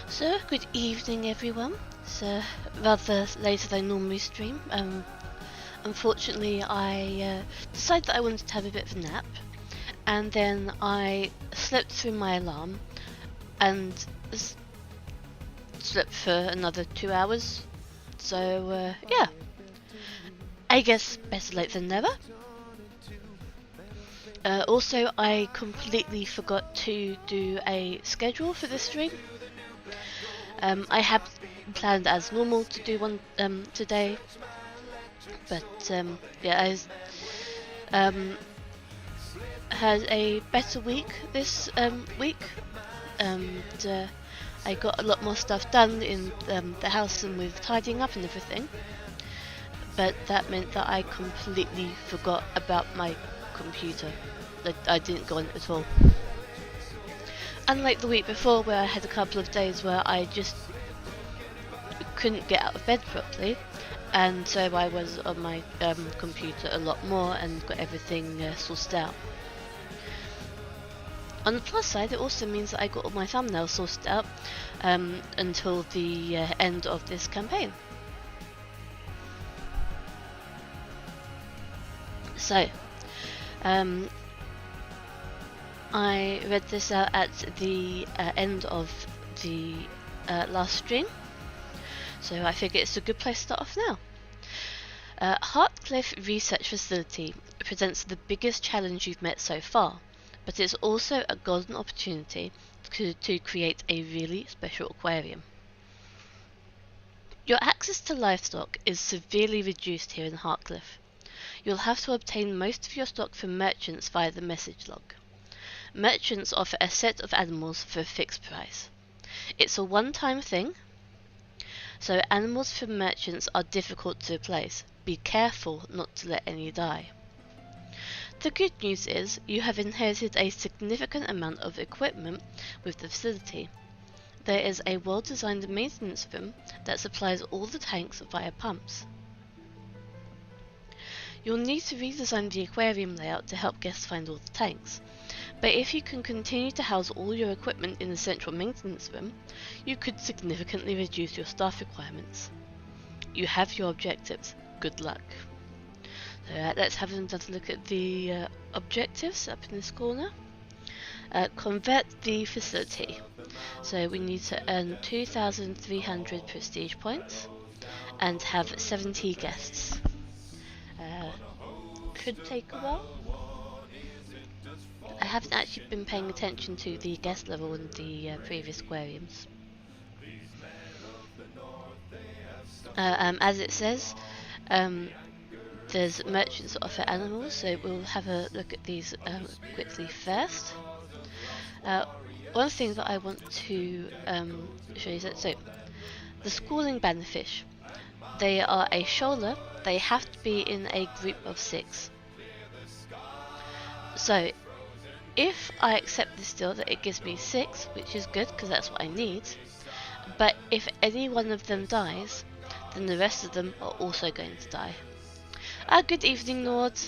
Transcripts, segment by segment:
So, good evening everyone. It's rather later than I normally stream. Unfortunately I decided that I wanted to have a bit of a nap, and then I slept through my alarm and slept for another 2 hours. So yeah, I guess better late than never. Also, I completely forgot to do a schedule for this stream. I had planned as normal to do one today, but yeah, I had a better week this week, and I got a lot more stuff done in the house and with tidying up and everything, but that meant that I completely forgot about my computer. I didn't go on it at all. Unlike the week before, where I had a couple of days where I just couldn't get out of bed properly, and so I was on my computer a lot more and got everything sourced out. On the plus side, it also means that I got all my thumbnails sourced out until the end of this campaign. So, I read this out at the end of the last stream, so I figure it's a good place to start off now. Hartcliff Research Facility presents the biggest challenge you've met so far, but it's also a golden opportunity to create a really special aquarium. Your access to livestock is severely reduced here in Hartcliff. You'll have to obtain most of your stock from merchants via the message log. Merchants offer a set of animals for a fixed price. It's a one-time thing, so animals from merchants are difficult to replace. Be careful not to let any die. The good news is you have inherited a significant amount of equipment with the facility. There is a well-designed maintenance room that supplies all the tanks via pumps. You'll need to redesign the aquarium layout to help guests find all the tanks, but if you can continue to house all your equipment in the central maintenance room, you could significantly reduce your staff requirements. You have your objectives. Good luck. So let's have another look at the objectives up in this corner. Convert the facility. So we need to earn 2,300 prestige points and have 70 guests. Could take a while. I haven't actually been paying attention to the guest level in the previous aquariums. As it says, there's merchants that offer animals, so we'll have a look at these quickly first. One thing that I want to show you is that, so the schooling bannerfish, they are a shoaler. They have to be in a group of 6. So if I accept this deal, that it gives me 6, which is good because that's what I need. But if any one of them dies, then the rest of them are also going to die. Good evening, Nord.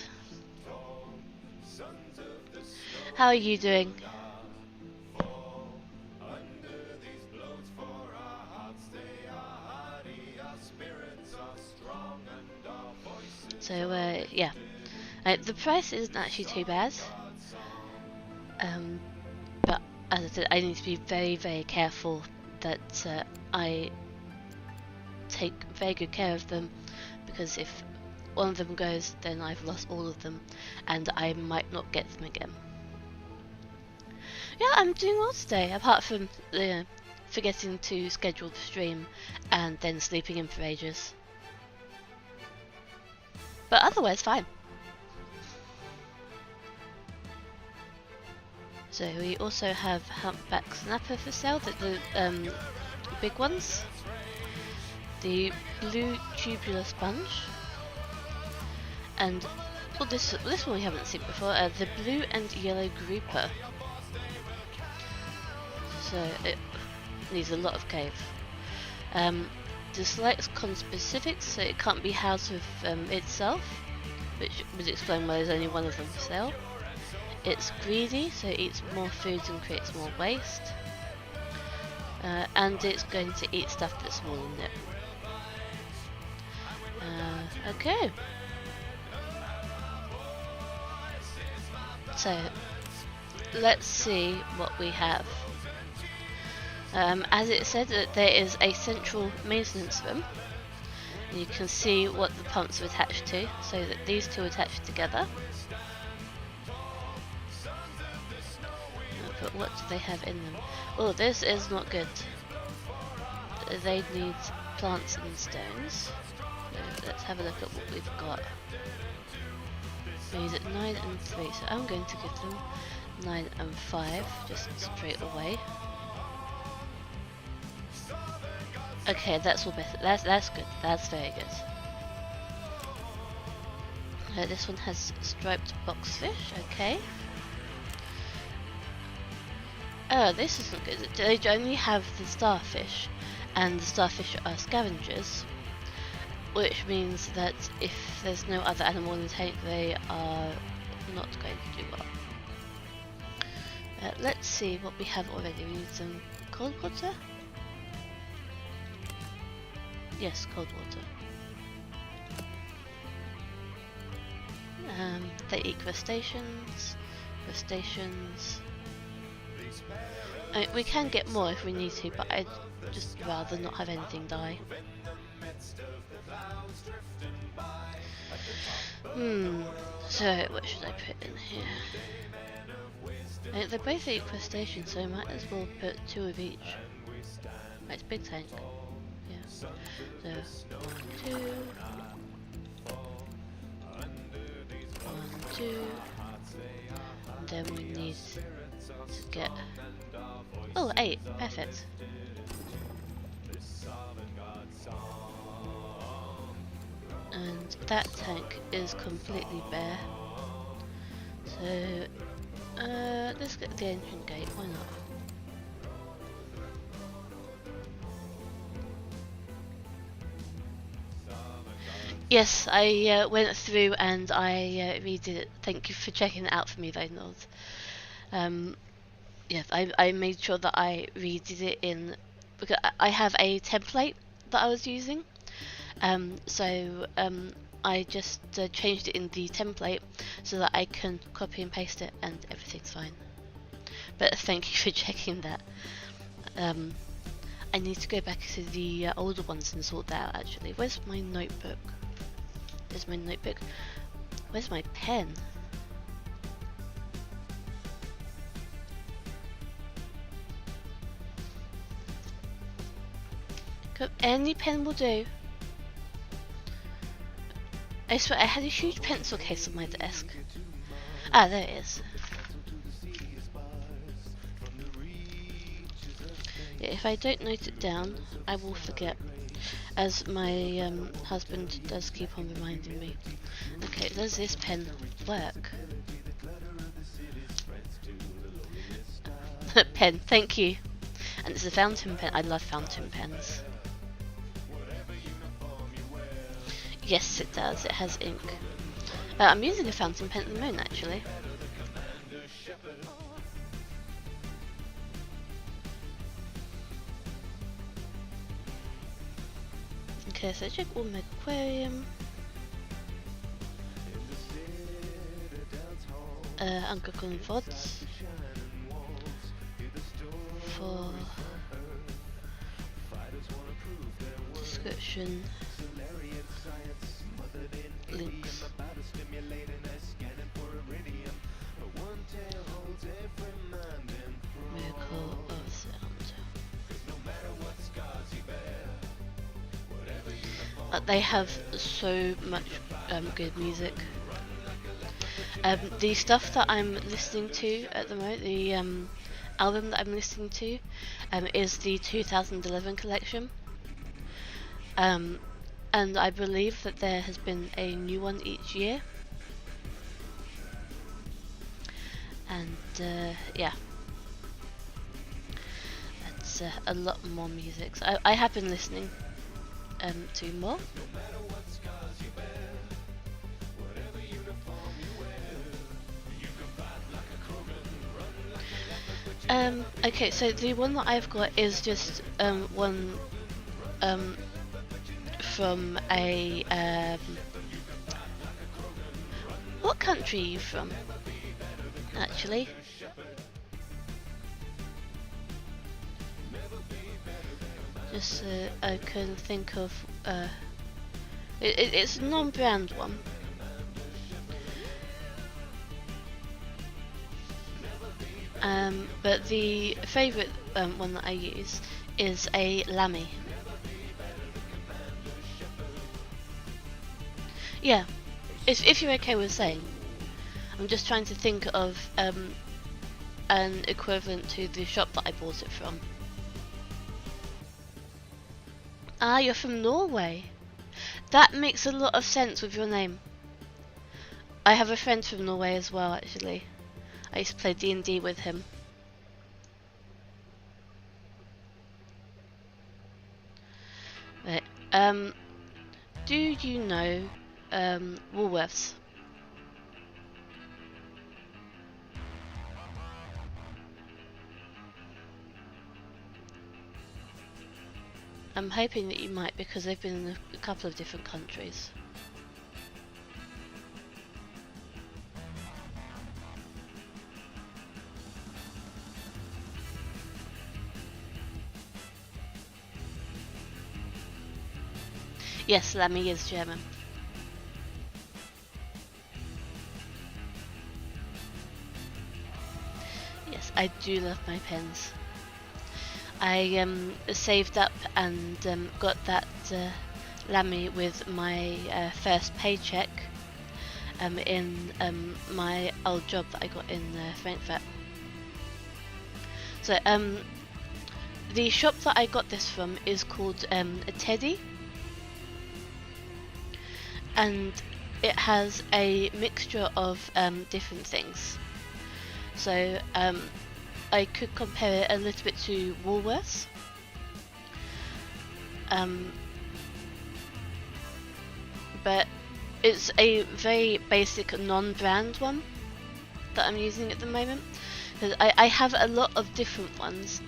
How are you doing? So, yeah. The price isn't actually too bad. But as I said, I need to be very, very careful that I take very good care of them, because if one of them goes, then I've lost all of them, and I might not get them again. Yeah, I'm doing well today, apart from forgetting to schedule the stream and then sleeping in for ages. But otherwise, fine. So we also have humpback snapper for sale, the big ones. The blue tubular sponge. And this one we haven't seen before, the blue and yellow grouper. So it needs a lot of cave. The slight conspecifics, so it can't be housed with itself, which would explain why there's only one of them for sale. It's greedy, so it eats more food and creates more waste. And it's going to eat stuff that's smaller than it. Okay. So, let's see what we have. As it said, that there is a central maintenance room. And you can see what the pumps are attached to, so that these two are attached together. But what do they have in them? Oh, this is not good. They need plants and stones. So let's have a look at what we've got. We need 9 and 3, so I'm going to give them 9 and 5, just straight away. Okay, that's all better. That's good. That's very good. This one has striped boxfish. Okay. Oh, this isn't good. They only have the starfish, and the starfish are scavengers, which means that if there's no other animal in the tank, they are not going to do well. Let's see what we have already. We need some cold water. Yes, cold water. They eat crustaceans. We can get more if we need to, but I'd just rather not have anything die. So what should I put in here? They both eat crustaceans, so I might as well put 2 of each. Right, it's a big tank. Yeah. So 1, 2. 1, 2. And then we need to get 8, perfect. And that tank is completely bare. So let's get the entrance gate, why not? Yes, I went through and I redid it. Thank you for checking it out for me though, Nord. Yes, I made sure that I redid it in, because I have a template that I was using. So I just changed it in the template so that I can copy and paste it and everything's fine. But thank you for checking that. I need to go back to the older ones and sort that out actually. Where's my notebook? There's my notebook. Where's my pen? Any pen will do. I swear I had a huge pencil case on my desk. Ah, there it is. Yeah, if I don't note it down, I will forget, as my husband does keep on reminding me. Okay, does this pen work? Pen, thank you. And it's a fountain pen. I love fountain pens. Yes, it does. It has ink. I'm using a fountain pen at the moment, actually. Okay, so check all Megaquarium. Uncle VODs for description links. Miracle of Sound. They have so much good music. The stuff that I'm listening to at the moment, the album that I'm listening to, is the 2011 collection. And I believe that there has been a new one each year. And yeah, that's a lot more music. So I have been listening to more. Okay, so the one that I've got is just one from a what country are you from, actually? Just so I can think of it's a non-brand one. But the favourite one that I use is a Lamy. Yeah, if you're okay with saying. I'm just trying to think of an equivalent to the shop that I bought it from. Ah, you're from Norway. That makes a lot of sense with your name. I have a friend from Norway as well, actually. I used to play D&D with him. Right. Do you know Woolworths? I'm hoping that you might, because they've been in a couple of different countries. Yes, Lamy is German. Yes, I do love my pens. I saved up and got that Lamy with my first paycheck in my old job that I got in Frankfurt. So the shop that I got this from is called a Teddy, and it has a mixture of different things. So I could compare it a little bit to Woolworths. But it's a very basic non-brand one that I'm using at the moment. Because I have a lot of different ones,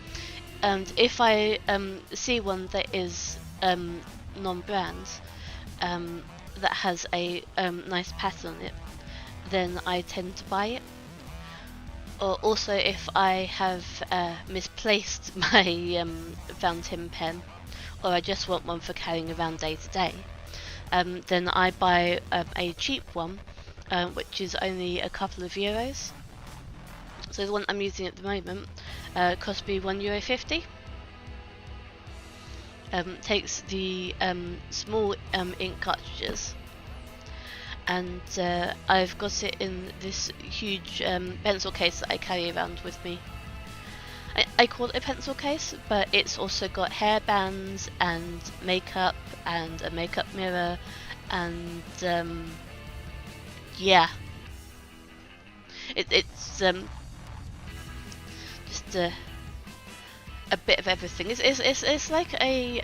and if I see one that is non-brand, that has a nice pattern on it, then I tend to buy it. Or also, if I have misplaced my fountain pen, or I just want one for carrying around day to day, then I buy a cheap one, which is only a couple of euros. So the one I'm using at the moment cost me €1.50. Takes the small ink cartridges, and I've got it in this huge pencil case that I carry around with me. I call it a pencil case, but it's also got hairbands and makeup and a makeup mirror, and yeah, it's just a bit of everything. It's like a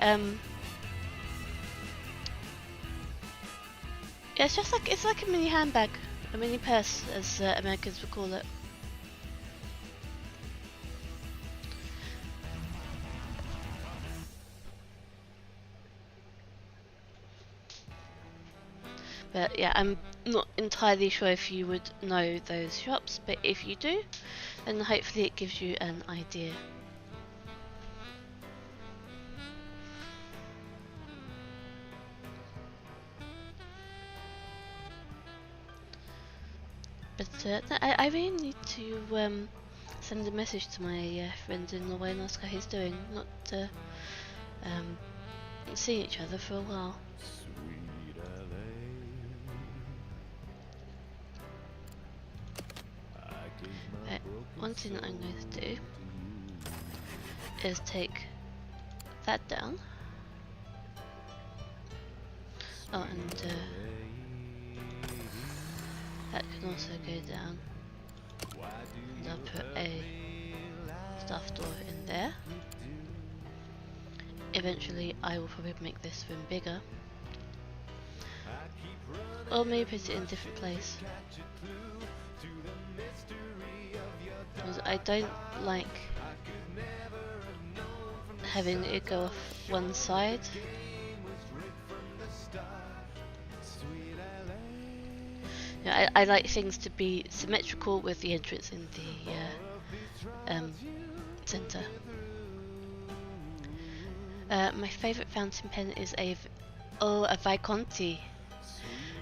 yeah, it's like a mini handbag, a mini purse, as Americans would call it. But yeah, I'm not entirely sure if you would know those shops, but if you do, then hopefully it gives you an idea. But I really need to send a message to my friend in Norway and ask how he's doing. Not seen each other for a while. Right, one thing that I'm going to do is take that down. Oh, and that can also go down. And I'll put a staff door in there. Eventually I will probably make this room bigger. Or maybe put it in a different place. Because I don't like having it go off one side. You know, I like things to be symmetrical with the entrance in the centre. My favourite fountain pen is a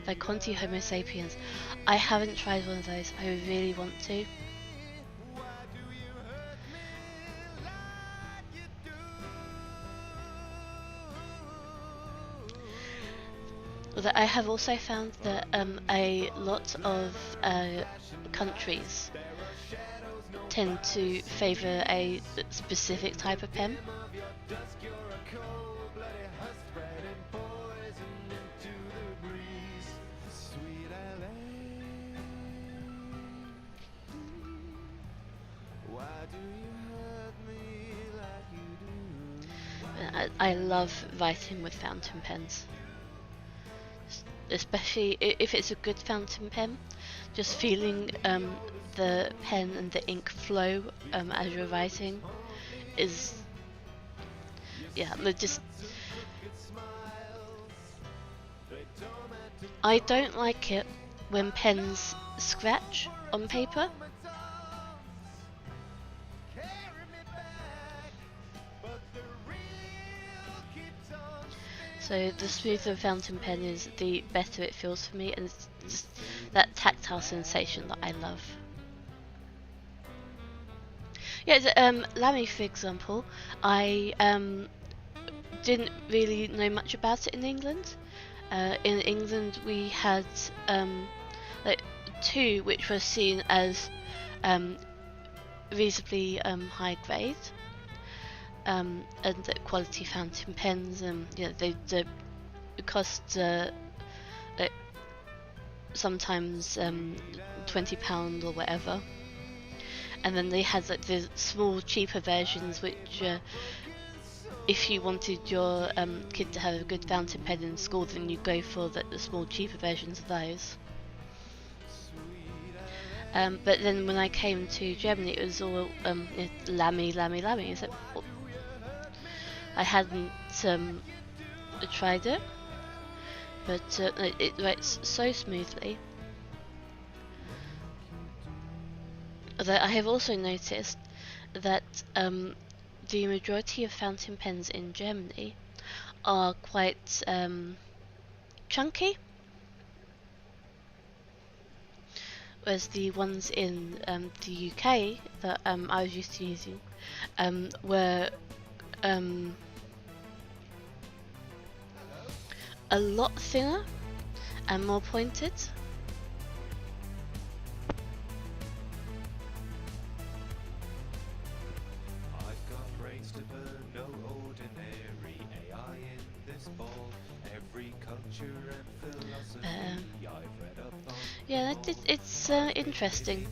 Visconti Homo sapiens. I haven't tried one of those. I really want to. Although I have also found that a lot of countries tend to favour a specific type of pen. I love writing with fountain pens, especially if it's a good fountain pen. Just feeling the pen and the ink flow as you're writing is, yeah, just. I don't like it when pens scratch on paper. So the smoother a fountain pen is, the better it feels for me, and it's just that tactile sensation that I love. Yeah, Lamy, for example, I didn't really know much about it in England. In England we had like two which were seen as reasonably high grade. And the quality fountain pens, you know, they cost like sometimes £20 or whatever. And then they had like the small, cheaper versions, which if you wanted your kid to have a good fountain pen in school, then you go for the small, cheaper versions of those. But then when I came to Germany, it was all Lamy. So, I hadn't tried it, but it writes so smoothly. Although I have also noticed that the majority of fountain pens in Germany are quite chunky, whereas the ones in the UK that I was used to using were a lot thinner and more pointed. I've got brains to burn, no ordinary AI in this ball. Every culture and philosophy I've read up on. Yeah, it's interesting.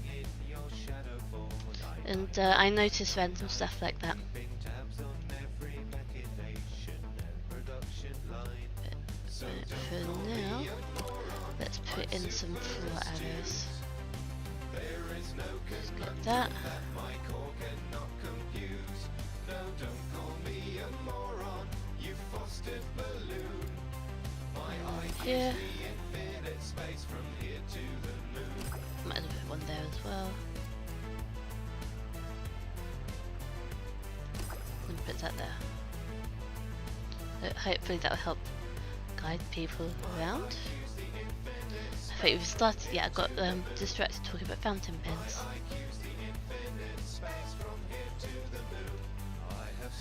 And I notice random stuff like that. Keeping tabs on every machination and production line. So But for now, let's put in some floor arrows. there is no Let's get that. that my core cannot compute. No, don't call me a moron, you fostered balloon. My IQ Here. the infinite space from here to the moon. Might as well put one there as well. And put that there. Hopefully that will help guide people around. I think we've started. Yeah, I got distracted talking about fountain pens.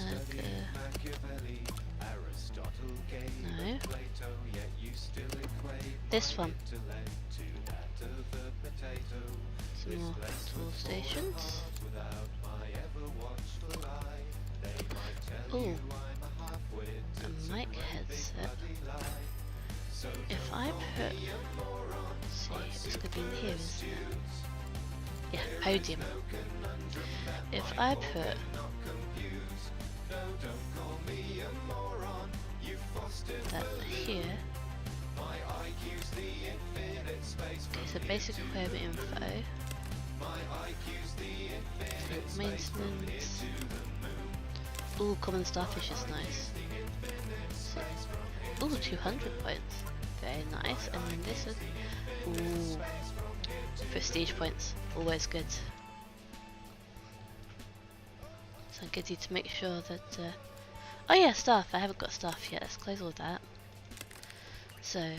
Okay. No. This one. Some more tool stations. Ooh, a mic headset. If I put, let's see, it's gonna be in here, isn't it? Yeah, podium. If I put that here. Okay, so basic aquarium info. Maintenance. Ooh, common starfish is nice. So, ooh, 200 points. Very nice. And then this is, ooh, prestige points. Always good. So good to make sure that. Oh yeah, staff. I haven't got staff yet. Let's close all that. So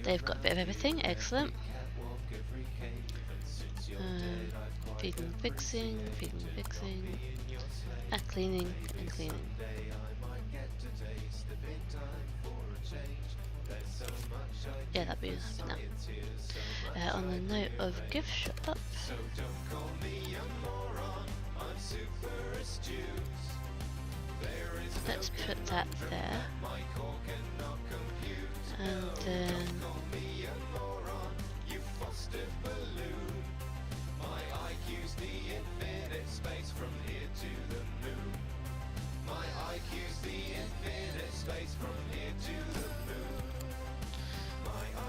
they've got a bit of everything. Excellent. Feeding and fixing, cleaning and cleaning. Yeah, that'd be enough now. On the note of gift shop, let's put that there. And then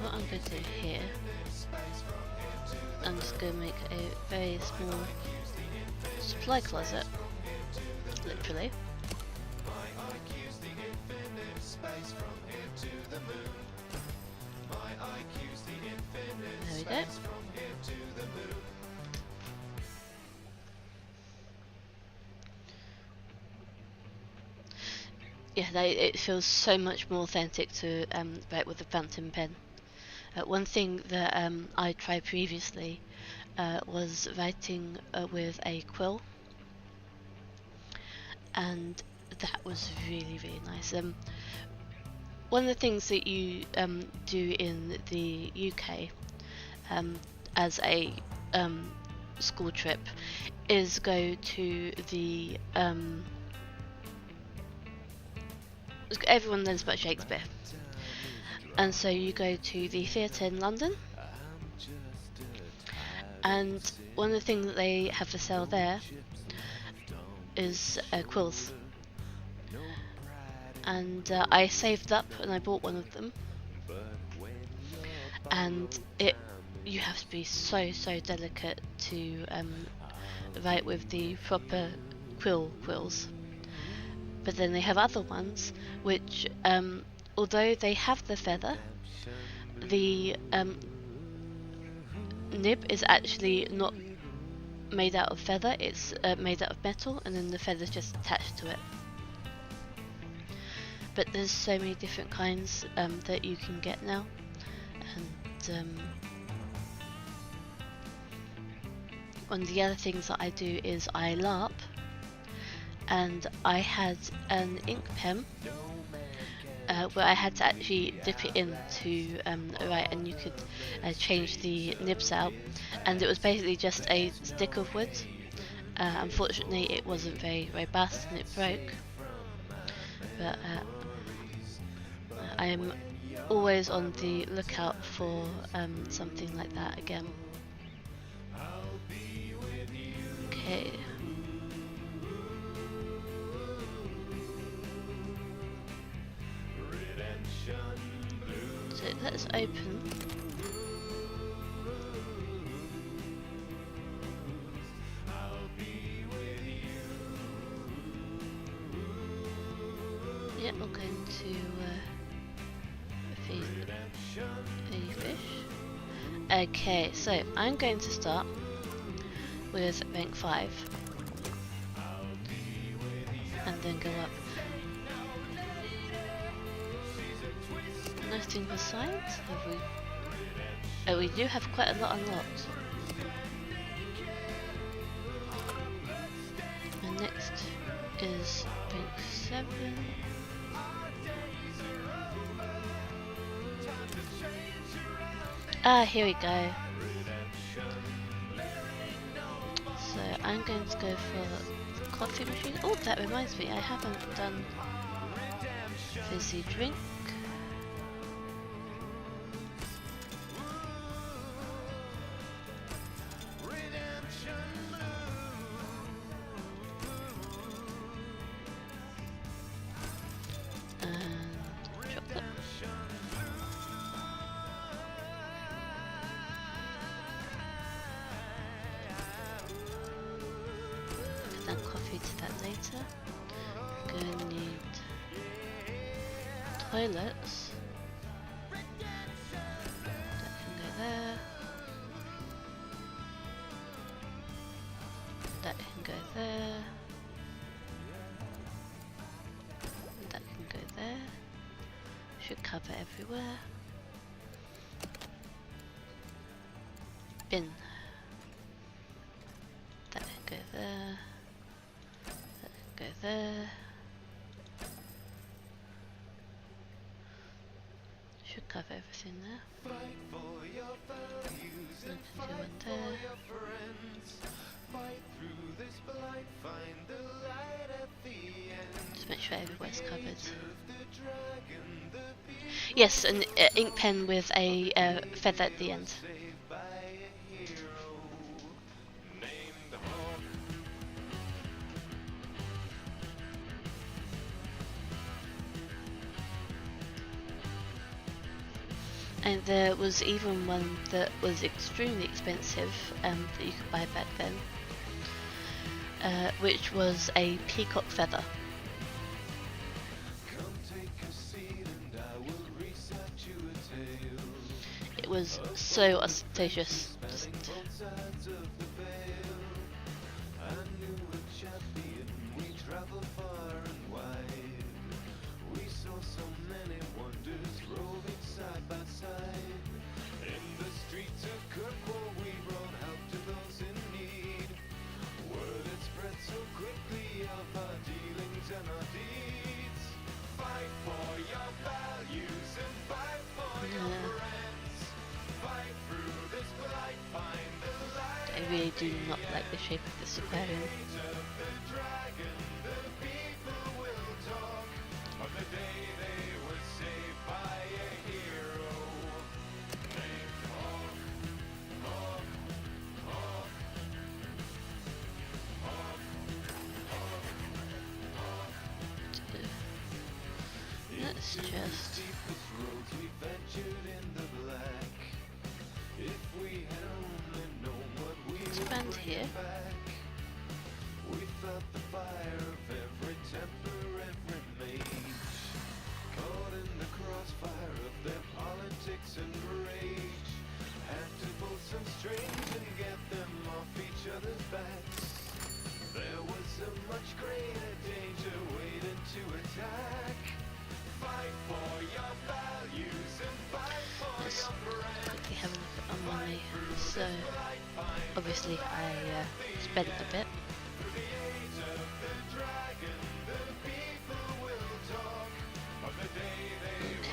what I'm going to do here, I'm just going to make a very small supply closet, literally. There we go. Yeah, it feels so much more authentic to write with a fountain pen. One thing that I tried previously was writing with a quill, and that was really nice. One of the things that you do in the UK as a school trip is go to the everyone knows about Shakespeare, and so you go to the theatre in London, and one of the things that they have for sale there is quills, and I saved up and I bought one of them, and you have to be so delicate to write with the proper quills. But then they have other ones which, although they have the feather, the nib is actually not made out of feather, it's made out of metal, and then the feather's just attached to it. But there's so many different kinds that you can get now, and one of the other things that I do is I LARP, and I had an ink pen where I had to actually dip it in to write, and you could change the nibs out, and it was basically just a stick of wood. Unfortunately it wasn't very robust and it broke, but I am always on the lookout for something like that again. Okay. So let's open. Yep, we're going to feed a fish. Okay, so I'm going to start with rank 5 and then go up. Nothing besides? Have we? Oh, we do have quite a lot unlocked. And next is rank 7. Ah, here we go. So I'm going to go for the coffee machine. Oh, that reminds me, I haven't done fizzy drink. And chocolate. Put that coffee to that later. Gonna need toilets. That can go there. That can go there. That can go there. Should cover everywhere. Bin. That can go there. That can go there. Should cover everything there. That can go in there. Just make sure everywhere's covered. Yes, an ink pen with a feather at the end. And there was even one that was extremely expensive that you could buy back then, which was a peacock feather. It was so ostentatious. Just I really do not like the shape of this aquarium. Let's just expand here. Let's quickly have a look at our money. So, obviously I spent a bit.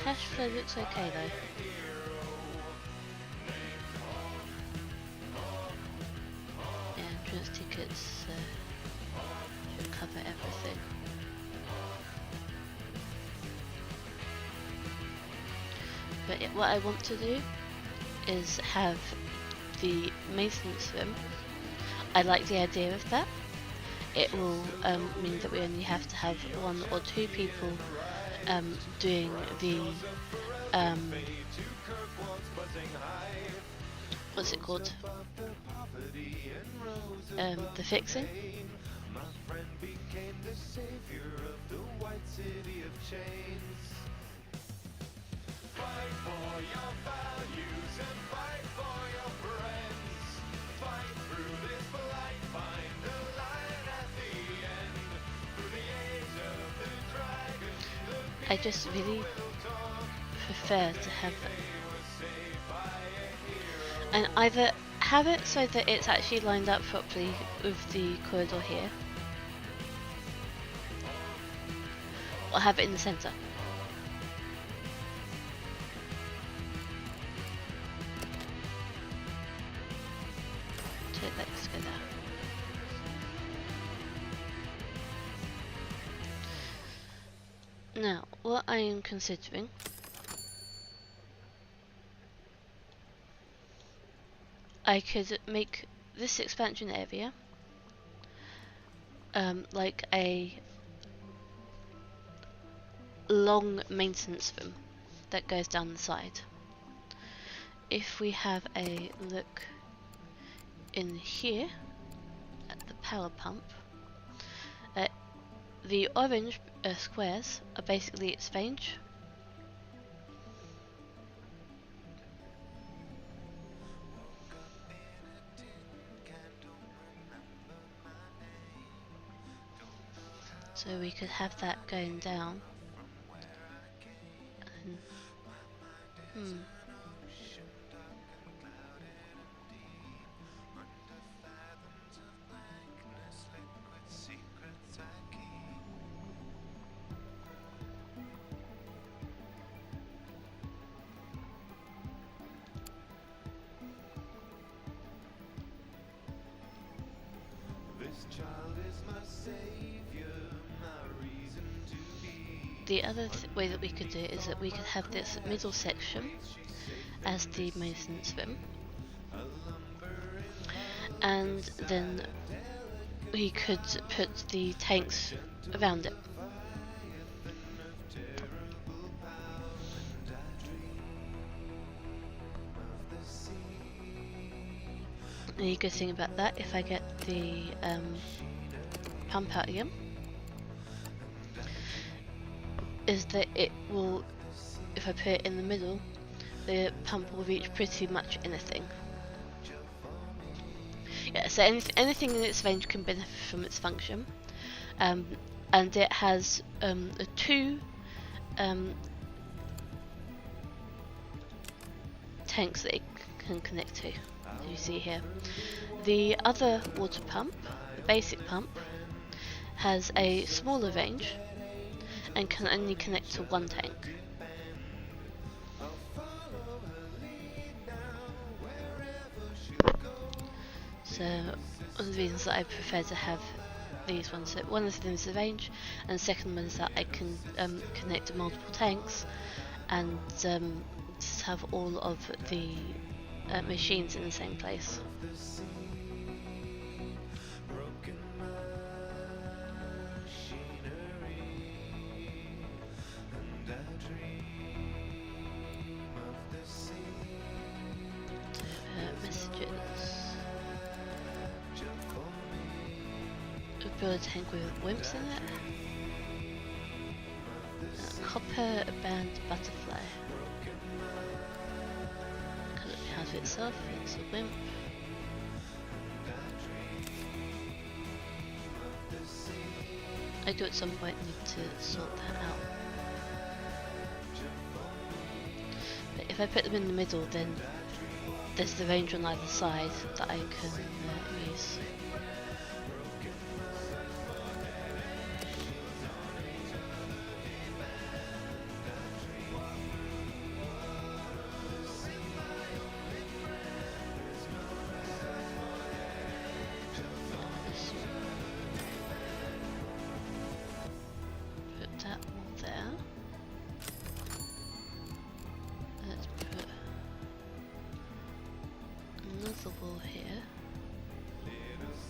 Cash flow looks okay though. Yeah, entrance tickets should cover everything. But yeah, what I want to do is have the maintenance room. I like the idea of that. It will mean that we only have to have 1 or 2 people doing the what's it called? The fixing. My friend became the savior of the white city of chains. Fight for your values and fight for your friends. Fight through this blight, find the light at the end. Through the age of the dragon, I just really prefer to have it. And either have it so that it's actually lined up properly with the corridor here, or have it in the center. So let's go there. Now, what I am considering I could make this expansion area like a long maintenance room that goes down the side. If we have a look in here at the power pump, the orange squares are basically its range. So we could have that going down. this child is my savior, my reason to be. The other way that we could do it is that we could have this middle section as the maintenance room, and then we could put the tanks around it. The good thing about that, if I get the pump out again, is that it will, if I put it in the middle, the pump will reach pretty much anything. Yeah, so anything in its range can benefit from its function, and it has 2 tanks that it can connect to, as you see here. The other water pump, the basic pump, has a smaller range and can only connect to 1 tank. So one of the reasons that I prefer to have these ones, so one of them is the range, and the second one is that I can connect to multiple tanks and just have all of the machines in the same place. Build a tank with wimps in it. Copper band butterfly. Colour behind itself, it's a wimp. I do at some point need to sort that out. But if I put them in the middle, then there's the range on either side that I can use.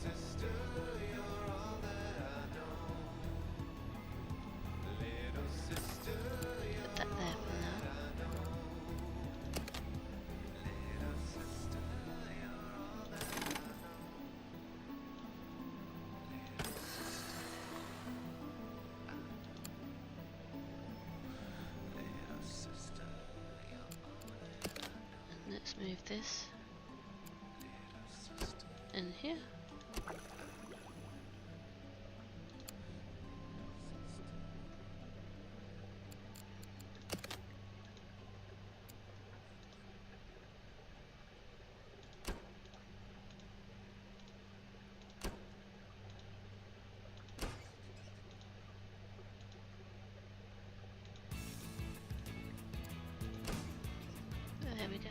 sister, you're all that I know. Little sister, Put that there for now. little sister, you're all that I know. Little sister, you're all that I know. Let's move this Little sister. in here. There we go.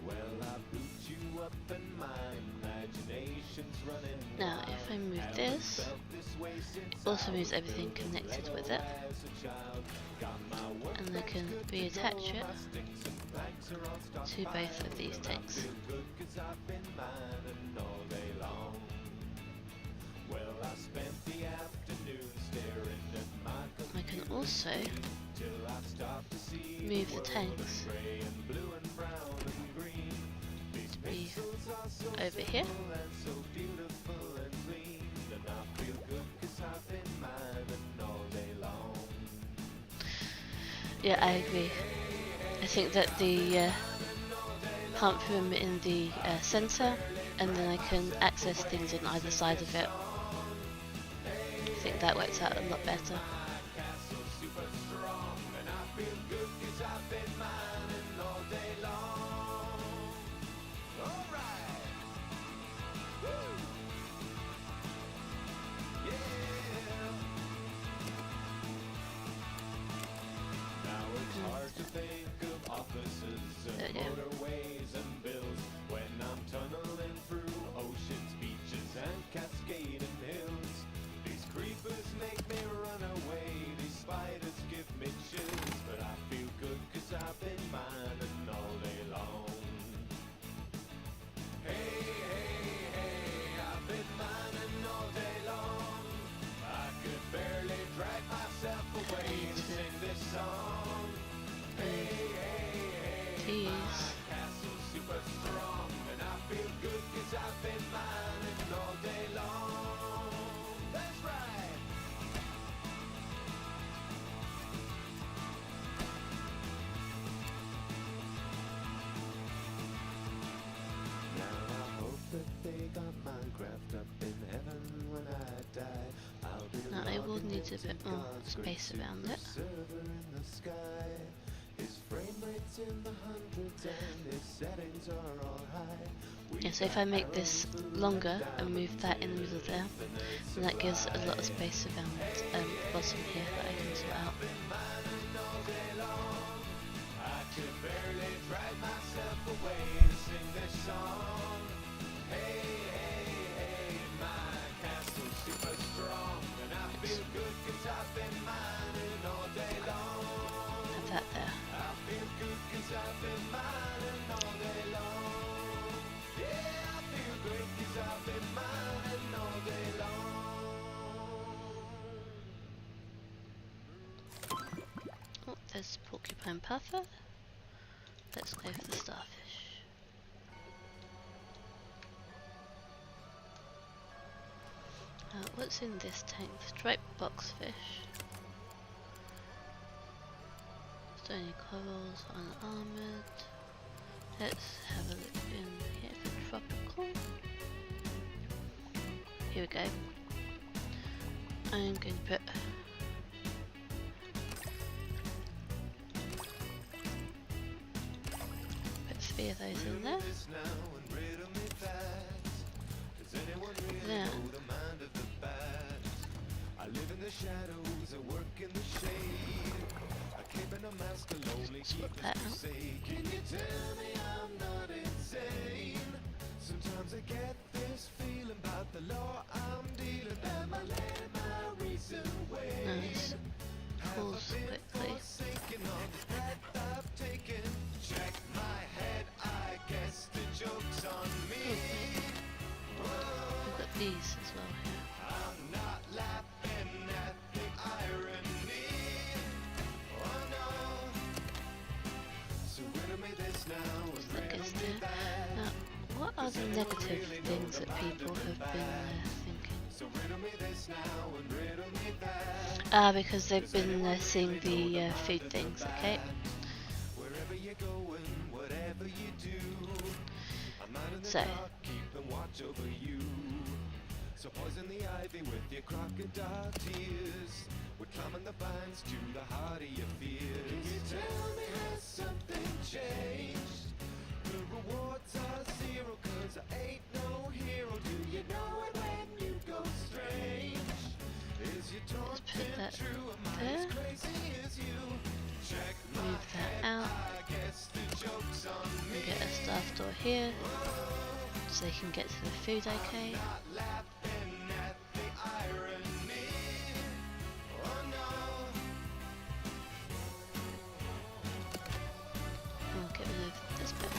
Well, I boot you up and my imagination's running. Now, if I move this, it also moves everything connected with it, and I can reattach it to both of these tanks. I can also move the tanks to be over here. Yeah, I agree. I think that the pump room in the centre, and then I can access things on either side of it. I think that works out a lot better. There we go. Motorways and bills when I'm tunneling through oceans, beaches, and cascading hills. These creepers make me run away, these spiders give me chills, but I feel good 'cause I've been mining all day long. Hey, hey, hey, I've been mining all day long. I could barely drag myself away to sing this song. Hey, hey, hey. These. Castle's super strong, and I feel good 'cause I've been mining all day long. That's right. Now I hope that they got Minecraft up in heaven when I die. I'll be Now I will logging need a into bit more God's space great around super it. server in the sky. His frame rate's in the hundreds and his settings are all high. Yeah, so if I make this longer and move that in the middle there, then that gives a lot of space around the bottom here that I can sort out. I could barely drag myself away to sing this song. Hey, hey, hey, my castle's super strong, and I feel good 'cause I've been mining all day long. Have that there. I feel good 'cause I've been mining all day long. Yeah, I feel great 'cause I've been mining all day long. Oh, there's the porcupine puffer. Let's go for the starfish. What's in this tank? Striped boxfish. Stony corals, unarmored. Let's have a look in here for tropical. Here we go. I'm going to put three of those in there. There. I live in the shadows, I work in the shade. I keep in a mask alone, Swap that out. Can you tell me I'm not insane? Sometimes I get this feeling about the law I'm dealing. Am I letting my reason away? Nice. Pulls quickly. Forsaken on the path I've taken. Check my head. are the negative things that people have been thinking? Because they've been seeing the food things, okay? So, So poison the ivy with your crocodile tears. We're climbing the vines to the heart of your fears. Can you tell me has something changed? The rewards are zero, cause I ain't no hero. Do you know it when you go strange? Is your let's put taunting that true? Am I there. as crazy as you? Check my Move that head, out. I guess the joke's on me. And get a staff door here, so they can get to the food okay. Not laughing at the irony. Oh no. I'll get rid of this bit.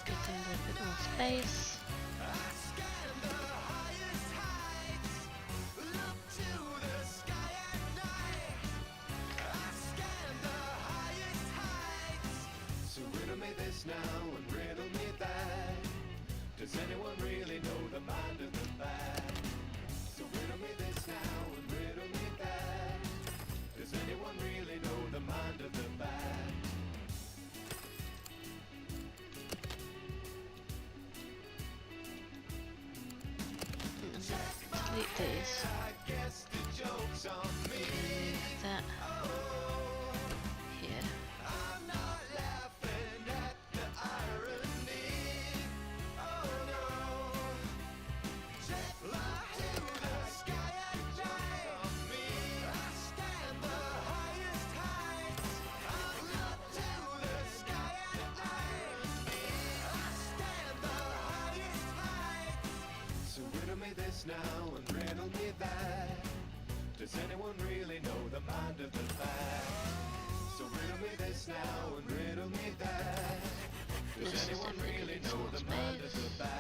Give them a little bit more space. So riddle me this now and riddle me that. Does anyone really know the mind of the bat? So riddle me this now and riddle me that. Does anyone really know the mind of the bat? Delete these. I guess the joke's on me. Move that here. I'm not laughing at the irony. Oh no. Fly to the sky and fly on me. I stand the highest heights. I look to the sky and irony. I stand the highest heights. So riddle me this now and riddle me that. Does anyone really know the mind of the bat? So riddle me this now and riddle me that. Does This is anyone definitely really needs know more the mind of space. the bat?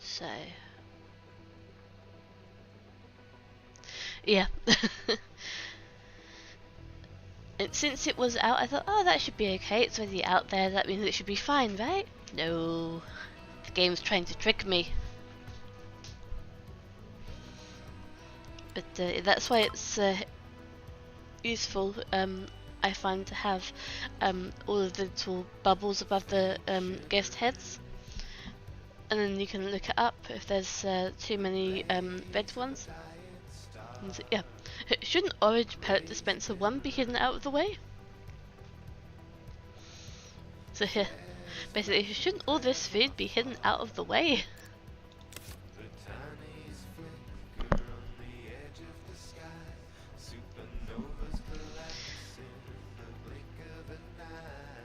So, yeah. And since it was out, I thought, oh, that should be okay. It's already out there. That means it should be fine, right? No, the game's trying to trick me. But that's why it's useful, I find, to have all of the little bubbles above the guest heads. And then you can look it up if there's too many red ones. And so, yeah. Shouldn't Orange Pellet Dispenser 1 be hidden out of the way? So here, basically, shouldn't all this food be hidden out of the way? The tiniest flicker on the edge of the sky. Supernovas collapse in the blink of an eye.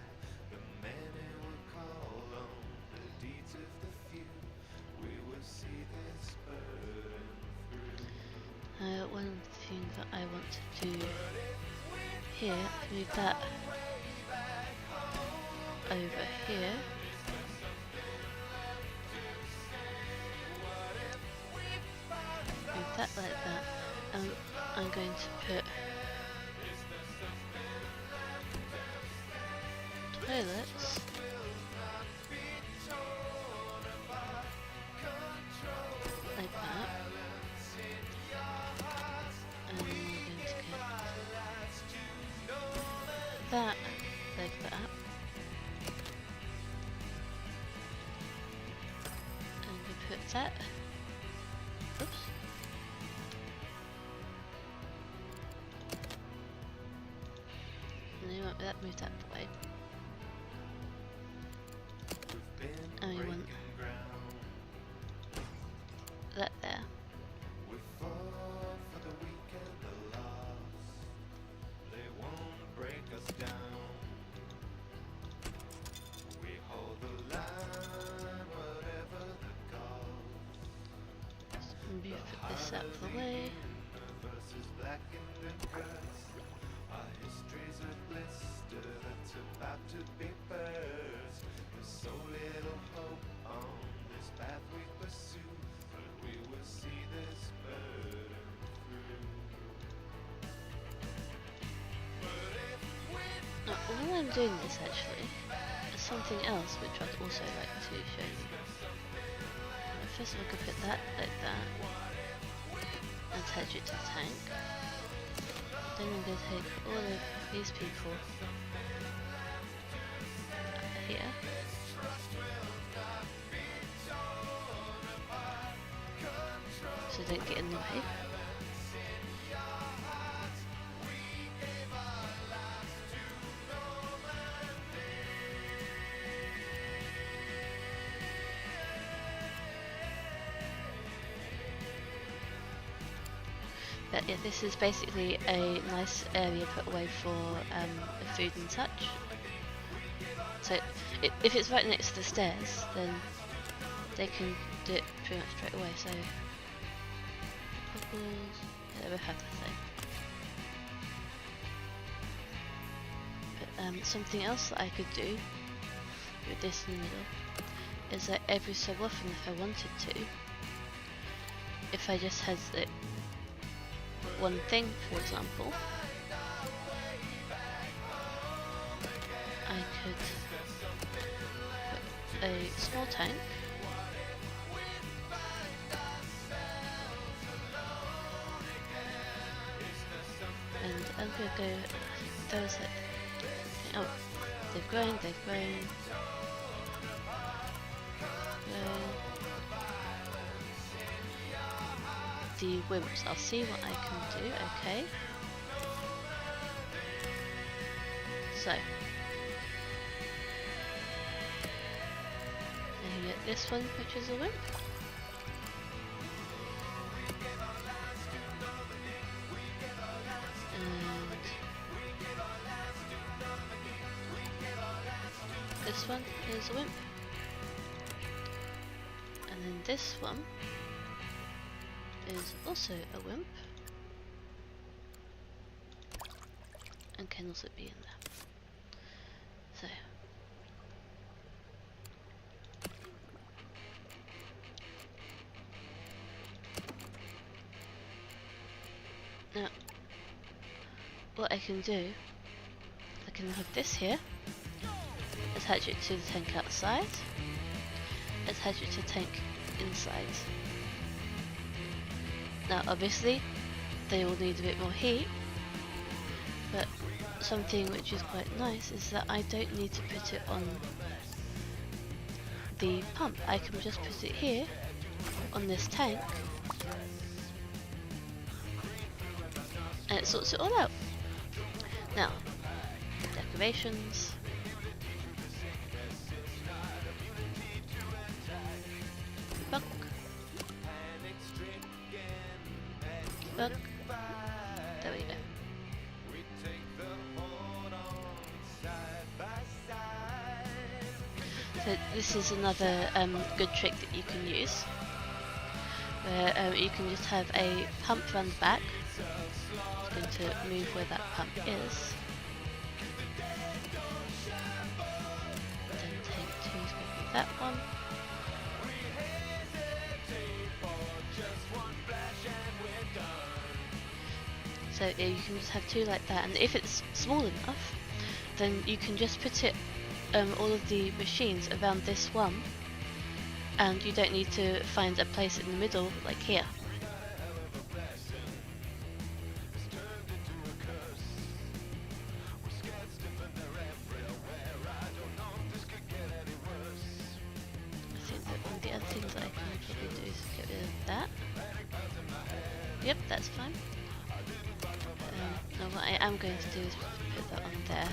The many were called on the deeds of the few. We will see this burden through. One thing that I want to do here, move that over here. Move that like that, and I'm going to put toilets like that, and we're going to get that like that, and we put that. Oops. And you want that moved out of the way. And we want that there. We fall for the weak and the lost. They won't break us down. We hold the line, whatever the cost. Maybe put this out of the way. Universe is blackened and cursed. Our history's a blister that's about to be burned. I'm doing this actually, there's something else which I'd also like to show you. First of all, I could put that like that, and attach it to the tank. Then I'm going to take all of these people here. So they don't get in the way. But yeah, this is basically a nice area put away for food and such. So if it's right next to the stairs, then they can do it pretty much straight away. So couples, yeah, we have the thing. But something else that I could do with this in the middle is that every so often, if I wanted to, if I just had it one thing, for example, I could put a small tank and I'm going to go those that, oh, they've grown, the wimps, I'll see what I can do, okay. So, then you get this one, which is a wimp. And this one is a wimp. And then this one is also a wimp and can also be in there. So now what I can do, I can have this here, attach it to the tank outside, attach it to the tank inside. Now obviously they will need a bit more heat, but something which is quite nice is that I don't need to put it on the pump. I can just put it here on this tank and it sorts it all out. Now, decorations. Bunk. Bunk. There we go. So this is another good trick that you can use, where you can just have a pump run back. I'm going to move where that pump is. Then tank 2 is going to be that one. So yeah, you can just have two like that, and if it's small enough, then you can just put it all of the machines around this one, and you don't need to find a place in the middle like here. I think that one of the other things that I can probably do is get rid of that. Yep, that's fine. Now what I am going to do is put that on there.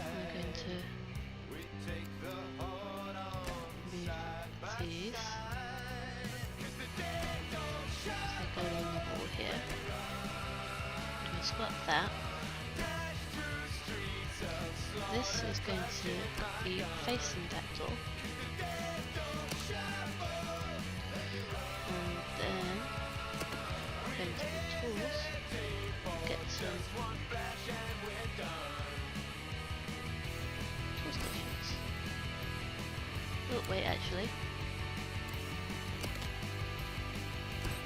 I'm going to move these so they go along the wall here. I'm going to squat that. This is going to be facing that door. And then go to the tools, get some tool stations. Oh wait, actually,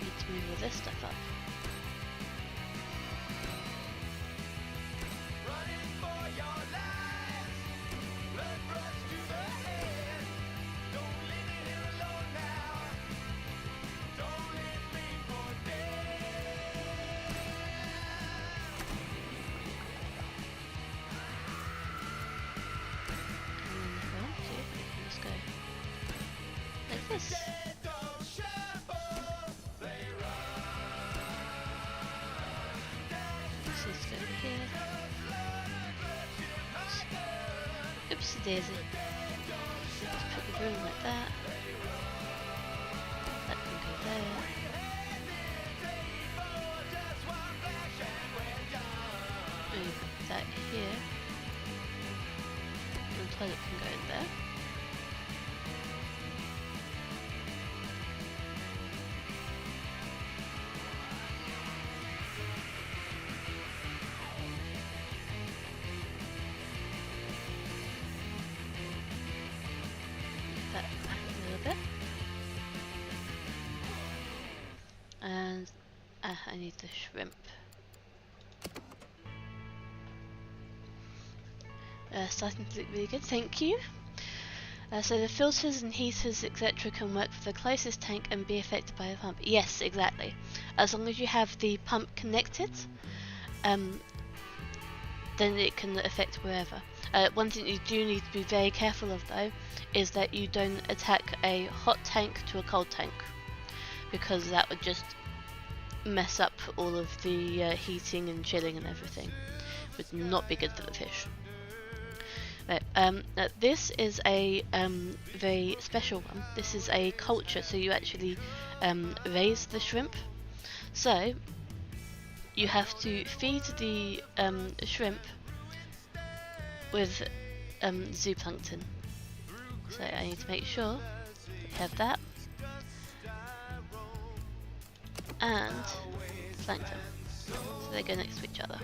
need to move all this stuff up. Oopsie daisy. Just put the room like that. That can go there. Move that here. The toilet can go in there. That back a little bit. And I need the shrimp. Starting to look really good, thank you. So the filters and heaters etc. can work for the closest tank and be affected by the pump. Yes, exactly. As long as you have the pump connected, then it can affect wherever. One thing you do need to be very careful of though is that you don't attack a hot tank to a cold tank, because that would just mess up all of the heating and chilling and everything. Would not be good for the fish. Right, this is a very special one. This is a culture, so you actually raise the shrimp. So you have to feed the shrimp with zooplankton. So I need to make sure we have that and plankton, so they go next to each other.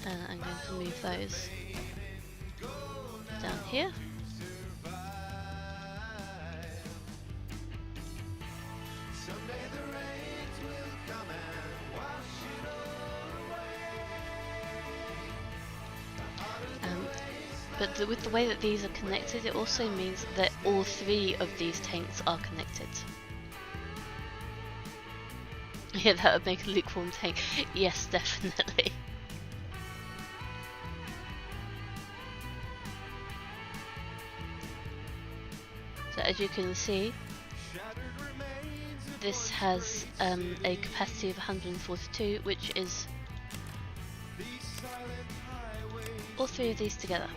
And I'm going to move those down here. But with the way that these are connected, it also means that all three of these tanks are connected. Yeah, that would make a lukewarm tank. Yes, definitely. So as you can see, this has a capacity of 142, which is all three of these together.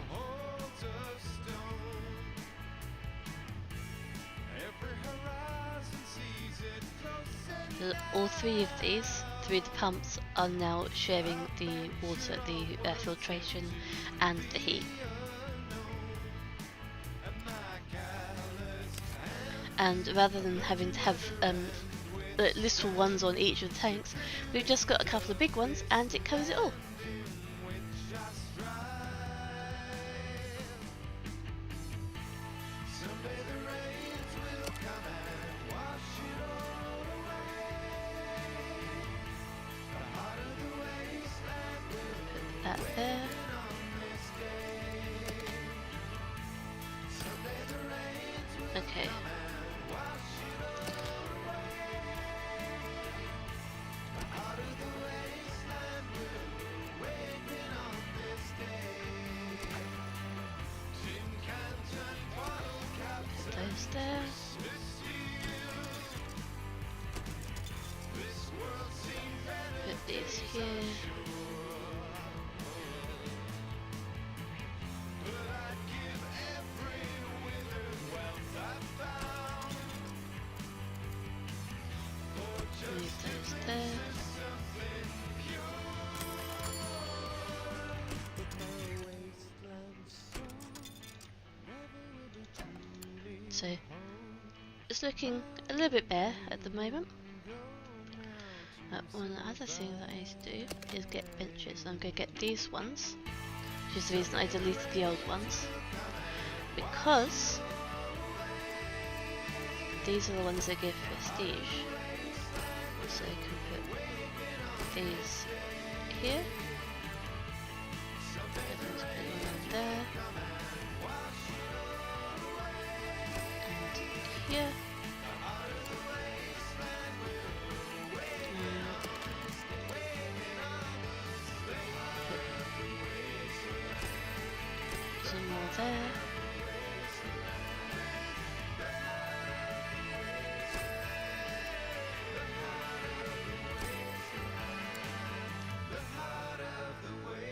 So all three of these, through the pumps, are now sharing the water, the filtration and the heat. And rather than having to have little ones on each of the tanks, we've just got a couple of big ones and it covers it all. Put that there. Okay. Put those there. Put these here. Move those there. So it's looking a little bit bare at the moment. One other thing that I need to do is get benches. I'm going to get these ones, which is the reason I deleted the old ones, because these are the ones that give prestige. So I can put these here, put one there, and here. Some more there.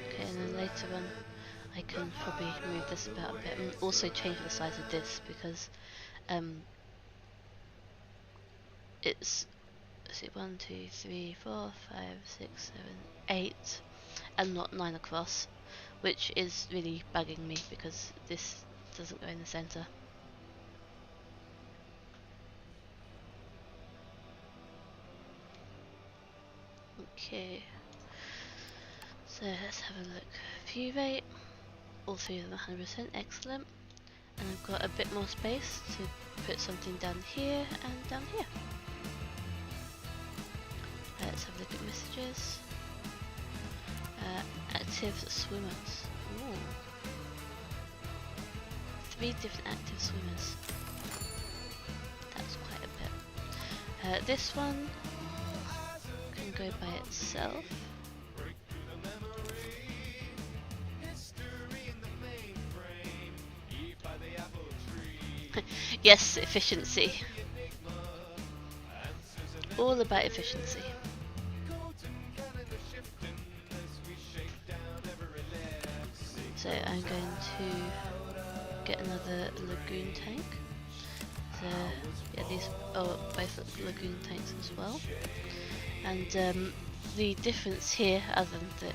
Okay, and then later on I can probably move this about a bit and also change the size of this because it's, let's see, 1, 2, 3, 4, 5, 6, 7, 8 and not 9 across, which is really bugging me because this doesn't go in the center. Okay, so let's have a look. View rate, all three of them 100%, excellent. And I've got a bit more space to put something down here and down here. Let's have a look at messages. Active swimmers. Ooh. 3 different active swimmers. That's quite a bit. This one can go by itself. Yes, efficiency. All about efficiency. So I'm going to get another lagoon tank. So yeah, these are both lagoon tanks as well. And the difference here, other than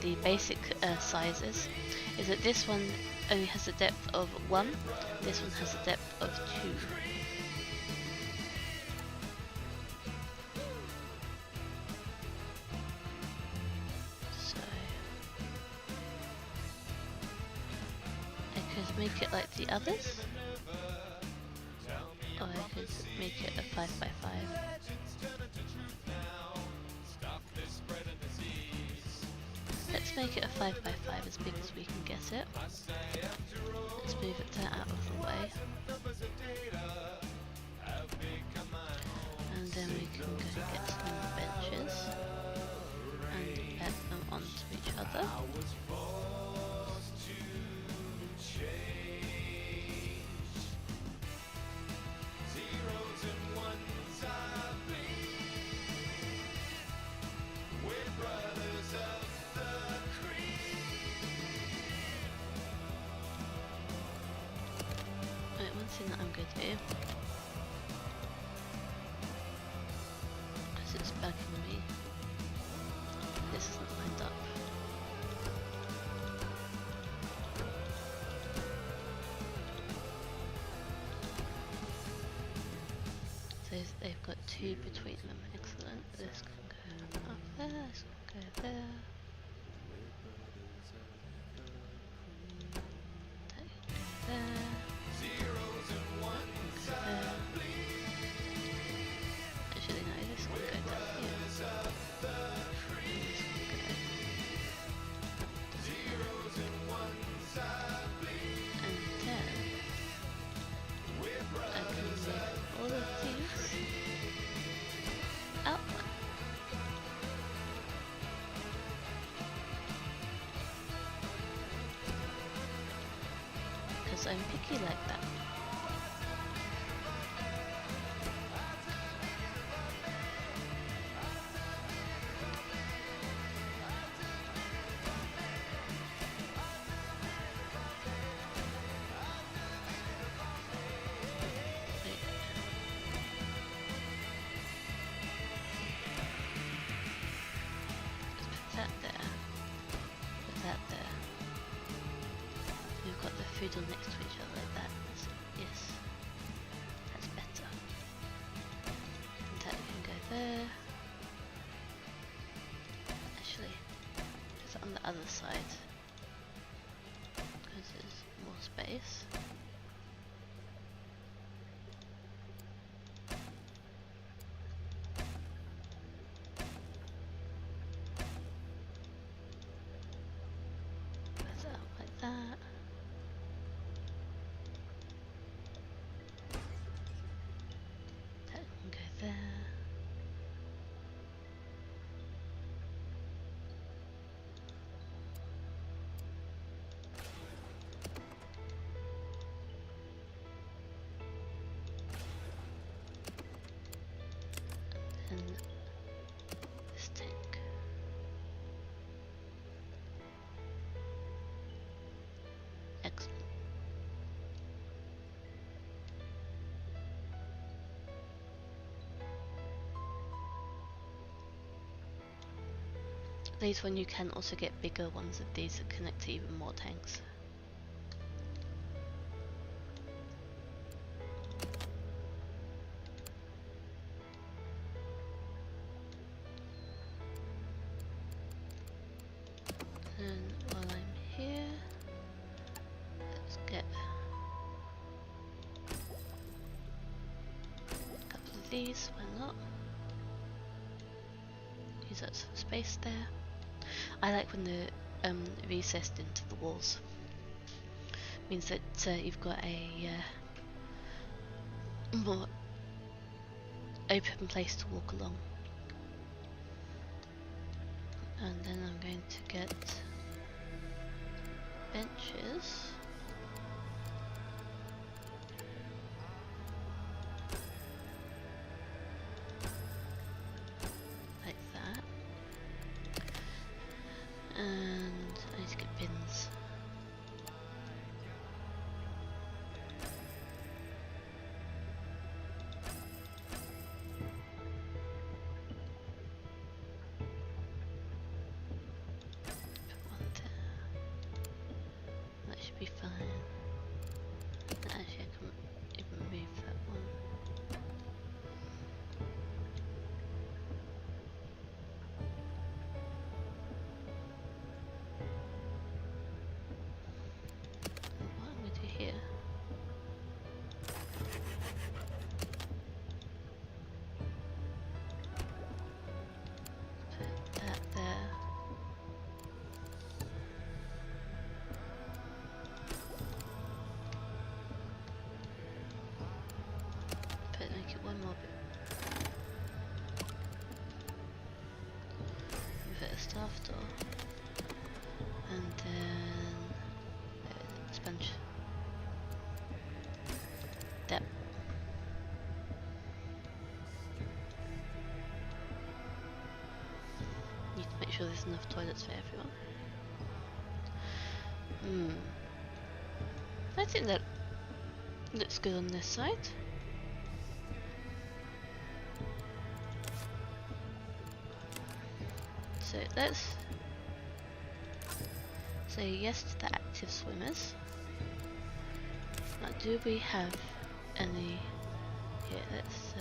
the basic sizes, is that this one only has a depth of 1, this one has a depth of 2. So I could make it like the others, or I could make it a 5 by 5. Let's make it a 5 by 5 as big as we can get it. Let's move it out of the way. And then we can go and get some benches and add them onto each other. One thing that I'm going to do, because it's bugging me, this isn't lined up. So they've got 2 between them, excellent. This can go up there, this can go there. That can go there. Actually no, this can go down here. And this can go and then I can move all of these up. Because I'm picky like that. All next to each other like that. Yes, that's better. And that can go there. Actually, it's on the other side because there's more space. Put that up like that. There. later on you can also get bigger ones of these that connect to even more tanks. And while I'm here, let's get a couple of these, why not? Use up some space there. I like when they're recessed into the walls. Means that you've got a more open place to walk along. And then I'm going to get benches. Like that. And I need to get bins. That should be fine. Actually, I can even move that one. What am I going to do here? Put that there. Make it one more bit. Move it a staff door. And then sponge. There. Need to make sure there's enough toilets for everyone. I think that looks good on this side. So let's say yes to the active swimmers. Now, do we have any here? Let's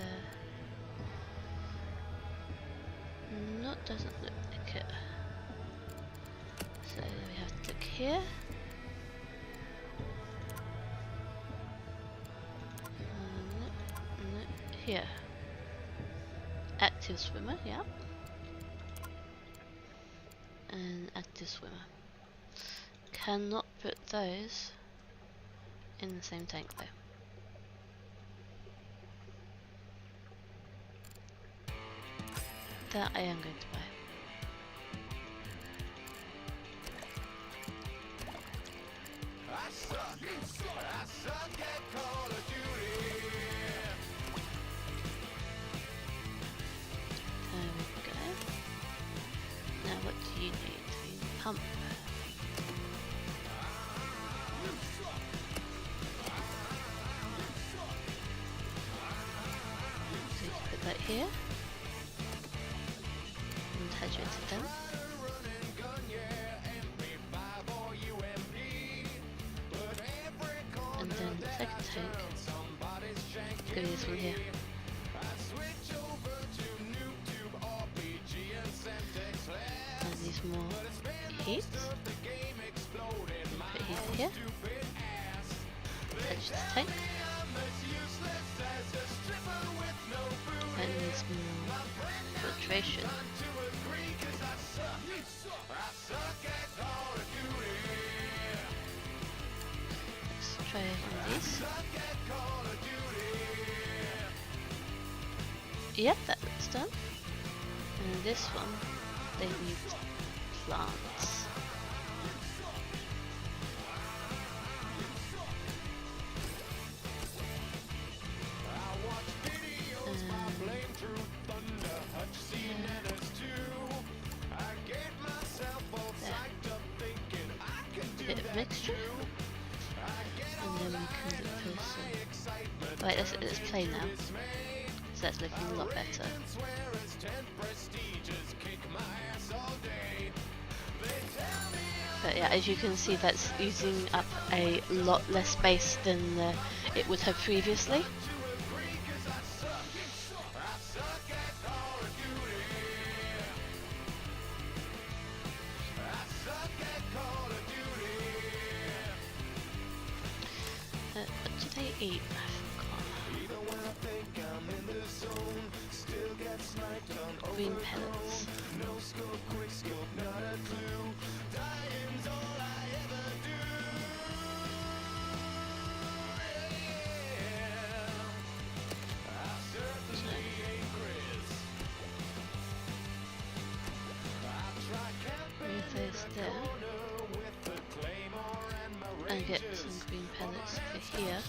no, doesn't look like it. So we have to look here. No, here. Active swimmer, yeah. And active swimmer. Cannot put those in the same tank though. That I am going to buy. I suck at Call of Duty. There we go. Now what do you need? You need a pump. So you can put that here. And attach it to them. And then the second tank, go this one here. And these more heat. Put heat here. Attach the tank. And needs more filtration. Let's try these. Yep, that looks done. And this one, they need plants. Bit of mixture, and then we can put some. Right, let's play now. So that's looking a lot better. But yeah, as you can see, that's using up a lot less space than it would have previously. What do they eat? I forgot. Green pellets. Move those there. And get some green pellets for here.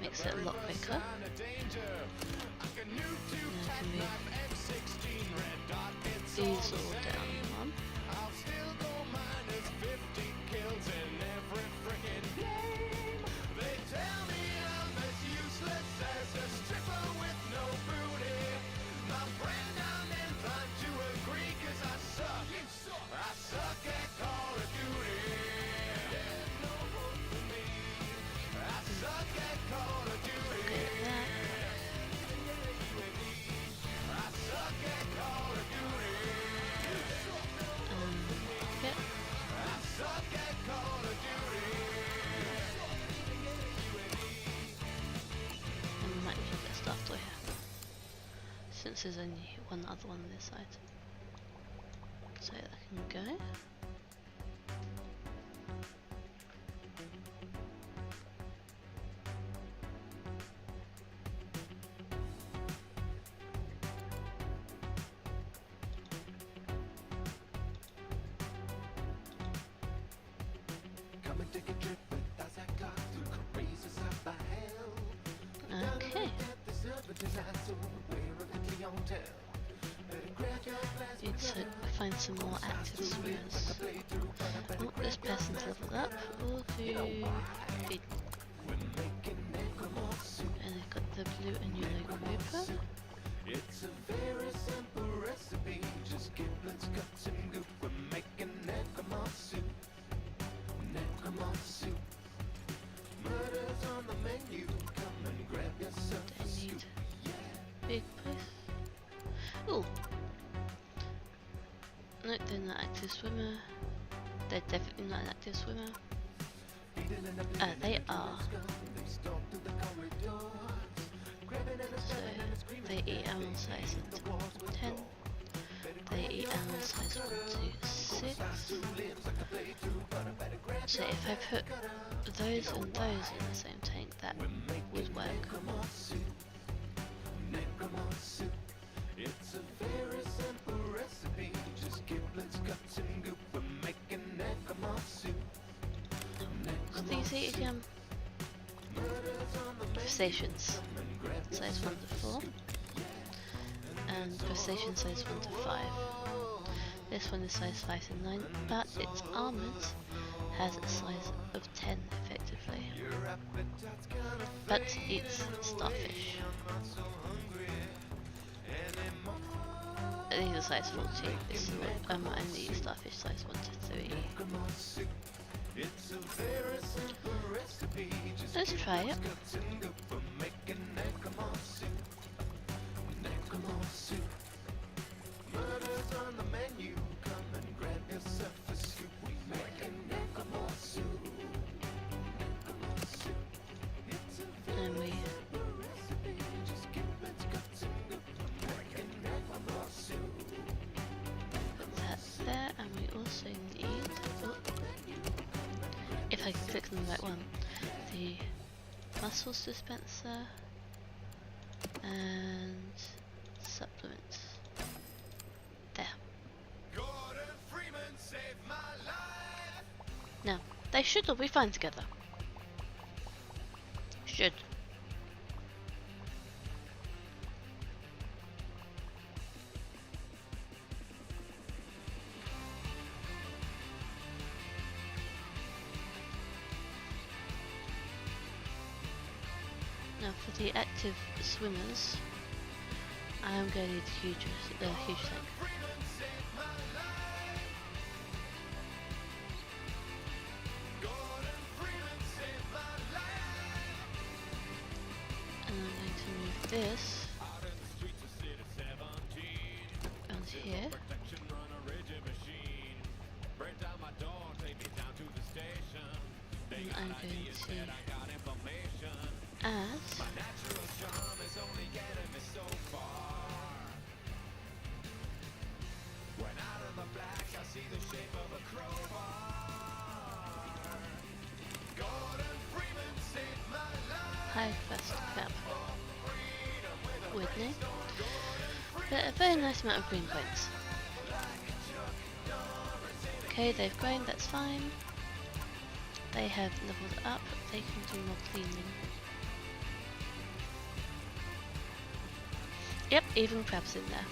Makes it a lot quicker. And I can move these all down one. Since there's only one other one on this side. So that can go. Okay. Need to find some more active swimmers. Oh, this person's leveled up. We'll do feed. And I've got the blue and yellow grouper. It's a very simple recipe. Just giblets, guts, and goop. We're making necromorph soup. Necromorph soup. Murder's on the menu. Come and grab yourself a scoop. Big place. Oh. No, they're not active swimmer. They're definitely not an active swimmer. They are. So they eat animal size 1 to 10. They eat animal size 1 to 6. So if I put those and those in the same tank, that would work. It's a very simple recipe. Just giblets, guts, and goop. We're making necromorph soup. So these eat again. Crustaceans. Size 1 to 4. And crustacean size 1 to 5. This one is size 5 to 9, but its armament has a size of 10 effectively. But it's starfish. These are size 14. This is what and the starfish size 1 to 3. Let's try it. And we put that there, and we also need, if I can click on the right one, the mussels dispenser and supplements. There. Now, they should all be fine together. Should. Now for the active swimmers, I am going to need a huge tank. I'm going to move this onto here. And I'm going to add high first crab with me. But a very nice amount of green points. Okay, they've grown, that's fine. They have leveled up, they can do more cleaning. Yep, even crabs in there.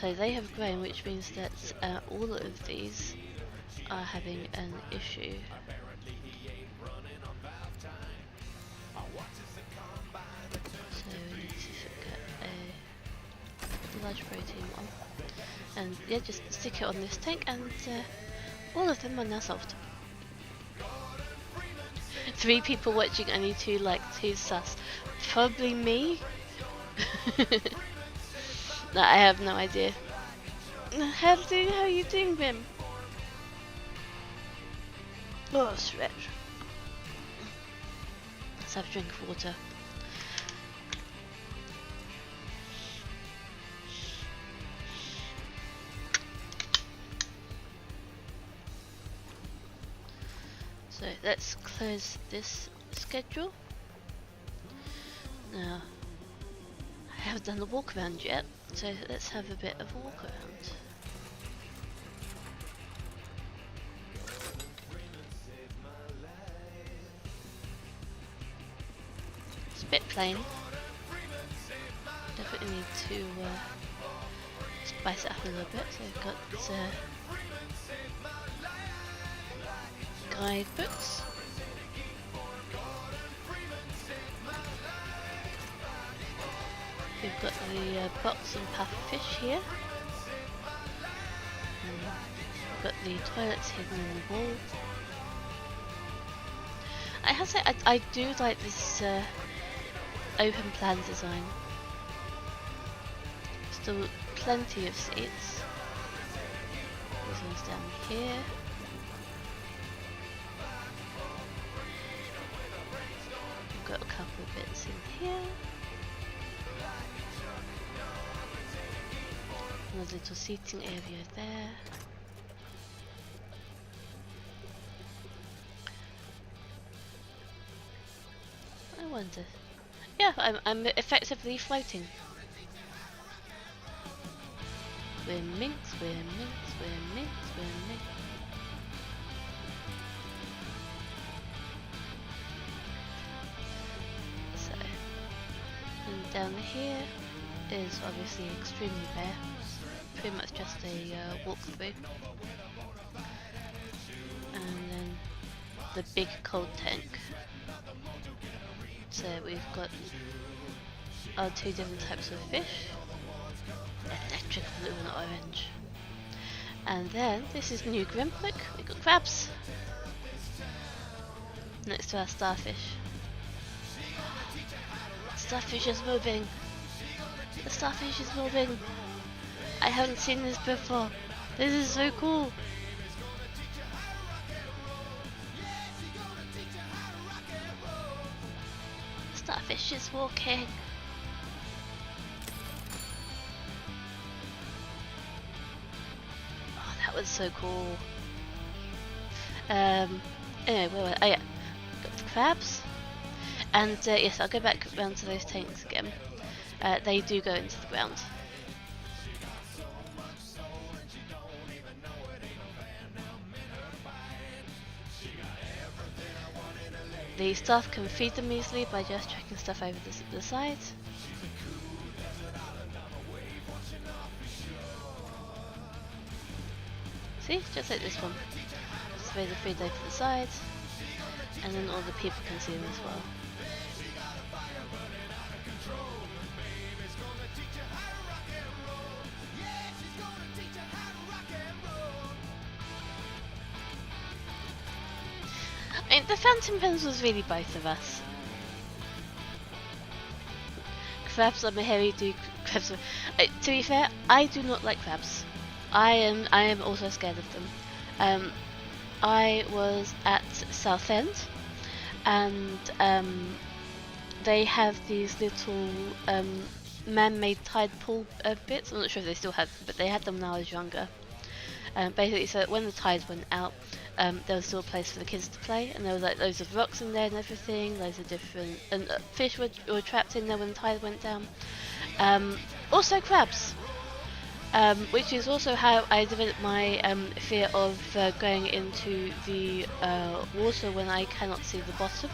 So they have grown, which means that all of these are having an issue. So we need to get a large protein one. And yeah, just stick it on this tank and all of them are now solved. 3 people watching, only 2 likes, who's sus? Probably me? No, I have no idea. How are you doing, Bim? Oh, stretch. Let's have a drink of water. So let's close this schedule. Now, I haven't done the walk around yet, so let's have a bit of a walk around. It's a bit plain. Definitely need to spice it up a little bit. So we've got guidebooks. We've got the box and puff fish here. We've got the toilets hidden in the wall. I have to say, I do like this open plan design. Still plenty of seats. This one's down here. We've got a couple of bits in here. Another little seating area there. I wonder. Yeah, I'm effectively floating. We're minks, we're minks, we're minks, we're minks. So, and down here is obviously extremely bare. It's pretty much just a walkthrough. And then the big cold tank. So we've got our 2 different types of fish. Electric blue and orange. And then this is new Grim. Look, we've got crabs next to our starfish. Starfish is moving. The starfish is moving. I haven't seen this before. This is so cool. Starfish is walking. Oh, that was so cool. Anyway, oh yeah, got the crabs. And yes, I'll go back around to those tanks again. They do go into the ground. The staff can feed them easily by just chucking stuff over the sides. See, just like this one. Just throw the food over the sides, and then all the people can see them as well. think the fountain pens was really both of us. Crabs, I'm a hairy dude. Crabs. To be fair, I do not like crabs. I am also scared of them. I was at Southend, and they have these little man-made tide pool bits. I'm not sure if they still have them, but they had them when I was younger. Basically, so when the tides went out, there was still a place for the kids to play, and there was like loads of rocks in there and everything, loads of different, and fish were trapped in there when the tide went down. Also crabs, which is also how I developed my fear of going into the water when I cannot see the bottom,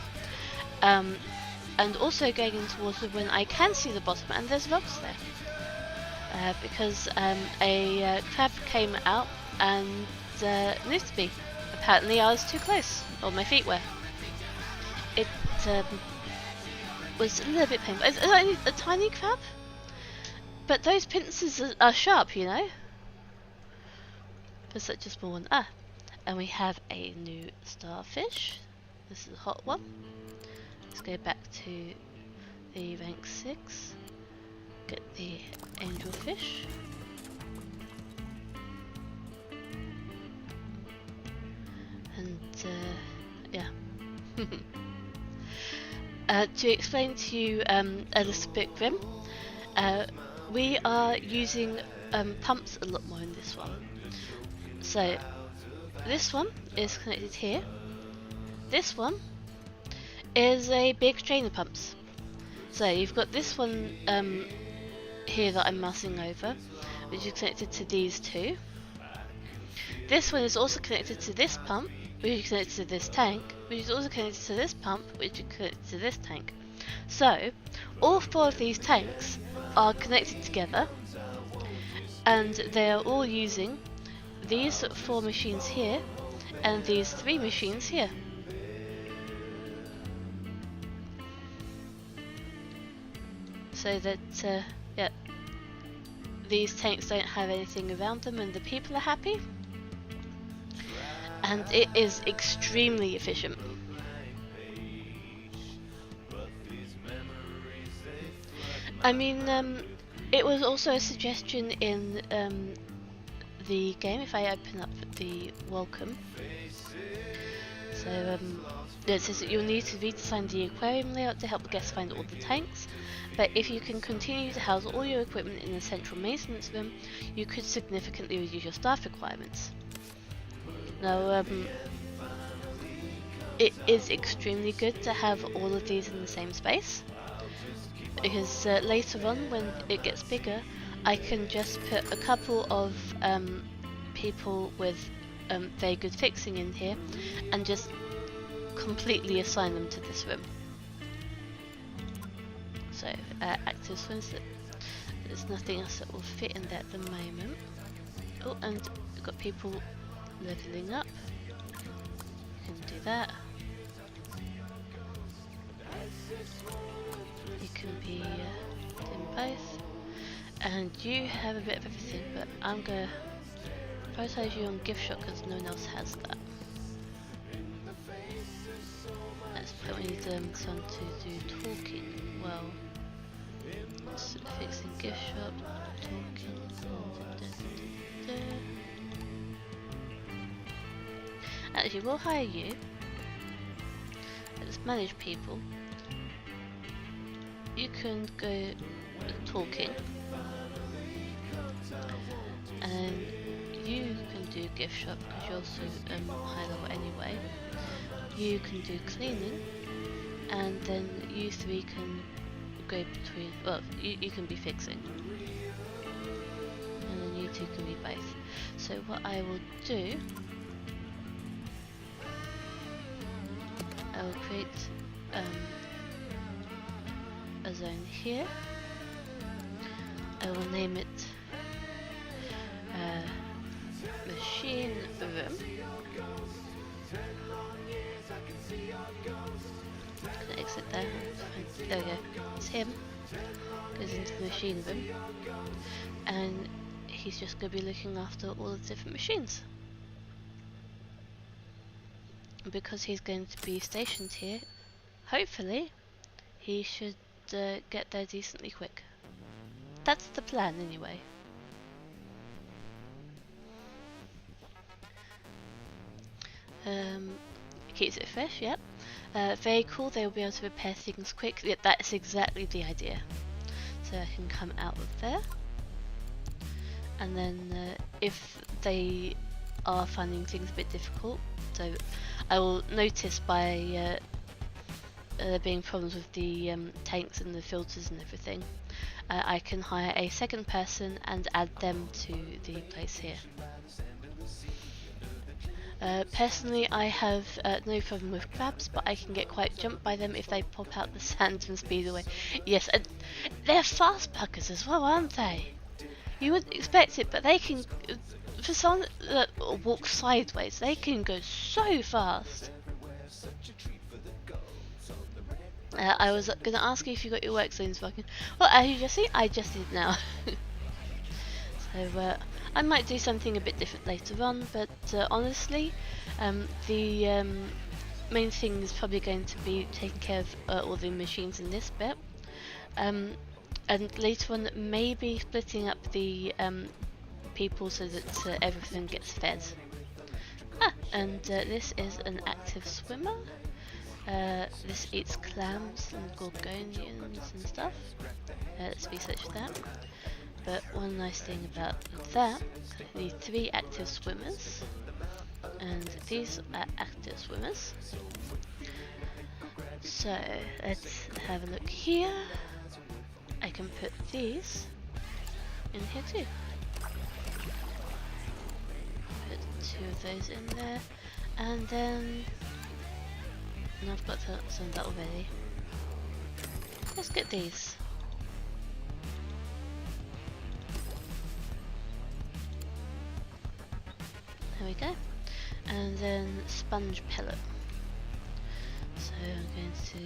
and also going into water when I can see the bottom and there's rocks there. Because a crab came out and nipped me. Apparently I was too close, or my feet were. It was a little bit painful. It's only a tiny crab, but those pincers are sharp, you know, for such a small one. And we have a new starfish. This is a hot one. Let's go back to the rank 6. Get the angelfish. And yeah. To explain to you a little bit grim, we are using pumps a lot more in this one. So this one is connected here. This one is a big strainer pumps. So you've got this one here that I'm mousing over, which is connected to these two. This one is also connected to this pump, which is connected to this tank, which is also connected to this pump, which is connected to this tank. So all 4 of these tanks are connected together, and they are all using these 4 machines here and these 3 machines here. So that yeah, these tanks don't have anything around them and the people are happy, and it is extremely efficient. I mean, it was also a suggestion in the game, if I open up the welcome. So it says that you'll need to redesign the aquarium layout to help the guests find all the tanks, but if you can continue to house all your equipment in a central maintenance room, you could significantly reduce your staff requirements. Now, it is extremely good to have all of these in the same space, because later on, when it gets bigger, I can just put a couple of people with very good fixing in here and just completely assign them to this room. So active swims, there's nothing else that will fit in there at the moment. Oh, and we've got people leveling up. You can do that. You can be doing both. And you have a bit of everything, but I'm gonna prioritize you on gift shop because no one else has that. Let's put, we need someone to do talking. Well, so fixing gift shop, talking. Actually, we'll hire you. Let's manage people. You can go talking, and you can do gift shop because you're also high level anyway. You can do cleaning, and then you 3 can go between. Well, you can be fixing, and then you 2 can be both. So what I will do, I will create a zone here. I will name it machine room. Can I exit there? There we go. It's him. Goes into the machine room, and he's just going to be looking after all the different machines. because he's going to be stationed here, hopefully he should get there decently quick. That's the plan anyway. Keeps it fresh, yep. Very cool, they will be able to repair things quick. Yep, that's exactly the idea. So I can come out of there. And then if they are finding things a bit difficult, so I will notice by there being problems with the tanks and the filters and everything, I can hire a second person and add them to the place here. Personally, I have no problem with crabs, but I can get quite jumped by them if they pop out the sand and speed away. Yes, and they're fast buggers as well, aren't they? You wouldn't expect it, but they can, for someone that walks sideways, they can go so fast. I was going to ask you if you got your work zones working. Well, as you just see, I just did now. So I might do something a bit different later on, but honestly, the main thing is probably going to be taking care of all the machines in this bit. And later on, maybe splitting up the people so that everything gets fed. And this is an active swimmer. This eats clams and gorgonians and stuff. Let's research that. But one nice thing about that, I need 3 active swimmers. And these are active swimmers. So let's have a look here. I can put these in here too. Put 2 of those in there, and then I've got some of that already. Let's get these. There we go. And then sponge pellet. So I'm going to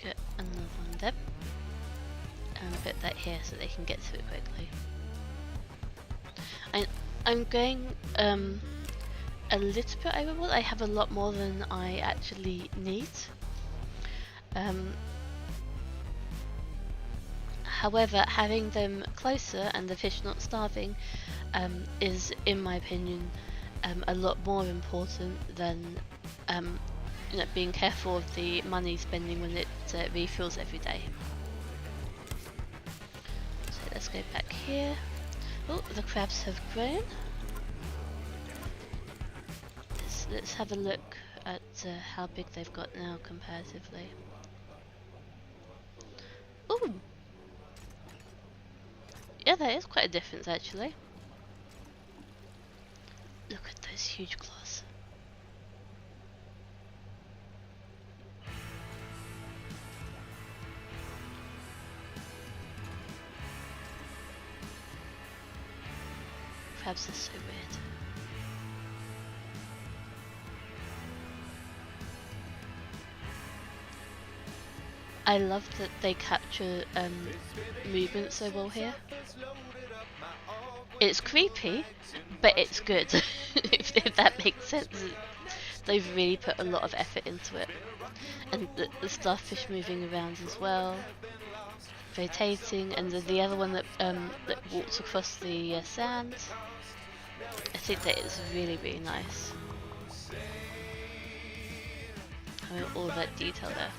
get another one there. And put that here so they can get to it quickly. I'm going a little bit overboard. I have a lot more than I actually need. However, having them closer and the fish not starving is, in my opinion, a lot more important than being careful of the money spending when it refills every day. So let's go back here. Oh, the crabs have grown. Let's have a look at how big they've got now comparatively. Ooh! Yeah, that is quite a difference actually. Look at those huge claws. Crabs are so weird. I love that they capture movement so well here. It's creepy, but it's good, if that makes sense. They've really put a lot of effort into it. And the starfish moving around as well, rotating, and the other one that walks across the sand. I think that is really, really nice. I mean, all that detail there.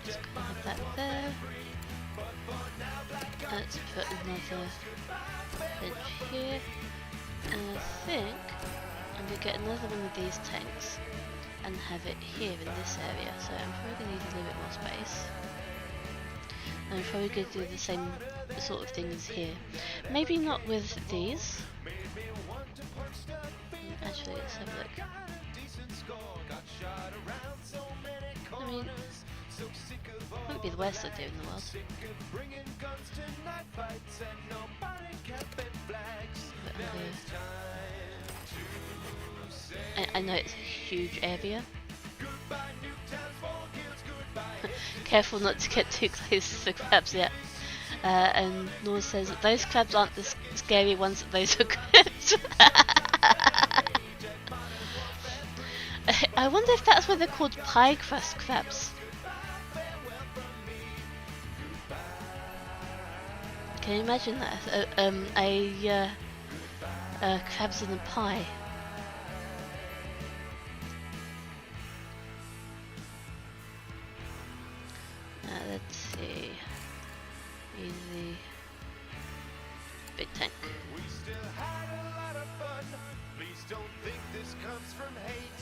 Just gonna have that there. Let's put another bench here. And I think I'm gonna get another one of these tanks and have it here in this area. So I'm probably gonna need a little bit more space. I'm probably going to do the same sort of thing as here. Maybe not with these. Actually, let's have a look. I mean, wouldn't be the worst idea in the world. I know it's a huge area. Careful not to get too close to the crabs yet. And Nora says that those crabs aren't the scary ones, that those are good. I wonder if that's why they're called pie crust crabs. Can you imagine that? Crabs in a pie. Let's see. Easy. Big tank. We still had a lot of fun. Please don't think this comes from hate.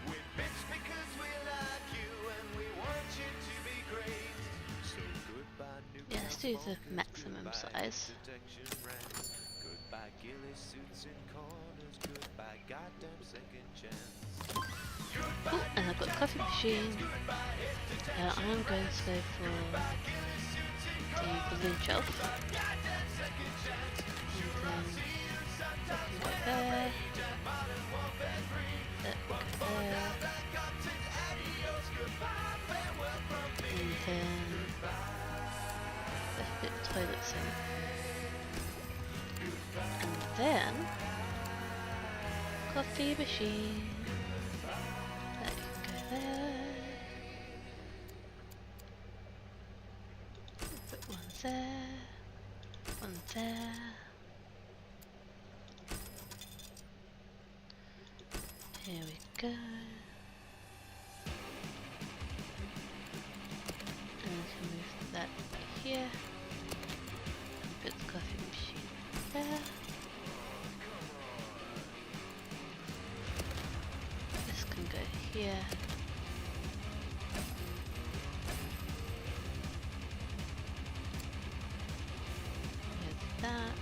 We bitch because we like you and we want you to be great. So goodbye, new Yeah, let's do the maximum size. protection rats. Goodbye, ghillie suits and corners. Goodbye, goddamn second chance. Ooh, and I've got a coffee machine. I'm going to go for the balloon shelf. And then go there. That will go there. And then let's put toilets in. And then coffee machine. That can go there. Put one there. One there. Here we go. And we can move that here. And put the coffee machine there. This can go here. With that.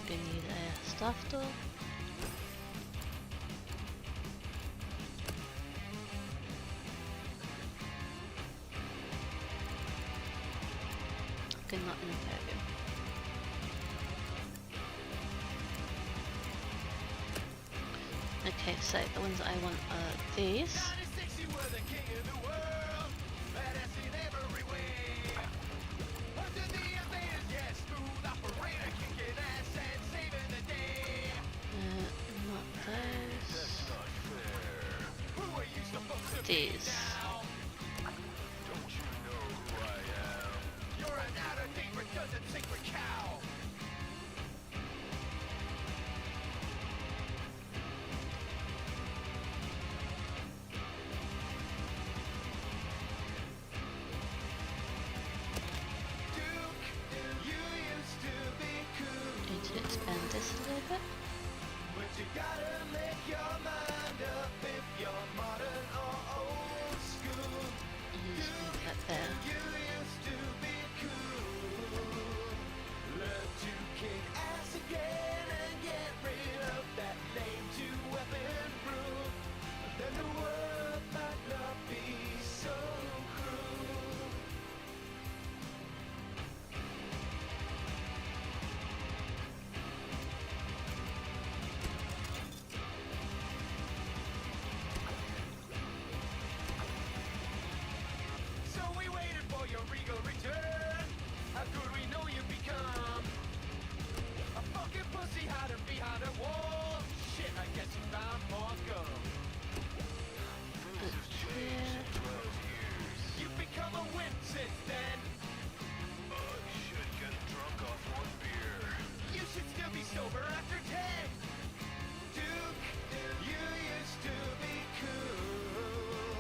We need a staff door. Okay, not in aquarium. Okay, so the ones I want are these. Not those. These. Going to expand this a little bit. But you gotta make your mind up if you're modern or old school. And just move that there. You used to be cool. Learn to kick ass again and get rid of that lame two-weapon rule. Then the world might not be so cruel. So we waited for your regal return. How could we know you become a fucking pussy hiding behind a wall? Shit, I guess you found more gum. Here. You've become a wimp since then. Should get drunk off one beer. You should still be sober after 10. Duke, you used to be cool.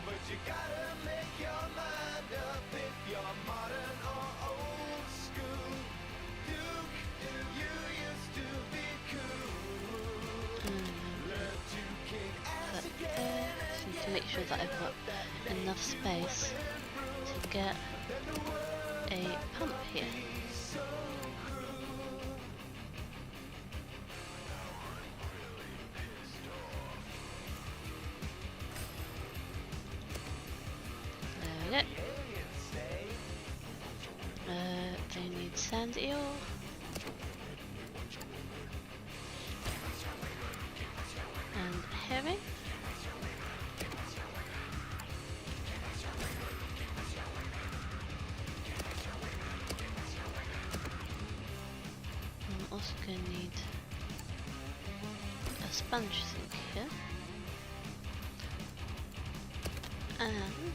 But you gotta make your mind up if you're modern or old school. Duke, you used to be cool. Learn to kick ass Put again. there. Just need to make sure that I've got enough space to get a pump here. There we go. They need sand eel. And sponge sink here. And I'm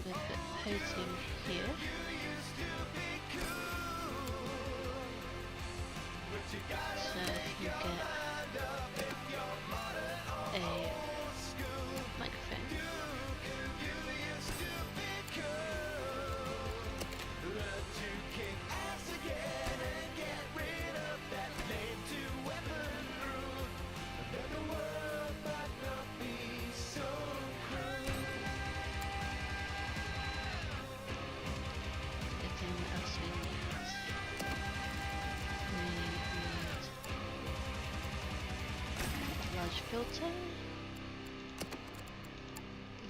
going to put posing here. So you get a microphone. Everything else we need. We need large filter,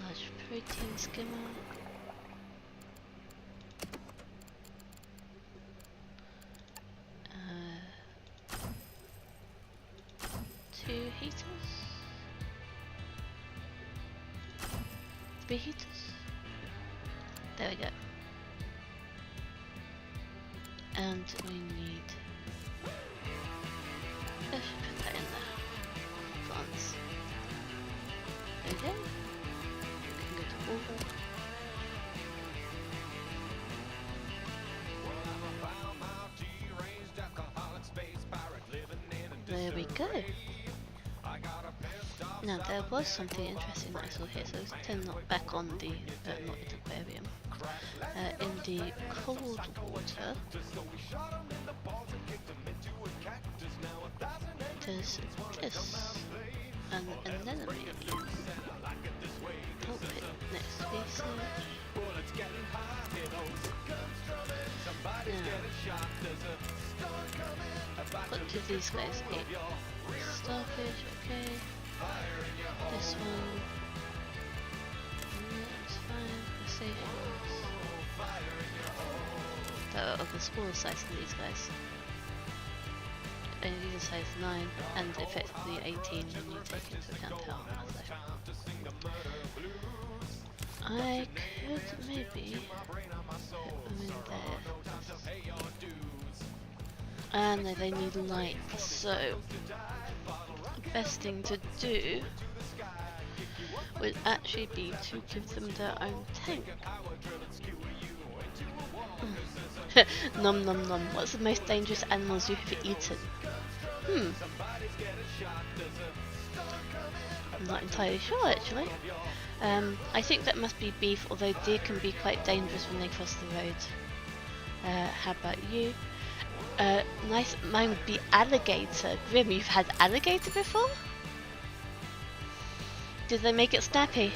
large protein skimmer, two heaters, three heaters. There we go. And we need. Let's put that in there. Plants. There we go. We can go to water. There we go. Now there was something interesting that I saw here, so let's turn that back on the not the aquarium. In the cold water, there's this, and then pulpit next research. Now, what do these guys eat? Starfish, okay. This one, that's fine. Crustaceans. That are of a smaller size than these guys. And these are size 9 and effectively 18 when you take into account how much they are. I could maybe put them in there. And no, they need light, so the best thing to do would actually be to give them their own tank. Nom nom nom. What's the most dangerous animals you have eaten? I'm not entirely sure actually. I think that must be beef, although deer can be quite dangerous when they cross the road. How about you? Nice, mine would be alligator. Grim, you've had alligator before? Did they make it snappy?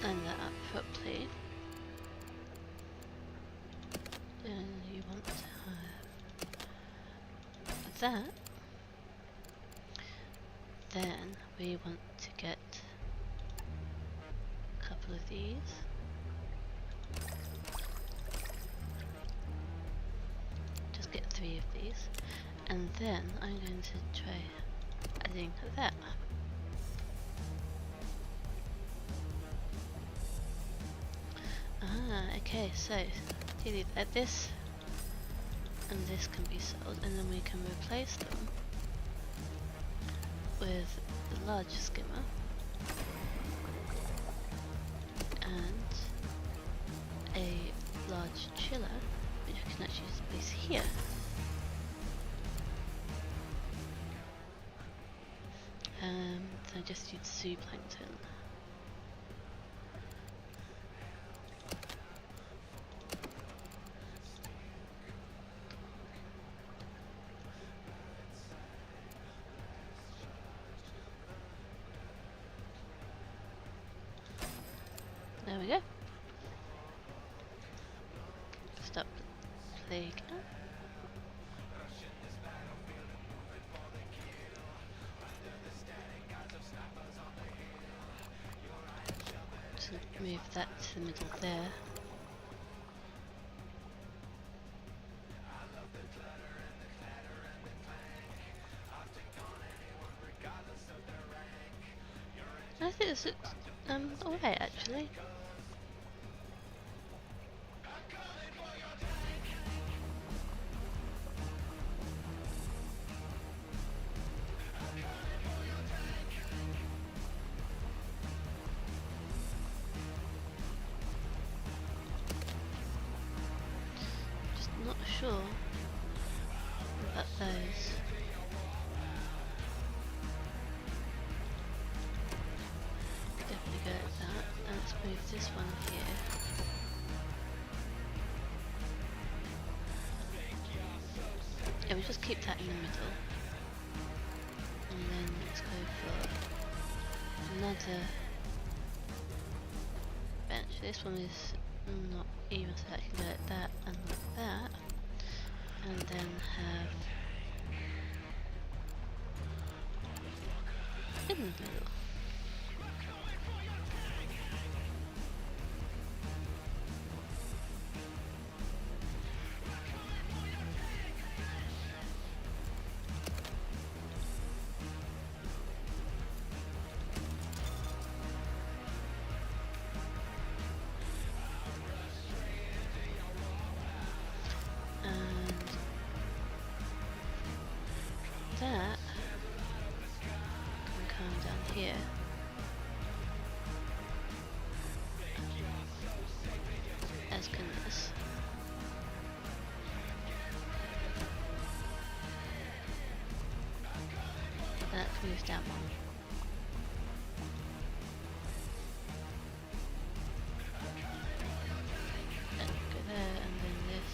Line that up properly. Then you want to have that. Then we want to get a couple of these. Just get 3 of these. And then I'm going to try adding that. Okay, so you add this, and this can be sold, and then we can replace them with the large skimmer and a large chiller, which I can actually just place here. So I just use zooplankton. There we go. Stop the plague. So move that to the middle there. I think this looks alright actually. Just not sure about those. Definitely go at that. And let's move this one here. Yeah, we'll just keep that in the middle. And then let's go for another bench. This one is not even, so that can go like that and like that. And then have in the middle. That can come down here. As can this. That can move down one. And go there, and then this.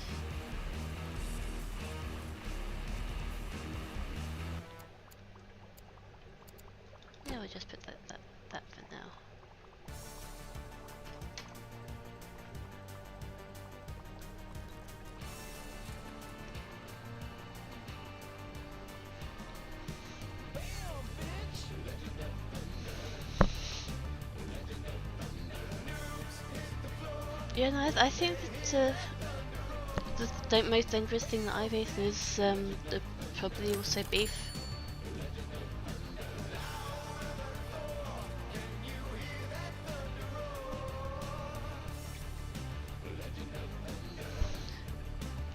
Yeah, we'll just put that for now. Yeah, no, I think that the most dangerous thing that I've eaten is probably also beef.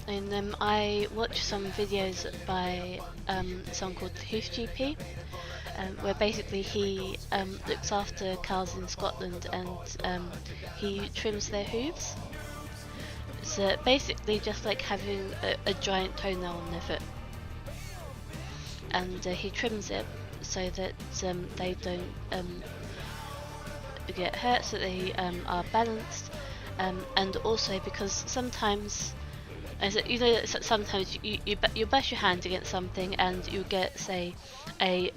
And I watched some videos by someone called the Hoof GP, where basically he looks after cows in Scotland and he trims their hooves. It's basically just like having a giant toenail on their foot, and he trims it so that they don't get hurt, so they are balanced, and also because sometimes, as you know, sometimes you bash your hand against something and you get, say, a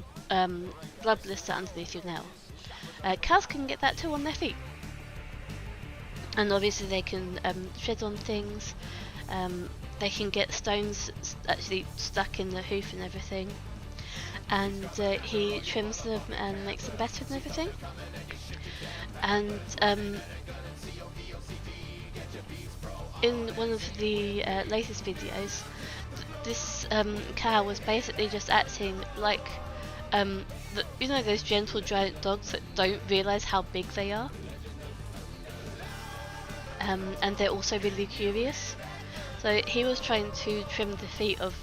blood blister underneath your nail. Cows can get that too on their feet, and obviously they can tread on things. They can get stones actually stuck in the hoof and everything, and he trims them and makes them better and everything. And in one of the latest videos, this cow was basically just acting like you know, those gentle giant dogs that don't realise how big they are, and they're also really curious. So he was trying to trim the feet of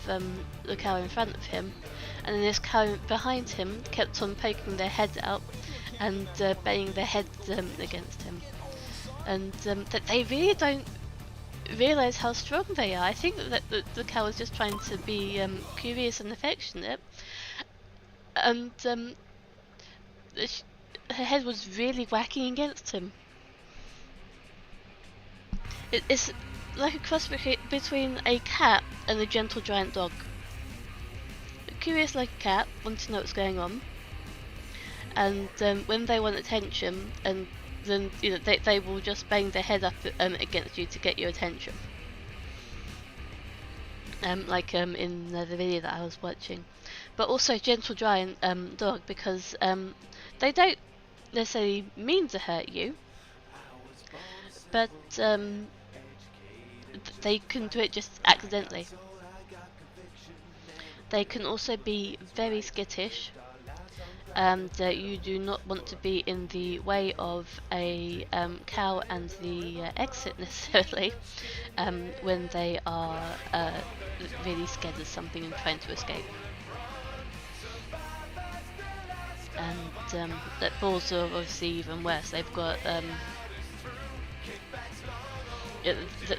the cow in front of him, and then this cow behind him kept on poking their head out and banging their head against him, and that they really don't realise how strong they are. I think that the cow was just trying to be curious and affectionate, and her head was really whacking against him. It's like a cross between a cat and a gentle giant dog. Curious like a cat, want to know what's going on, and when they want attention, and then they will just bang their head up against you to get your attention. Like in the video that I was watching, but also gentle giant dog, because they don't necessarily mean to hurt you, but they can do it just accidentally. They can also be very skittish, and you do not want to be in the way of a cow and the exit necessarily when they are really scared of something and trying to escape. And that bulls are obviously even worse. They've got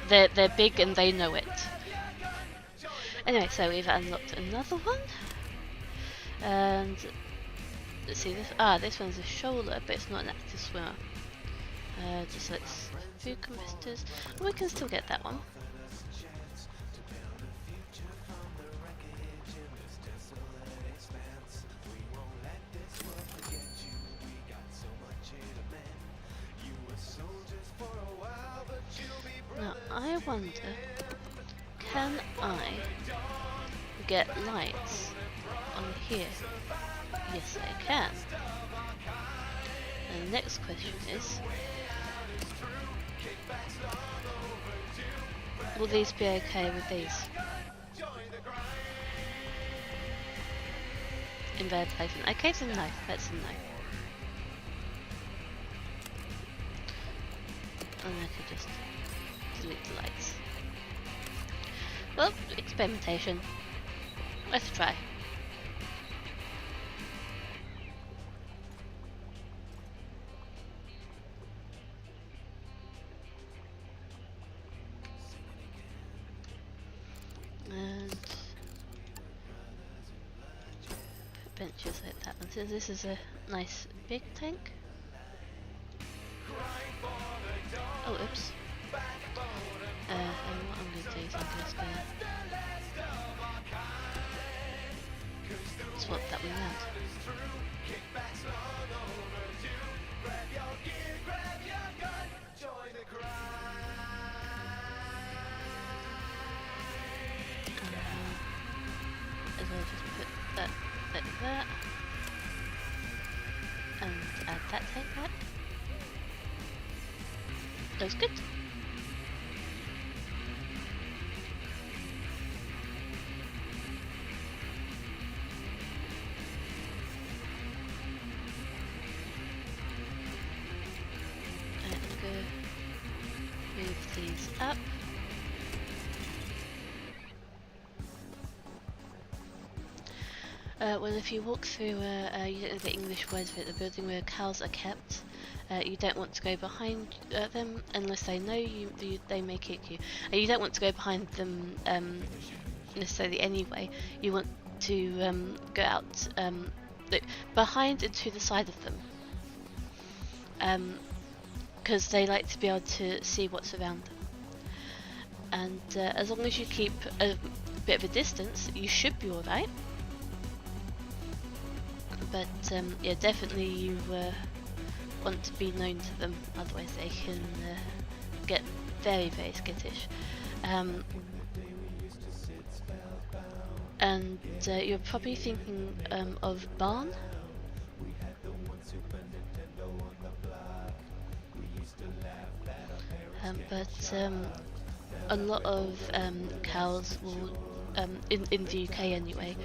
they're big and they know it. Anyway, so we've unlocked another one, and let's see this. This one's a shoulder, but it's not an active swimmer. Just let's food competitors. We can still get that one. Now I wonder, can I get lights on here? Yes, I can. And the next question is, will these be okay with these? Inverted placement. Okay, so no, that's a no. And I could just delete the lights. Well, experimentation. Let's try. And benches like that one. So this is a nice big tank. Oh, oops. And what I'm going to do is I'm just going to swap that one around. As well, just put that like that, and add that tank back. Looks good. Let's go move these up. Well, if you walk through, you don't know the English word for it, the building where cows are kept, you don't want to go behind them unless they know you, they may kick you. You don't want to go behind them necessarily anyway. You want to go out behind and to the side of them, because they like to be able to see what's around them. And as long as you keep a bit of a distance, you should be alright. But yeah, definitely you want to be known to them, otherwise they can get very, very skittish. And you're probably thinking of barn. But a lot of cows will, in the UK anyway,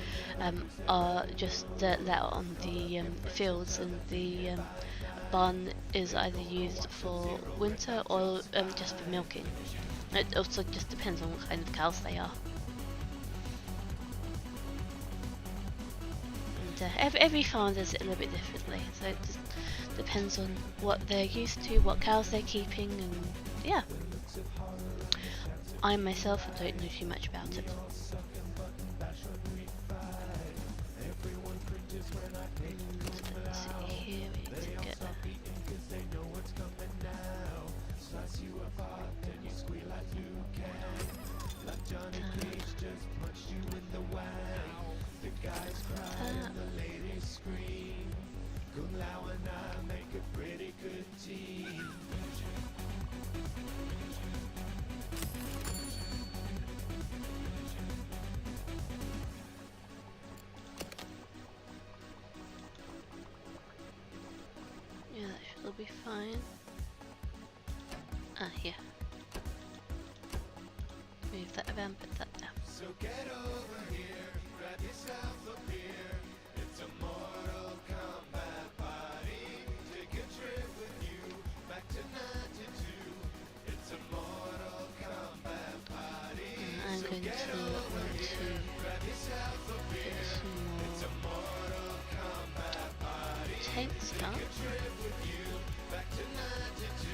are just let out on the fields, and the barn is either used for winter or just for milking. It also just depends on what kind of cows they are. every farm does it a little bit differently, so it just depends on what they're used to, what cows they're keeping, and yeah. I myself don't know too much about it. So let's see here, we need to get yeah, that should all be fine. Ah, here. Move that around, put that down. So get over here, grab yourself a beer. It's a Mortal Kombat party. Take a trip with you back to 92. It's a Mortal Kombat party. I'm going to want to Grab yourself a put beer. some It's a more Mortal Kombat party. tanks down. Take a trip with you back to 92.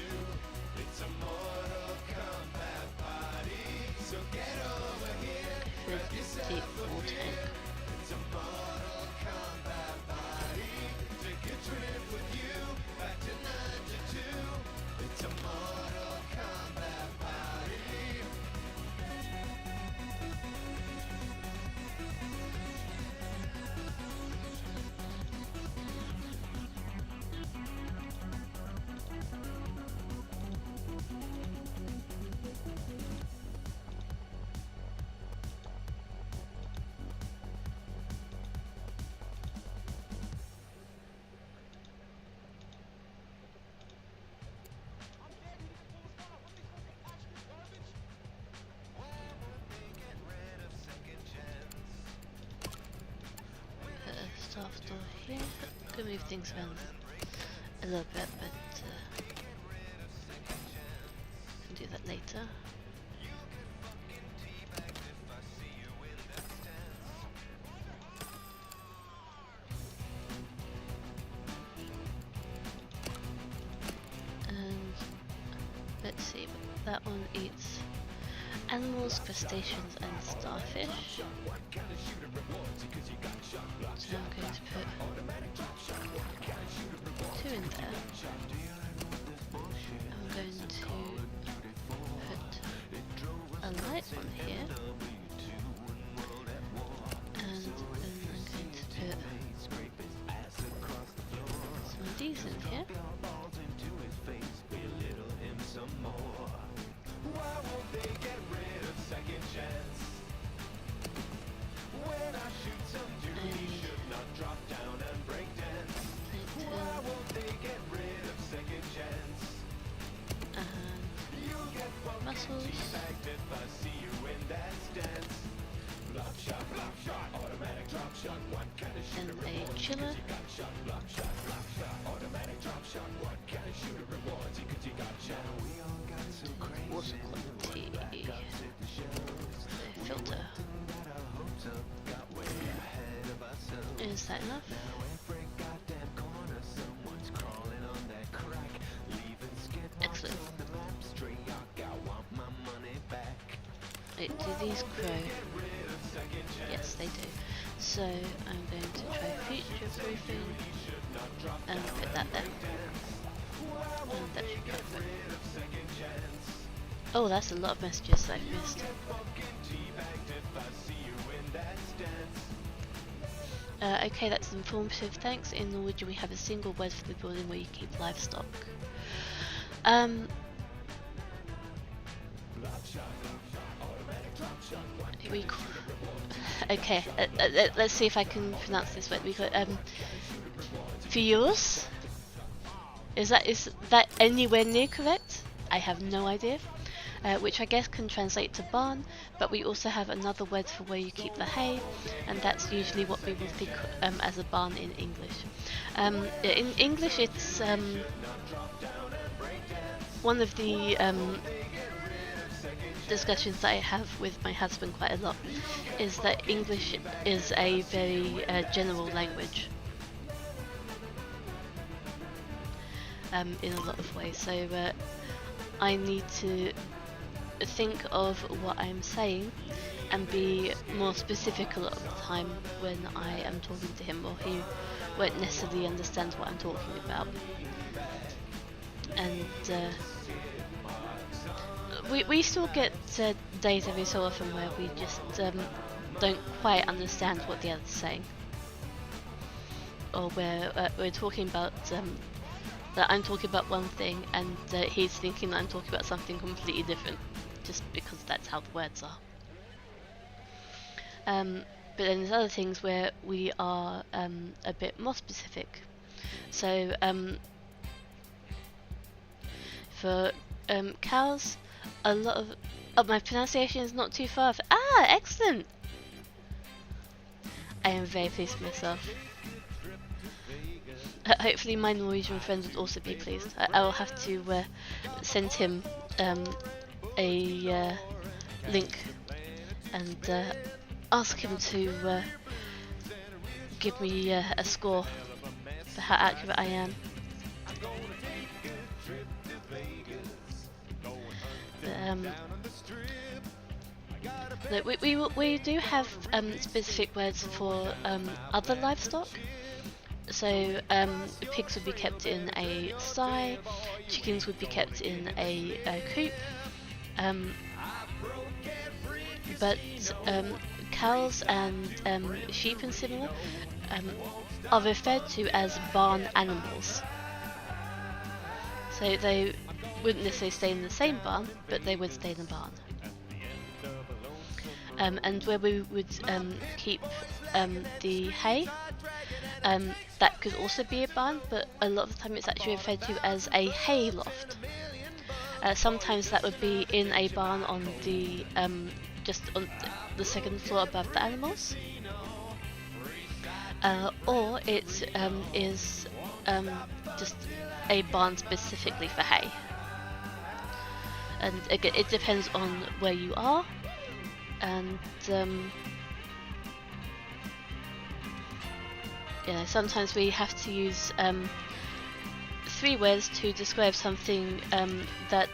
It's a Mortal Kombat party. So get over here. Go for a deep wall tank. It's a Mortal Kombat party. Take a trip with you back to 92. It's a Mortal Kombat party. Put a staff door here. Could move things around a little bit, but can do that later. And let's see, that one eats animals, crustaceans, and starfish. So I'm going to put 2 in there. I'm going to put a light on here, and then I'm going to put some of these in here. Why won't they get rid of second chance? When I shoot some dude, he should not drop down and break dance. Why won't they get rid of second chance? And You'll get fucking muscles. teabagged if I see you in that stance. Block shot, automatic drop shot. What kind of and shooter a rewards? chiller. You got shot, block shot, automatic drop shot. What kind of shooter rewards? Because you got shot. We all got so crazy. Water quality. Filter. Is that enough? Excellent. Wait, do these grow? Yes, they do. So I'm going to try future proofing and put that there. And that should go for it. Oh, that's a lot of messages that I've missed. Okay, that's informative. Thanks. In Norwegian, we have a single word for the building where you keep livestock. Okay, let's see if I can pronounce this word. We got Fios. Is that anywhere near correct? I have no idea. Which I guess can translate to barn, but we also have another word for where you keep the hay, and that's usually what we would think as a barn in English. In English, it's one of the discussions that I have with my husband quite a lot is that English is a very general language in a lot of ways. So I need to think of what I'm saying and be more specific a lot of the time when I am talking to him, or he won't necessarily understand what I'm talking about. And we still get days every so often where we just don't quite understand what the other's saying, or where we're talking about that I'm talking about one thing and he's thinking that I'm talking about something completely different, just because that's how the words are. But then there's other things where we are a bit more specific. So for cows, a lot of my pronunciation is not too far. Excellent! I am very pleased with myself. Hopefully my Norwegian friends would also be pleased. I will have to send him a link and ask him to give me a score for how accurate I am. We do have specific words for other livestock. So pigs would be kept in a sty, chickens would be kept in a coop, but cows and sheep and similar are referred to as barn animals. So they wouldn't necessarily stay in the same barn, but they would stay in a barn. And where we would keep the hay, that could also be a barn, but a lot of the time it's actually referred to as a hay loft. Sometimes that would be in a barn on the just on the second floor above the animals, or it is just a barn specifically for hay. And again, it depends on where you are, and sometimes we have to use 3 words to describe something that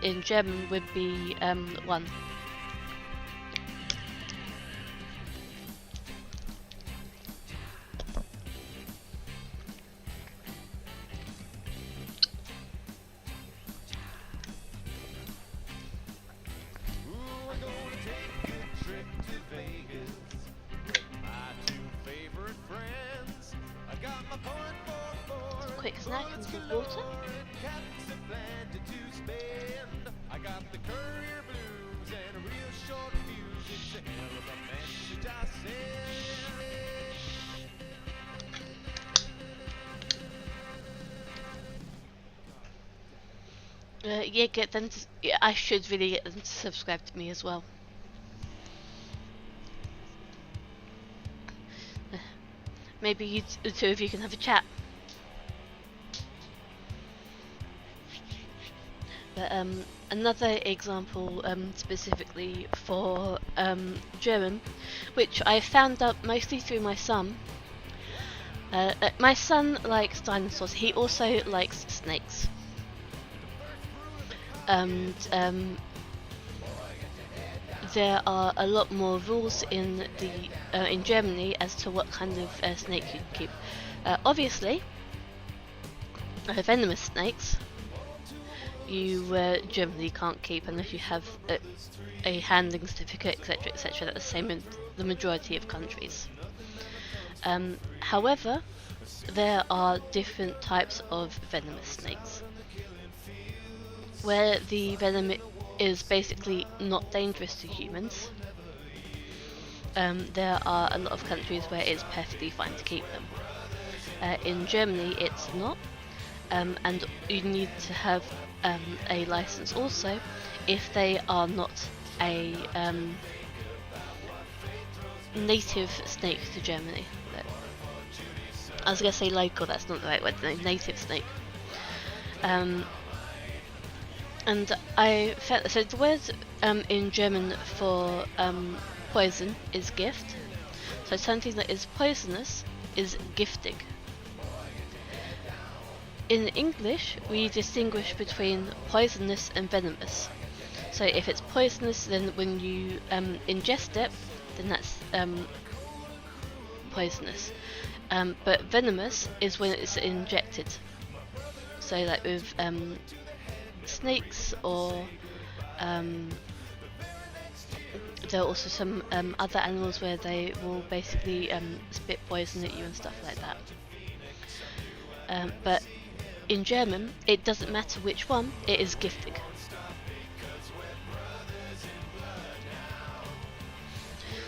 in German would be 1. Quick snack and some water. Get them to. Yeah, I should really get them to subscribe to me as well. Maybe you the two of you can have a chat. But another example specifically for German, which I found out mostly through my son. My son likes dinosaurs. He also likes snakes. And there are a lot more rules in Germany as to what kind of snake you can keep. Obviously, venomous snakes you generally can't keep unless you have a handling certificate, etc., etc. That's the same in the majority of countries. However, there are different types of venomous snakes, where the venom is basically not dangerous to humans. There are a lot of countries where it's perfectly fine to keep them. In Germany it's not, and you need to have a license also if they are not a native snake to Germany. I was going to say local, that's not the right word, no, native snake. And I felt so the word in German for poison is Gift. So something that is poisonous is giftig. In English, we distinguish between poisonous and venomous. So if it's poisonous, then when you ingest it, then that's poisonous. But venomous is when it's injected. So like with snakes, or there are also some other animals where they will basically spit poison at you and stuff like that. But in German, it doesn't matter which one, it is giftig.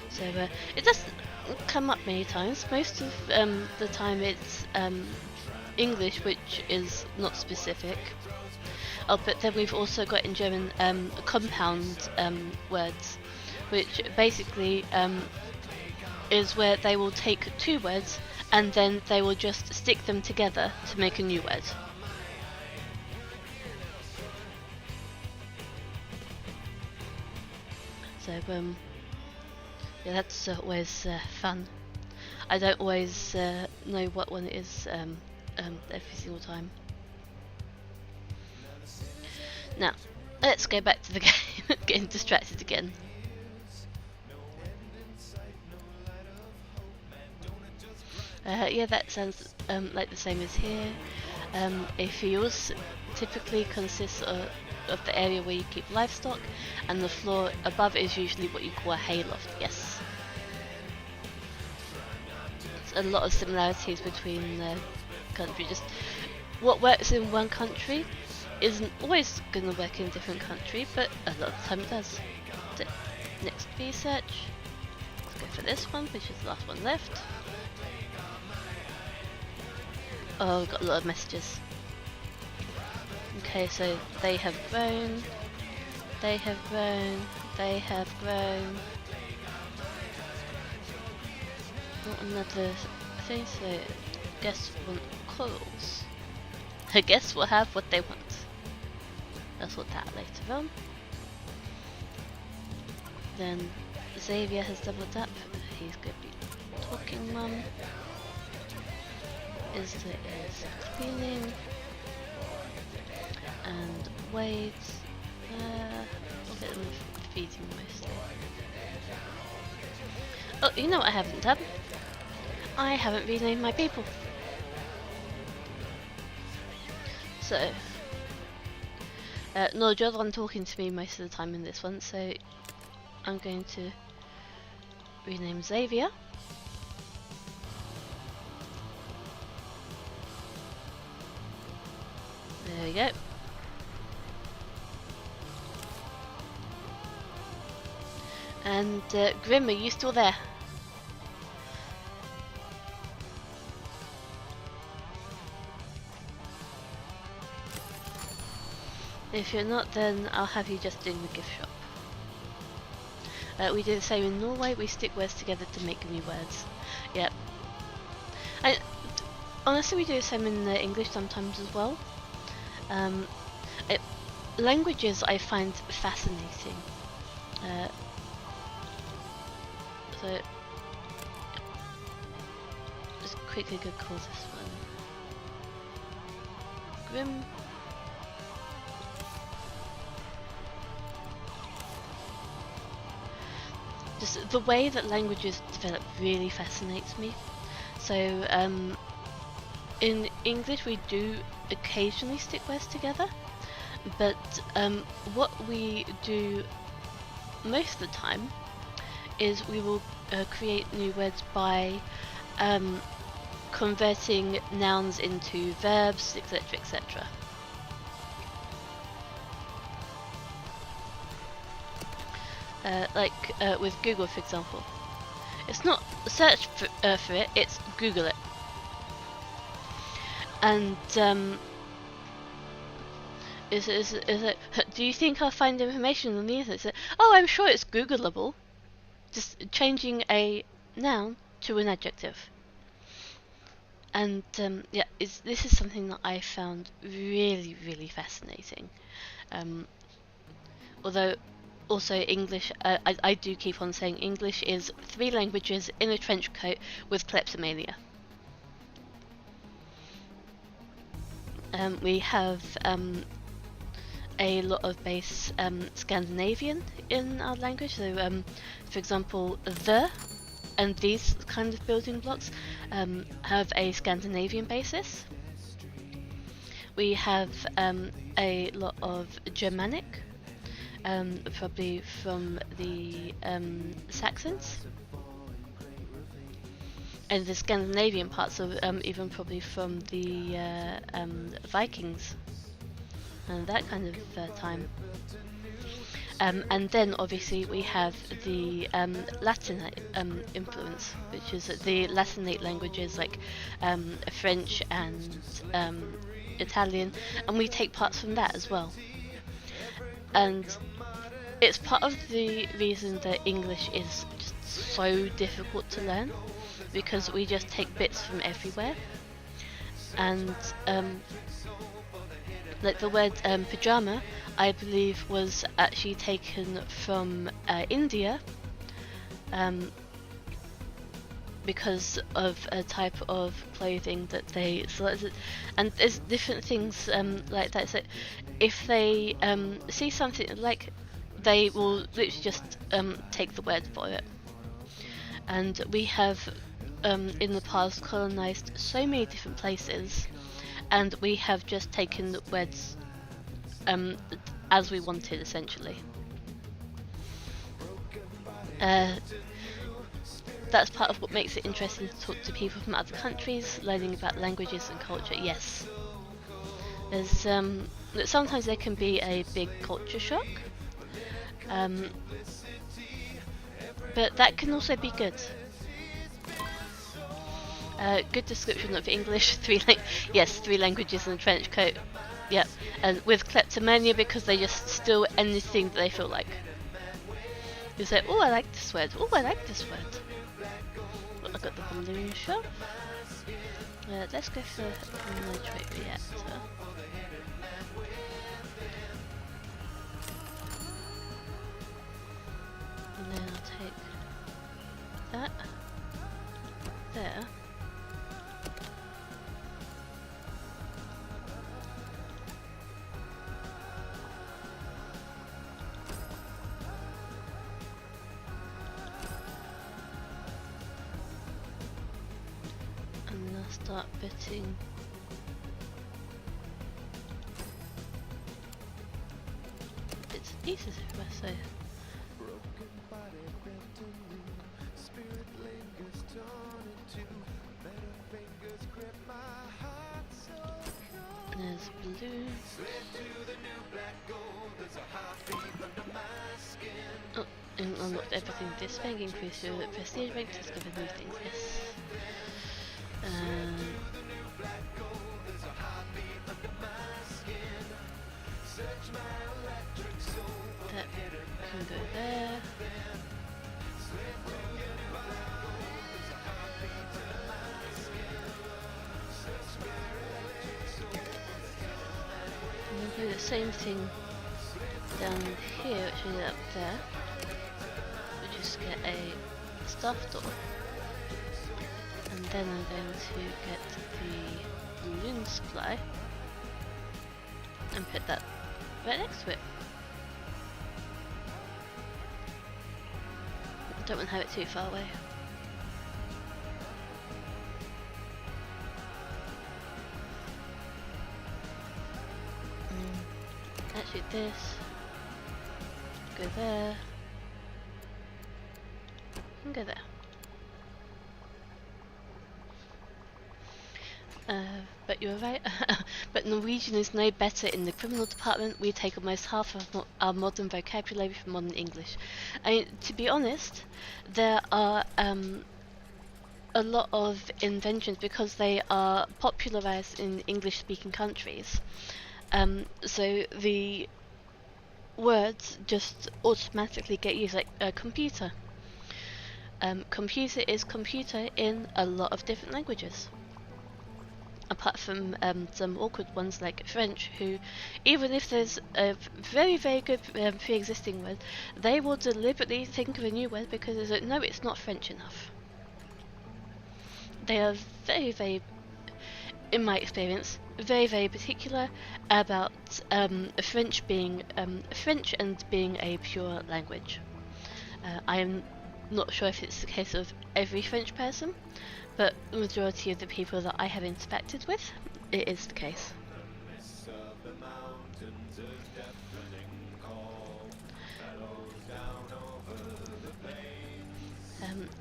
So it doesn't come up many times. Most of the time it's English, which is not specific. Oh, but then we've also got in German compound words, which basically is where they will take two words and then they will just stick them together to make a new word. So yeah, that's always fun. I don't always know what one it is every single time. Now, let's go back to the game. Getting distracted again. Yeah, that sounds like the same as here. A field typically consists of the area where you keep livestock, and the floor above is usually what you call a hayloft. Yes. There's a lot of similarities between the country. Just what works in one country isn't always going to work in a different country, but a lot of the time it does. So, next research. Let's go for this one, which is the last one left. Oh, we've got a lot of messages. Okay, so they have grown. They have grown. They have grown. Not another thing, so guess want corals. I guess we'll have what they want. I'll sort that later on. Then Xavier has doubled up. He's going to be talking mum. Is cleaning. And Wade. We'll get them feeding mostly. Oh, you know what I haven't done? I haven't renamed my people. So, no, you're the one talking to me most of the time in this one, so I'm going to rename Xavier. There we go. And Grim, are you still there? If you're not, then I'll have you just in the gift shop. We do the same in Norway. We stick words together to make new words. Yep. And honestly, we do the same in English sometimes as well. Languages I find fascinating. So just quickly go call this one Grim. Just the way that languages develop really fascinates me. So in English we do occasionally stick words together, but what we do most of the time is we will create new words by converting nouns into verbs, etc., etc. Like with Google, for example. It's not search for it, it's Google it. And is it, do you think I'll find information on the internet? So, oh, I'm sure it's Googleable. Just changing a noun to an adjective. And yeah, this is something that I found really, really really fascinating. Although also English, I do keep on saying English is 3 languages in a trench coat with kleptomania. We have a lot of base Scandinavian in our language. So, for example, the and these kind of building blocks have a Scandinavian basis. We have a lot of Germanic, probably from the Saxons. And the Scandinavian parts are even probably from the Vikings and that kind of time. And then obviously we have the Latin influence, which is the Latinate languages like French and Italian, and we take parts from that as well. And it's part of the reason that English is just so difficult to learn, because we just take bits from everywhere. And like the word pajama, I believe was actually taken from India, because of a type of clothing that they selected. And there's different things like that. So if they see something, like, they will literally just take the word for it. And we have in the past colonized so many different places, and we have just taken the words as we wanted, essentially. That's part of what makes it interesting to talk to people from other countries, learning about languages and culture. Yes, there's sometimes there can be a big culture shock, but that can also be good. Good description of English. 3 languages in a trench coat. Yep, and with kleptomania, because they just steal anything that they feel like. You say, oh, I like this word. Oh, I like this word. Oh, I got the balloon shop. Let's go for the nitrate reactor. And then I'll take that there. And then I'll start bitting bits and pieces, if I say. There's blue. Oh, and unlocked everything this way, increase your prestige rank, discover new things, yes. That can go there. And we'll do the same thing down here, which is up there. We'll just get a staff door. And then I'm going to get the balloon supply and put that right next to it. Don't want to have it too far away. Actually, this go there and go there. But you're right. But Norwegian is no better in the criminal department. We take almost half of our modern vocabulary from modern English. I mean, to be honest, there are a lot of inventions because they are popularized in English-speaking countries. So the words just automatically get used, like computer. Computer is computer in a lot of different languages. apart from some awkward ones like French, who, even if there's a very, very good pre-existing word, they will deliberately think of a new word because they don't know it's not French enough. They are very, very, in my experience, very, very particular about French being French and being a pure language. I am not sure if it's the case of every French person, but the majority of the people that I have interacted with, it is the case.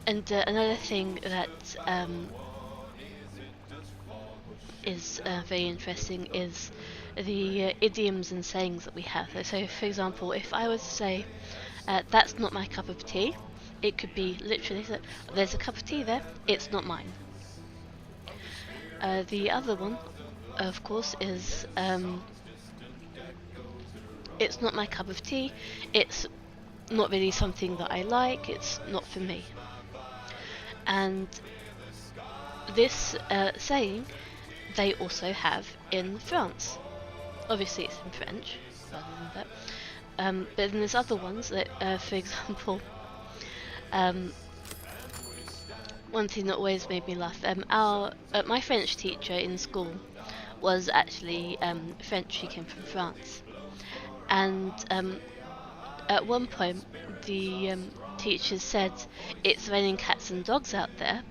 And another thing that is very interesting is the idioms and sayings that we have. So, for example, if I was to say, that's not my cup of tea, it could be literally, there's a cup of tea there, it's not mine. The other one, of course, is it's not my cup of tea, it's not really something that I like, it's not for me. And this saying they also have in France. Obviously it's in French rather than that. But then there's other ones that, for example, one thing that always made me laugh, my French teacher in school was actually French. She came from France. And at one point the teacher said, "It's raining cats and dogs out there,"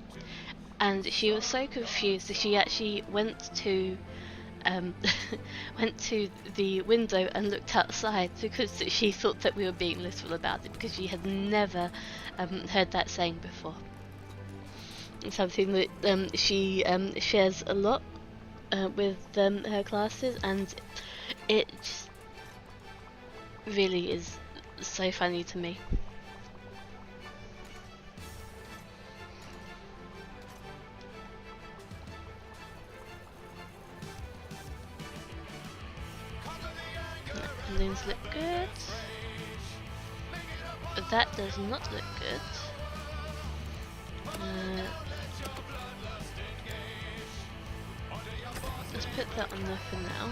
and she was so confused that she actually went to went to the window and looked outside because she thought that we were being literal about it, because she had never heard that saying before. It's something that she shares a lot with her classes, and it just really is so funny to me. Balloons look good. That does not look good. Let's put that on there for now.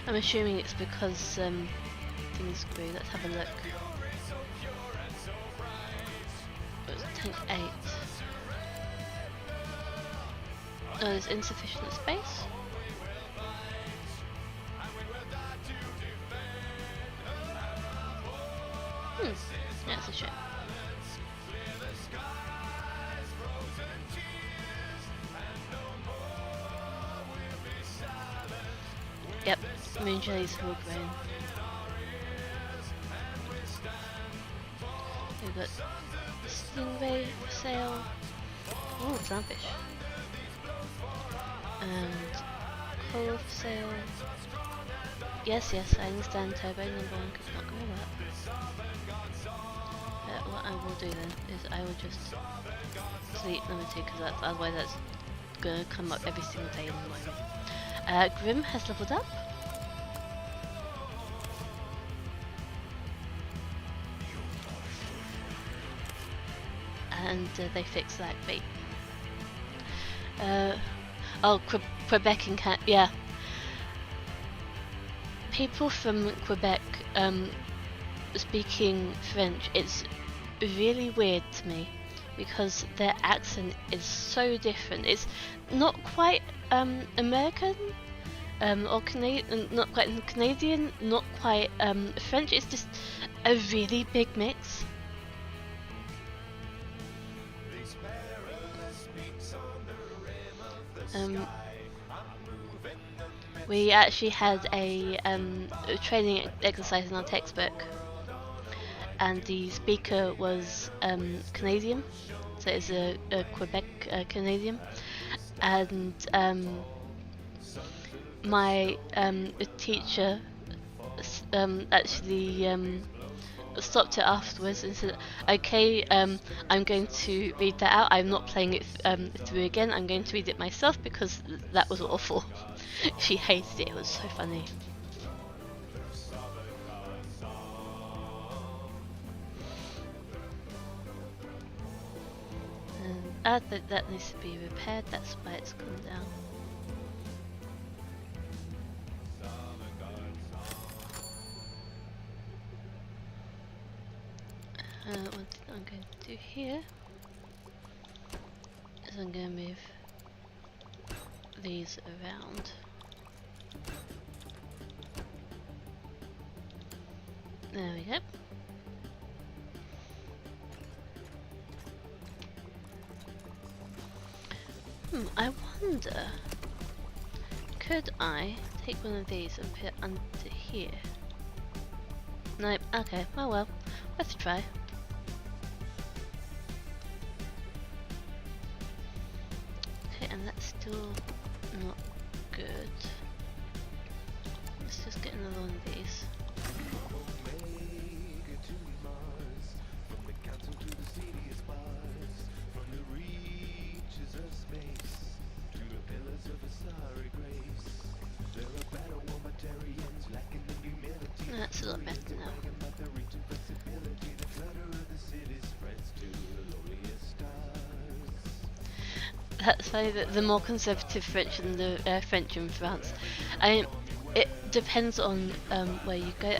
I'm assuming it's because things grew. Let's have a look. It's tank 8. Oh, there's insufficient space. That's a shame. Yep, moon jellies are all grown. We've got stingray for sale. Oh, clownfish. And coal for sale. Yes, I understand turbo number 1 is not going to work. What I will do then is I will just delete number 2, because otherwise that's going to come up every single day in the morning. Grim has leveled up. And they fixed that, great. Oh, Quebec and yeah. People from Quebec speaking French, it's really weird to me because their accent is so different. It's not quite American or Canadian, not quite Canadian, not quite French. It's just a really big mix. We actually had a training exercise in our textbook, and the speaker was Canadian, so it's a Quebec Canadian, and my teacher actually stopped it afterwards and said, "Okay, I'm going to read that out. I'm not playing it through again. I'm going to read it myself because that was awful." She hated it. It was so funny. that needs to be repaired. That's why it's come down. One thing I'm going to do here is I'm going to move these around. There we go. I wonder, could I take one of these and put it under here? Nope, okay, oh well, let's try. Okay, and that's still not good. Let's just get another one of these. That's a lot better now. That's funny that the more conservative French and the French in France. It depends on where you go.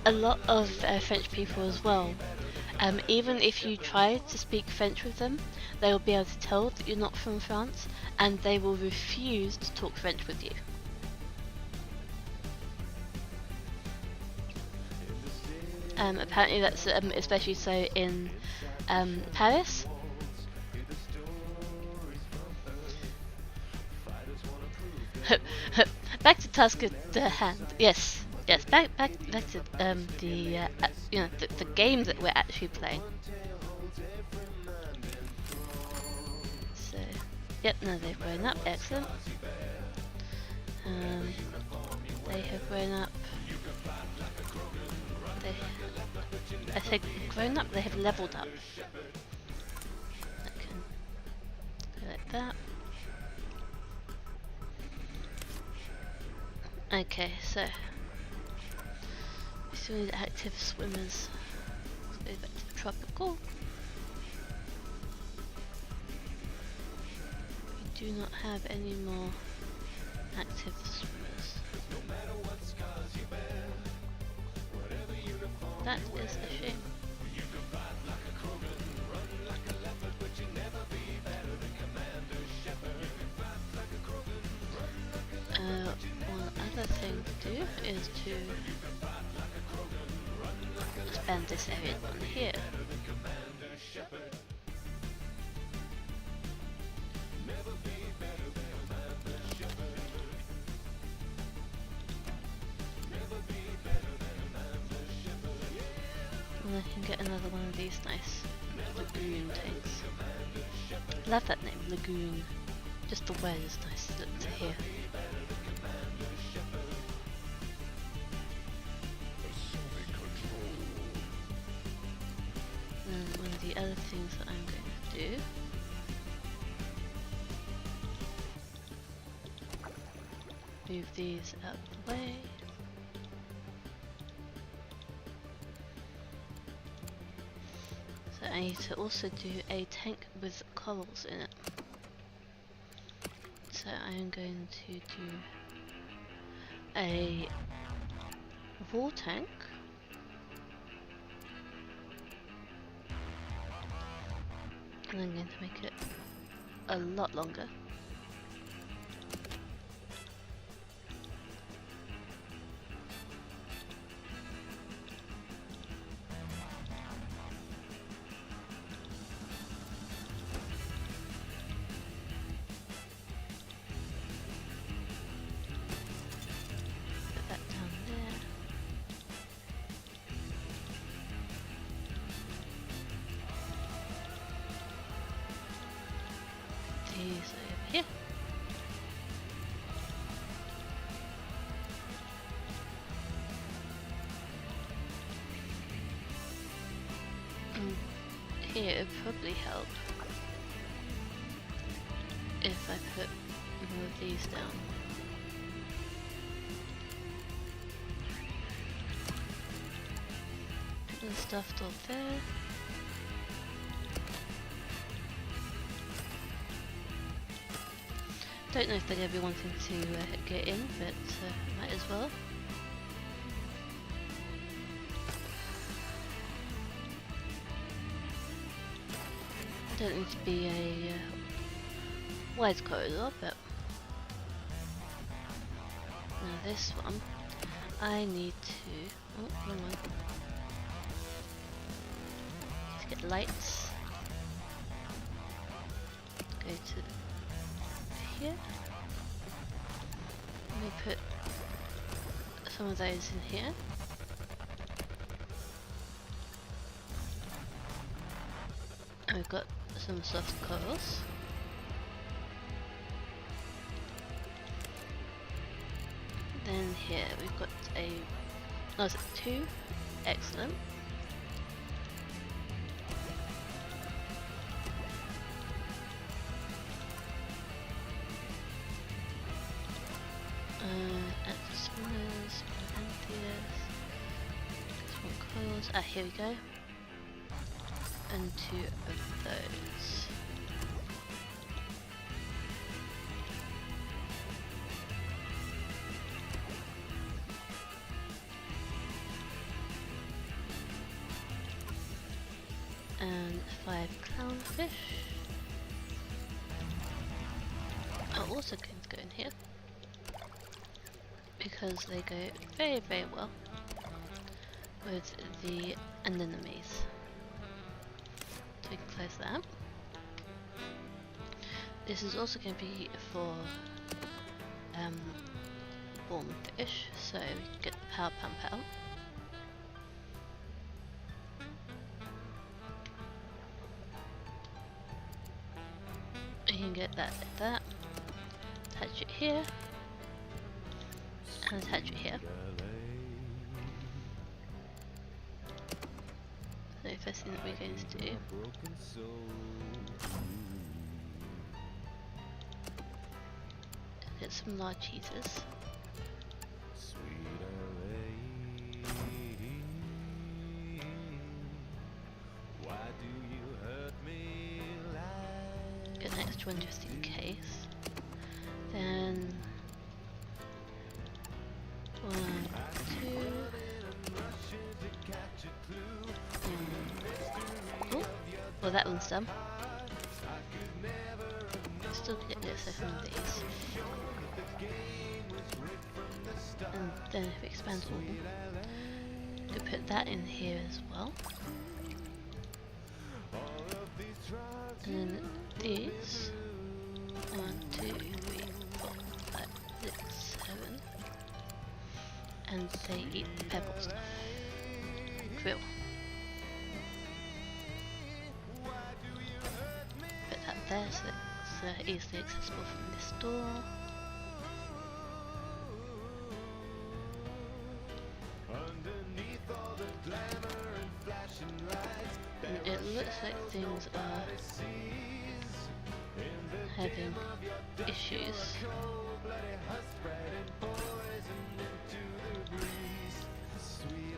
A lot of French people as well. Even if you try to speak French with them, they will be able to tell that you're not from France, and they will refuse to talk French with you. Apparently that's especially so in Paris. Back to task at the hand. Yes, back to the you know, the game that we're actually playing. So, yep, no, they've grown up. Excellent. They have grown up. I say grown up. They have leveled up. That can go like that. Okay, so we still need active swimmers. Let's go back to the tropical. We do not have any more active swimmers. That is a shame. One other thing to do is to expand this area on here. And I can get another one of these nice lagoon tanks. Love that name, lagoon. Just the word is nice to hear. And one of the other things that I'm going to do move these out of the way. So I need to also do a tank with corals in it. So I'm going to do a wall tank. And I'm going to make it a lot longer. Put that down there. These over here. Here it would probably help if I put more of these down. And stuffed off there. Don't know if they're going to be wanting to get in, but might as well. Don't need to be a wide corridor, but now this one, I need to. Oh, wrong one. Need to get lights. Go to here. Let me put some of those in here. And we've got some soft corals. Then here we've got a, oh, is it 2? Excellent. Antispinners, Pantheas, coils. Ah, here we go. And 2 of those. And 5 clownfish. I'm also going to go in here because they go very, very well with the anemones. So we can close that. This is also going to be for born fish, so we can get the power pump out. You can get that like that, attach it here, and attach it here. So the first thing that we're going to do is get some large cheeses. Get an extra one just in case. Then 1, 2. Oh, well that one's done. Still get this from these. And then if we expand all, we could put that in here as well. And then these 1, 2, 3, 4, 5, 6, 7, and they eat the pebble stuff. Krill. Put that there so it's easily accessible from this door. And it looks like things are having issues.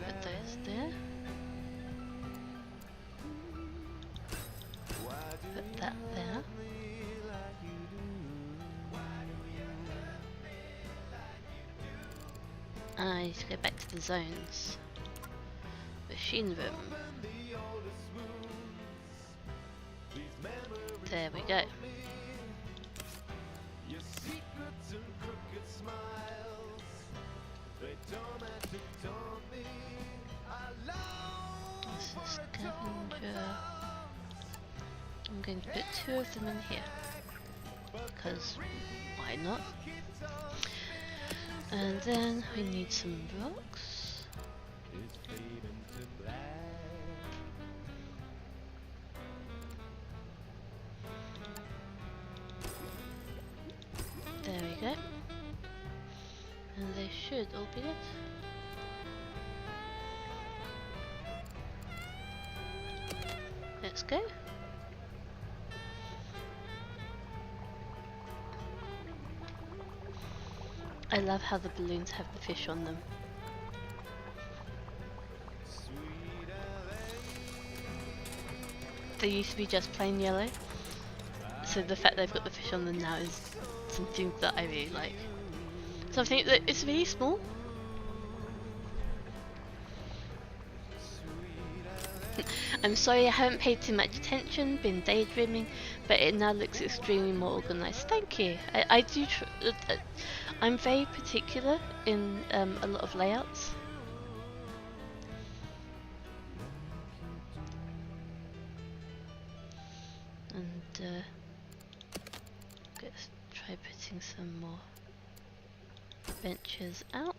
Put those there. Put that there. I need to go back to the zones. Machine room. There we go. This is scavenger. I'm going to put 2 of them in here because why not? And then we need some rocks. There we go. And they should all be it. Let's go. I love how the balloons have the fish on them. They used to be just plain yellow, So the fact they've got the fish on them now is something that I really like. Something that is really small. I'm sorry I haven't paid too much attention, been daydreaming, but it now looks extremely more organised. Thank you. I do. I'm very particular in a lot of layouts. And let's try putting some more benches out,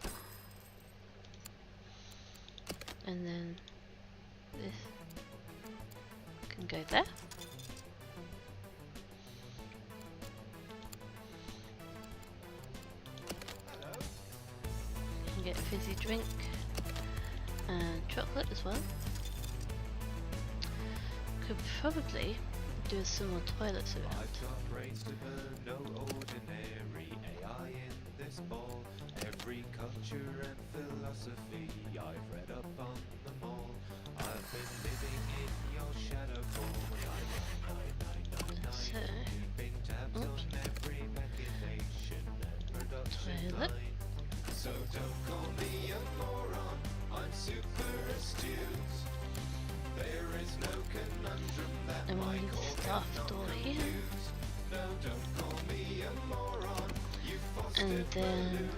and then this can go there. You can get a fizzy drink and chocolate as well. Could probably do some more toilets around. I've got brains to burn, no ordinary AI in this ball. Every culture and philosophy I've read up on them all. I've been living in your shadow for So, keeping tabs on every machination and production toilet. line. So don't call me a moron, I'm super astute. There is no conundrum that And we my need core the staff cannot door here. compute. No, don't call me a moron, you fostered And then balloon.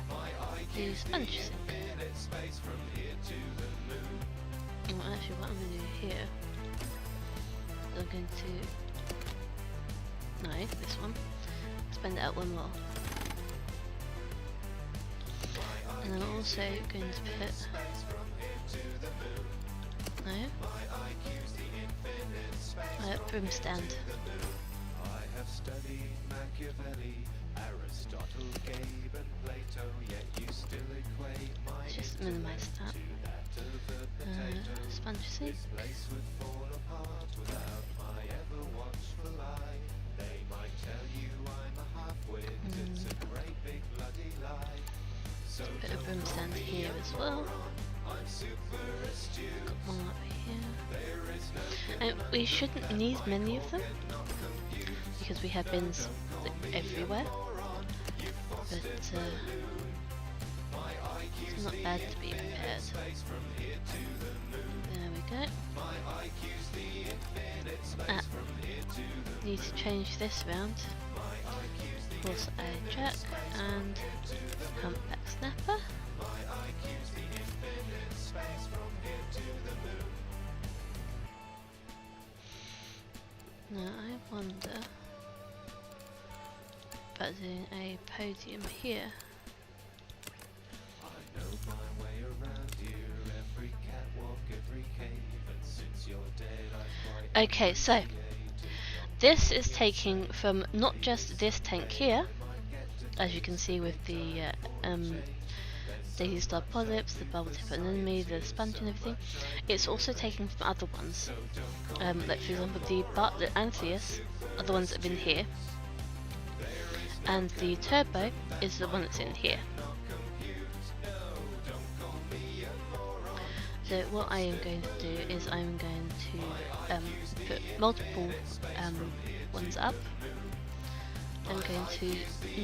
My the IQ's sponge the sink. infinite space from here to the moon. Well, actually, what I'm going to do here, I'm going to, no, this one, spend it out one more. And I'm also going to put, no, broom stand. I have studied Machiavelli, Aristotle, Gabe and Plato, yet you still equate my Let's just minimise that. to that of a potato. Sponge sink. This place would fall apart without my ever watchful eye. They might tell you I'm a half-wit, it's a great big bloody lie. So Put a broom stand here as well. I'm super astute. Got one up here. There is no And we shouldn't need many of them because we have bins like, everywhere. But it's not bad to be prepared. There we go. Ah, need to change this round. Force a jack and humpback snapper. Now I wonder about doing a podium here. I know my way around here, every catwalk, every cave, and since you're dead I quite Okay, so this is taking from not just this tank here, as you can see with the Daisy Star Polyps, the Bubble Tip Anemone, the sponge and everything. It's also taken from other ones. Like for example the Bartlett Antheus are the ones that have been here. And the Turbo is the one that's in here. So what I am going to do is I'm going to put multiple ones up. I'm going to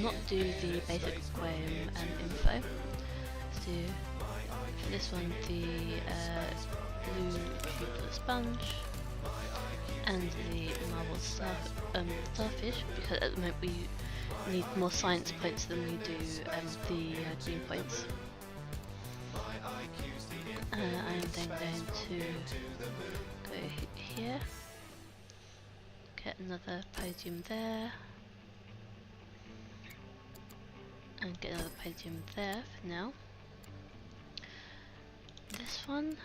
not do the basic aquarium info. Let's do for this one the blue tubular sponge and the marble starfish, because at the moment we need more science points than we do the green points. I am then going to go here, get another podium there, and get another podium there for now. This one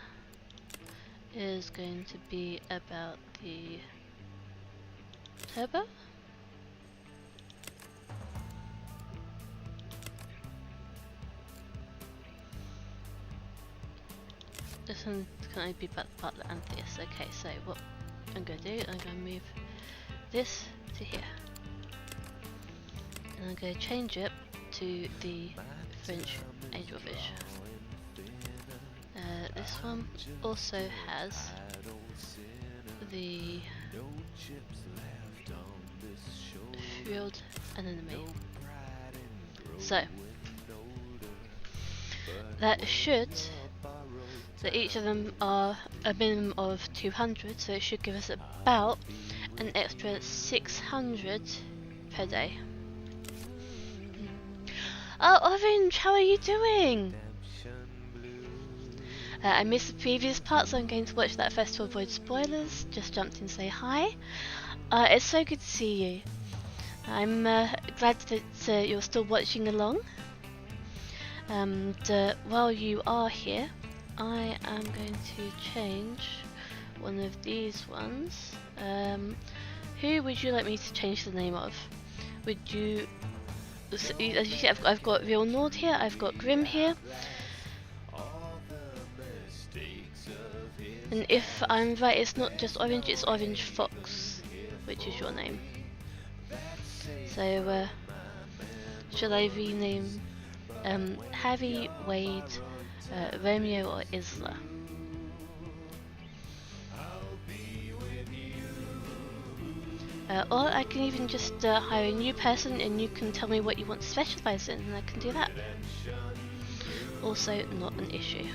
is going to be about the turbo. This one can only be about the Bartlett Antheus. Okay, so what I'm going to do, I'm going to move this to here. And I'm going to change it to the French angelfish. This one also has the field anemone. So that should, that each of them are a minimum of 200, so it should give us about an extra 600 per day. Oh, Orange, how are you doing? I missed the previous part, so I'm going to watch that first to avoid spoilers. Just jumped in to say hi. It's so good to see you. I'm glad that you're still watching along. And while you are here, I am going to change one of these ones. Who would you like me to change the name of? Would you... So, as you see, I've got Real Nord here, I've got Grim here. And if I'm right, it's not just Orange, it's Orange Fox, which is your name. So, shall I rename Harry, Wade, Romeo, or Isla? Or I can even just hire a new person and you can tell me what you want to specialise in, and I can do that. Also, not an issue.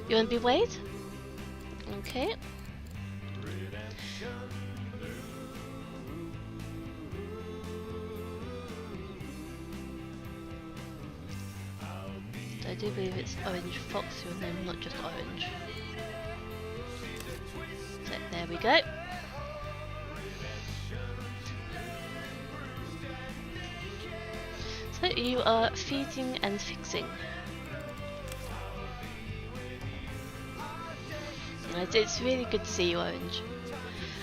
You want to be Wade? Okay. I do believe it's Orange Fox your name, not just Orange. So there we go. So you are feeding and fixing. It's really good to see you, Orange.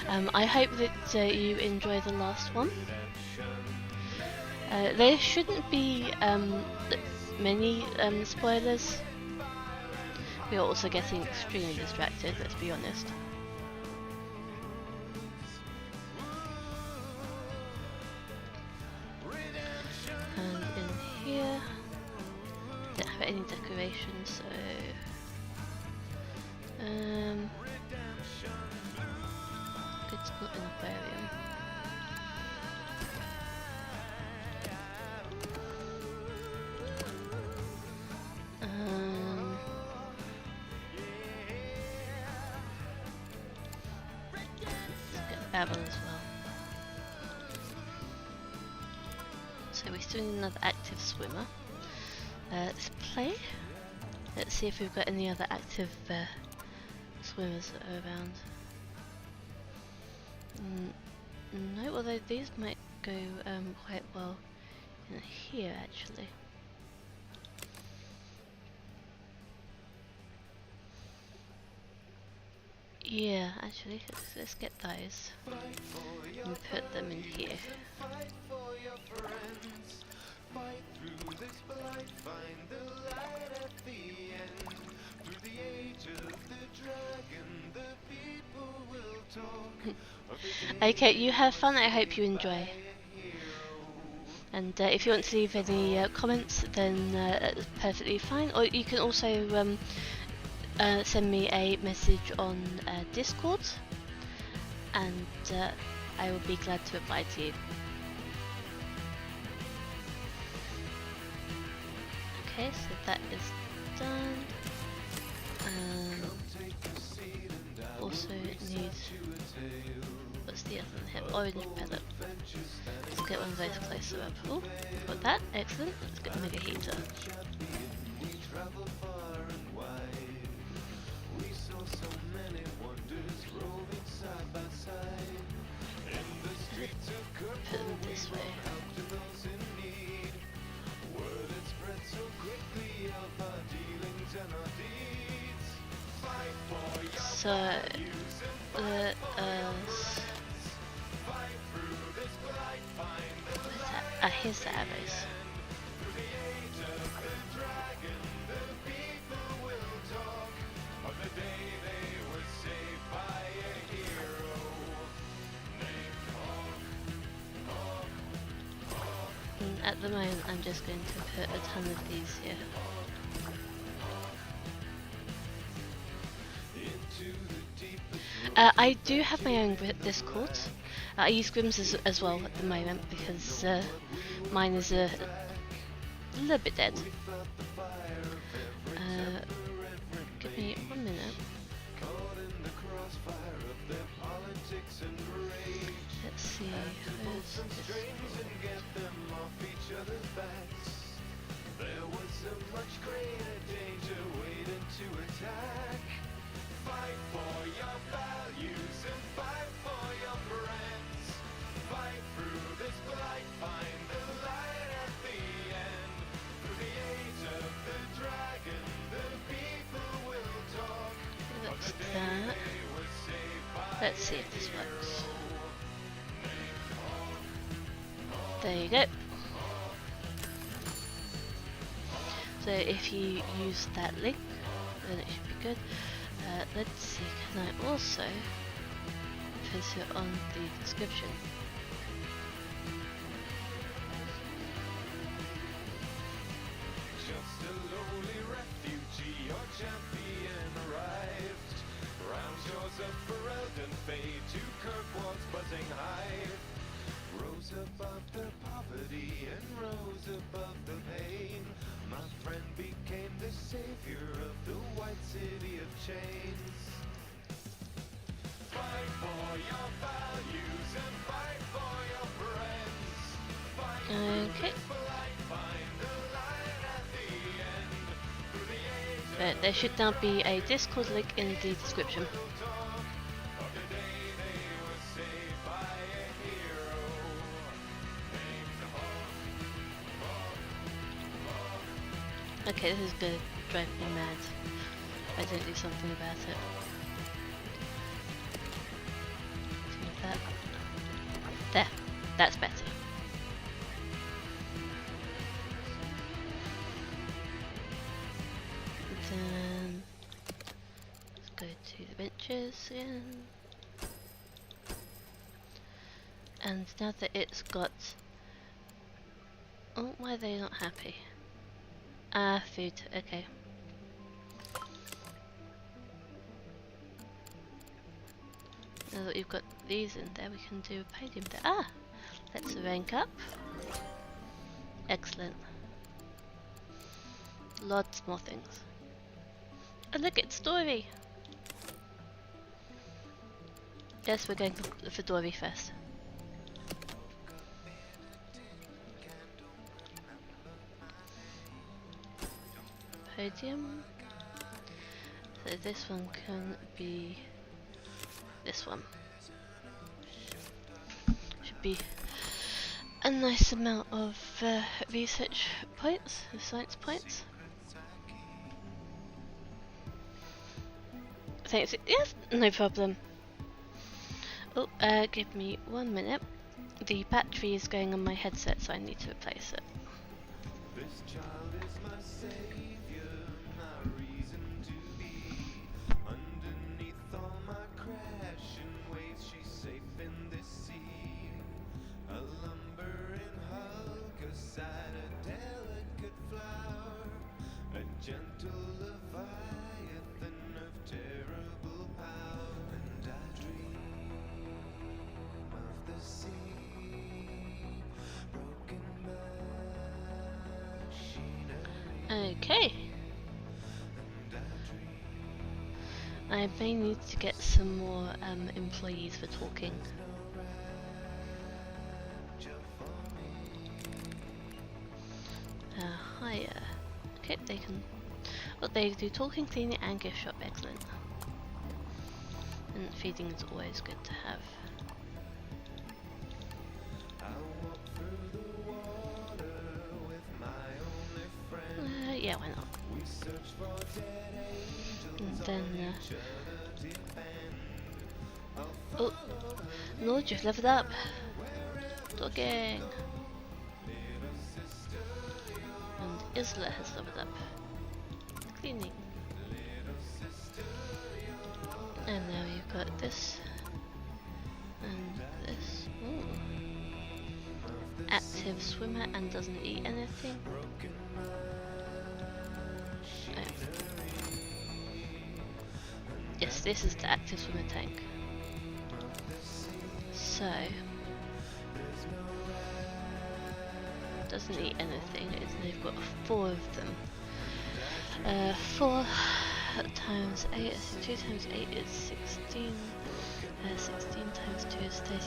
I hope that you enjoy the last one. There shouldn't be many spoilers. We are also getting extremely distracted, let's be honest. And in here, I don't have any decorations, so it's not an aquarium. Let's get a barrel as well. So we still need another active swimmer. Let's play. Let's see if we've got any other active swimmers that are around. No, although these might go quite well in here actually. Yeah, actually, let's get those and put them in here. Okay, you have fun. I hope you enjoy. And if you want to leave any comments, then that's perfectly fine. Or you can also send me a message on Discord, and I will be glad to reply to you. Okay, so that is done. Also need, what's the other one here? Orange pellet. Let's get one of those closer up. Oh, got that, excellent. Let's get a mega heater. Put them this way. So, here's the arrows. And at the moment I'm just going to put a ton of these here. I do have my own Discord. I use Grimm's as well at the moment because mine is a little bit dead. Give me 1 minute. Let's see. There was a much greater danger waiting to attack. Fight for your values and fight for your friends. Fight through this blight, find the light at the end. Through the age of the dragon, the people will talk. That's that. Let's see if this works. There you go. So if you use that link, then it should be good. Let's see, can I also place it on the description? Just a lowly refugee, your champion arrived. Round shores of Ferelden fade to Kirkwall's buzzing hive. Rose above the poverty and rose above the pain. My friend became the savior of the white city of chains. Fight for your values and fight for your friends. Fight Okay. for life, find the light at the end. Through the age There should now be a Discord link in the description. of the day they were saved by a hero named Okay, this is gonna drive me mad if I don't do something about it. Do that. There, that's better. Then let's go to the benches again. And now that it's got, oh, why are they not happy? Ah, food, okay. Now that we've got these in there, we can do a podium there. Ah! Let's rank up. Excellent. Lots more things. Oh look, it's Dory! Yes, we're going for Dory first. Podium. So this one can be this one. Should be a nice amount of research points, science points. Thanks. Yes, no problem. Oh, give me 1 minute. The battery is going on my headset, so I need to replace it. This child is my savior, my reason to be. Underneath all my crashing waves, she's safe in this sea. A lumbering hulk, a side, a delicate flower, a gentle leviathan of terrible power. And I dream of the sea, broken machinery. Okay. I may need to get some more employees for talking. Hire. Okay, they can. Well, they do talking, cleaning, and gift shop. Excellent. And feeding is always good to have. Yeah, why not? And then, oh, Lord, you've leveled up. Talking. And Isla has leveled up. Cleaning. And now you've got this. And this. Ooh. Active swimmer and doesn't eat anything. Yes, this is the active swimmer tank. So doesn't eat anything. They've got 4 of them. 4 times 8 is 2 times 8 is 16. 16 times 2 is 32.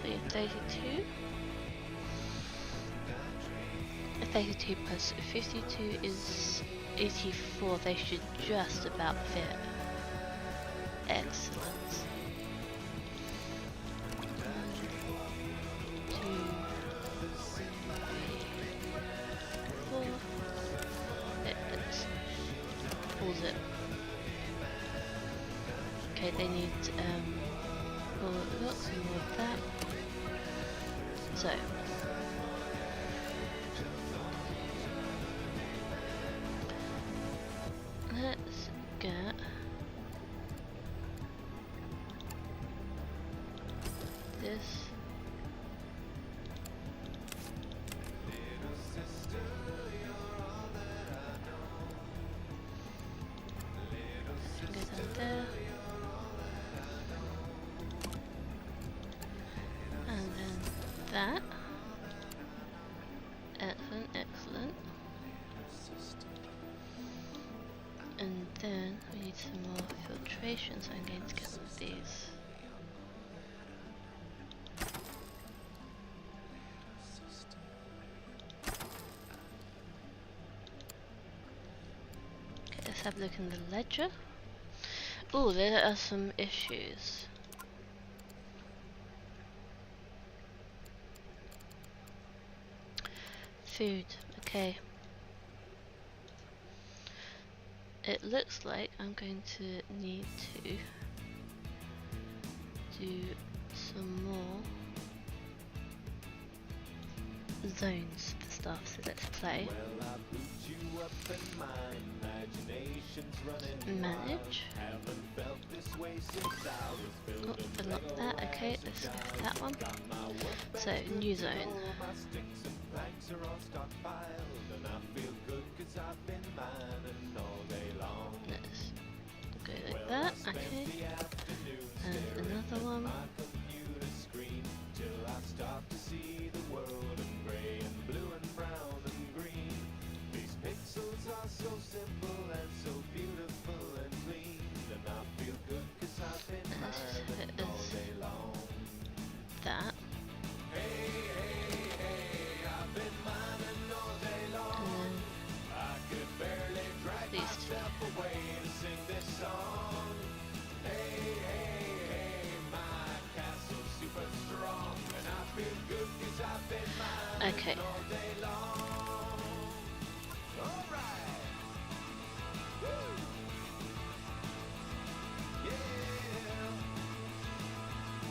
So you have 32. 32 plus 52 is 84. They should just about fit. Excellent. 1, 2, 3, 4. Let's pause it. Okay, they need more looks and more of that. So let's get this. Go down there. And then that. Excellent, excellent. And then we need some more filtration, so I'm going to get one of these. Okay, let's have a look in the ledger. Oh, there are some issues. Food, okay. It looks like I'm going to need to do some more zones for stuff, so let's play. Manage. Oh, unlock that, okay, let's go for that one. So, new zone. Let's go like that, okay. And another one. Let's just have it as that. And then these two. Okay.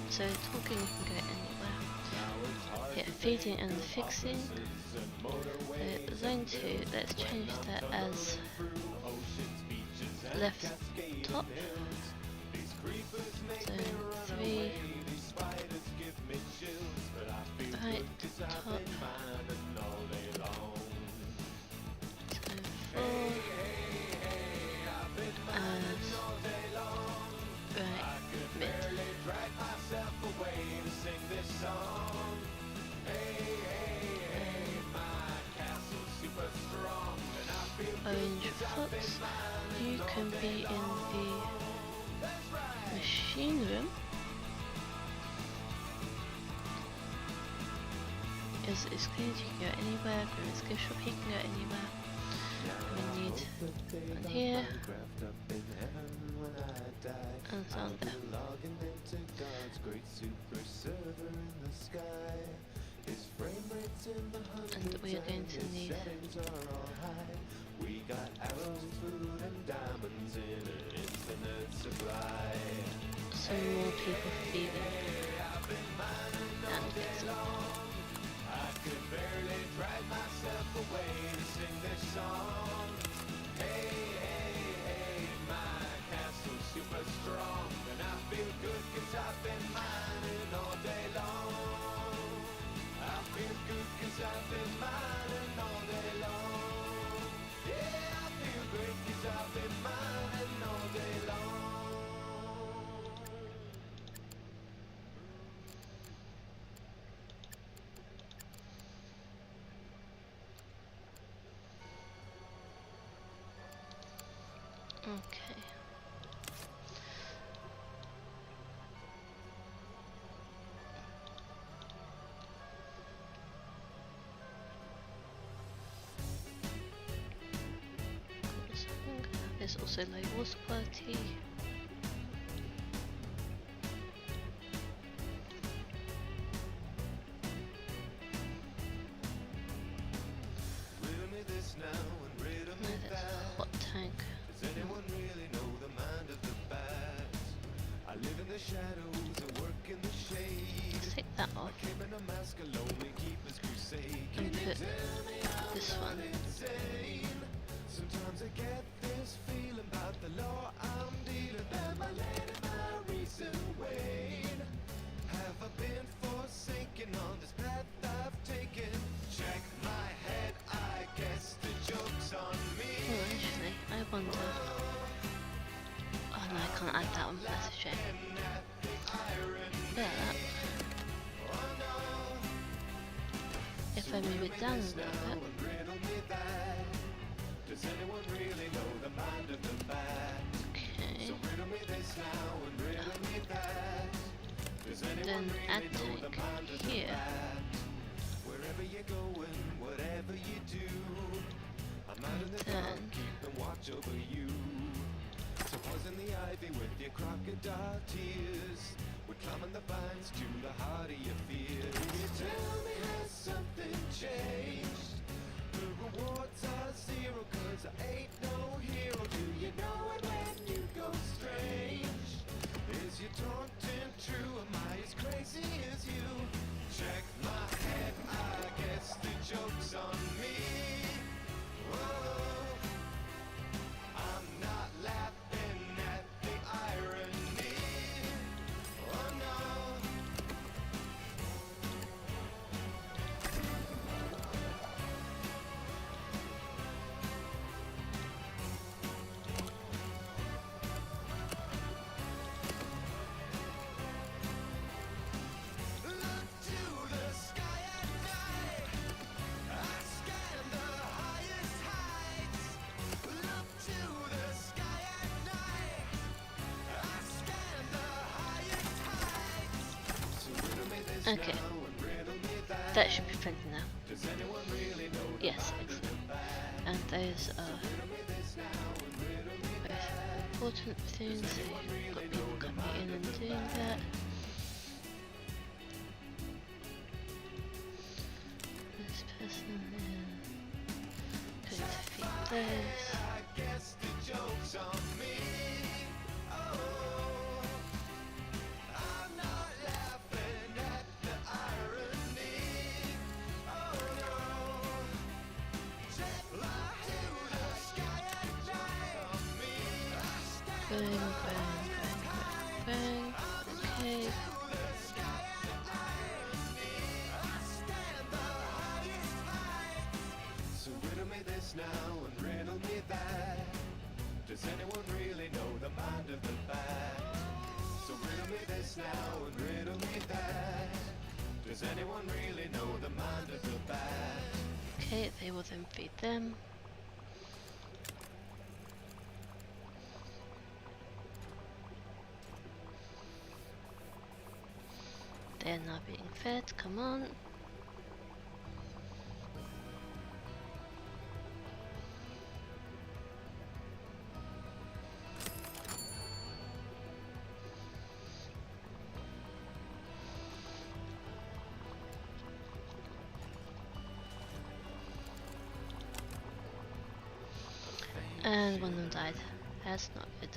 So talking, you can go anywhere. Yeah, feeding and fixing. So zone 2, let's change that as left top. Zone 3, right top. Zone 4 as right mid. Orange foot, you can be in the machine room. It's clean, you can go anywhere. Grimace gift shop, he can go anywhere. We need one here and some there. And we are going to need some more people feeding and fixing. Okay. There's also low water quality. Riddle me this now and riddle me No, that's a that. hot tank. Does anyone really know the mind of the bat? I live in the shadows, I work in the shade. Let's take that I off came in a mask alone and keep us crusade. Can and you put tell me I'm this not one. insane? Sometimes I get this feeling about the law I'm dealing. Am I letting my reason wane? Have I been forsaken on this path I've taken? Check my head, I guess the joke's on me. Oh, actually, I wonder. Oh no, I can't add that one. That's a shame. But if I move it down a little bit. Does anyone really know the mind of the bat? Okay. So riddle me this now and riddle me that. Does anyone Then add really know the tank mind of the here. bat? Wherever you're going, whatever you do, I'm out in the dark, Then keeping watch over you. So poison the ivy with your crocodile tears. We're climbing the vines to the heart of your fears. Can you tell me has something changed? The rewards are zero, cause I ain't no hero. Do you know it when you go strange? Is your taunting true? Am I as crazy as you? Check my head, I guess the joke's on me. Whoa, I'm not laughing at the irony. Oh no. Look to the sky at night. I scan the highest heights. Look to the sky at night. I scan the highest heights. So riddle me this Okay. now and riddle me that. that should be printed now. Does anyone really know the Yes, mind of the excellent. bat? And those are Riddle me this now and riddle me both that. important things. So you've got people coming in and doing that. This person is going to feed those. I guess the joke's on me. Oh, I'm not laughing at the irony. Oh no, check my to the sky at night on me. I stand Bang, bang, bang, bang, bang. Okay. to the sky at irony. I stand the highest heights. So riddle me this now and riddle me that. Does anyone really know the mind of the bat? So riddle me this now and riddle me that. Does anyone really know the mind of the bat? Okay, they will then feed them. They are now being fed, come on. And one of them died. That's not good.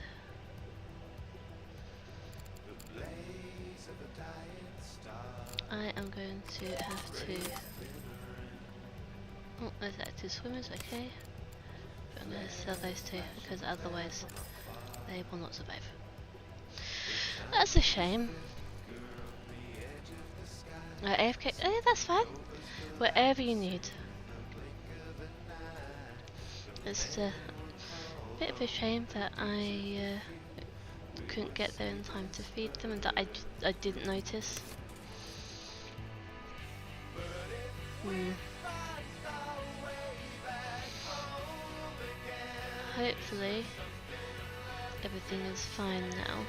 The blaze of a dying star. I am going to have to... Oh, there's active swimmers, okay. But I'm going to sell those two because otherwise they will not survive. That's a shame. AFK, oh, yeah, that's fine. Whatever you need. It's a bit of a shame that I couldn't get there in time to feed them and that I didn't notice. Hopefully everything is fine now.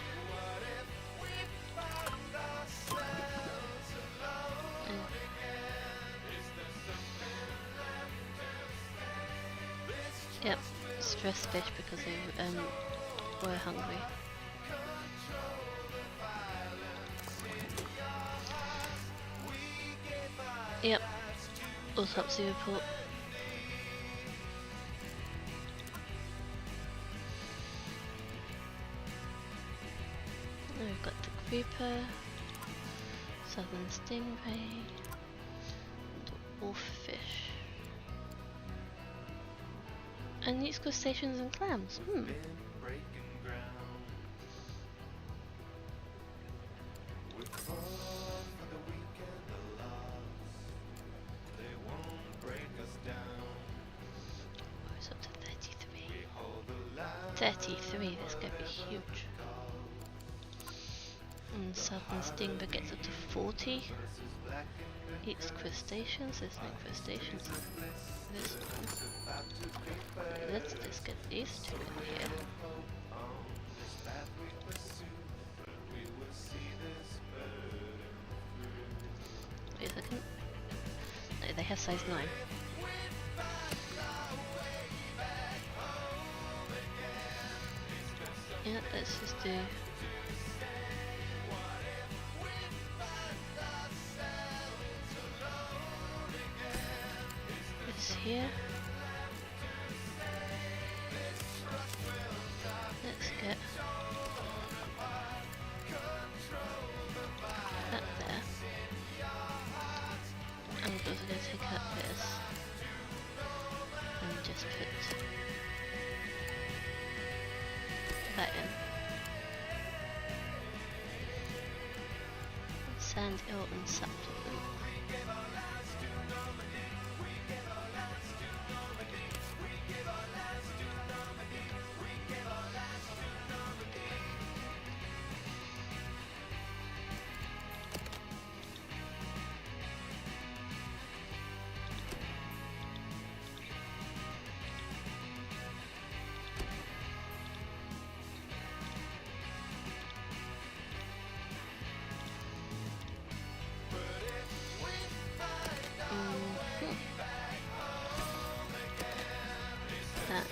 Yep, stress fish because they were hungry. Yep, autopsy report. Now we've got the grouper, southern stingray, the wolffish. And these crustaceans and clams. It's up to 33. 33, that's going to be huge. And southern stingray gets up to 40. Eats crustaceans, there's no crustaceans in this one. Let's just get these two in here. Wait a second. No, they have size 9. Yeah, let's just do... this here. Let's get that there. I'm also going to take out this and just put that in. Sand, eel and supplement. That,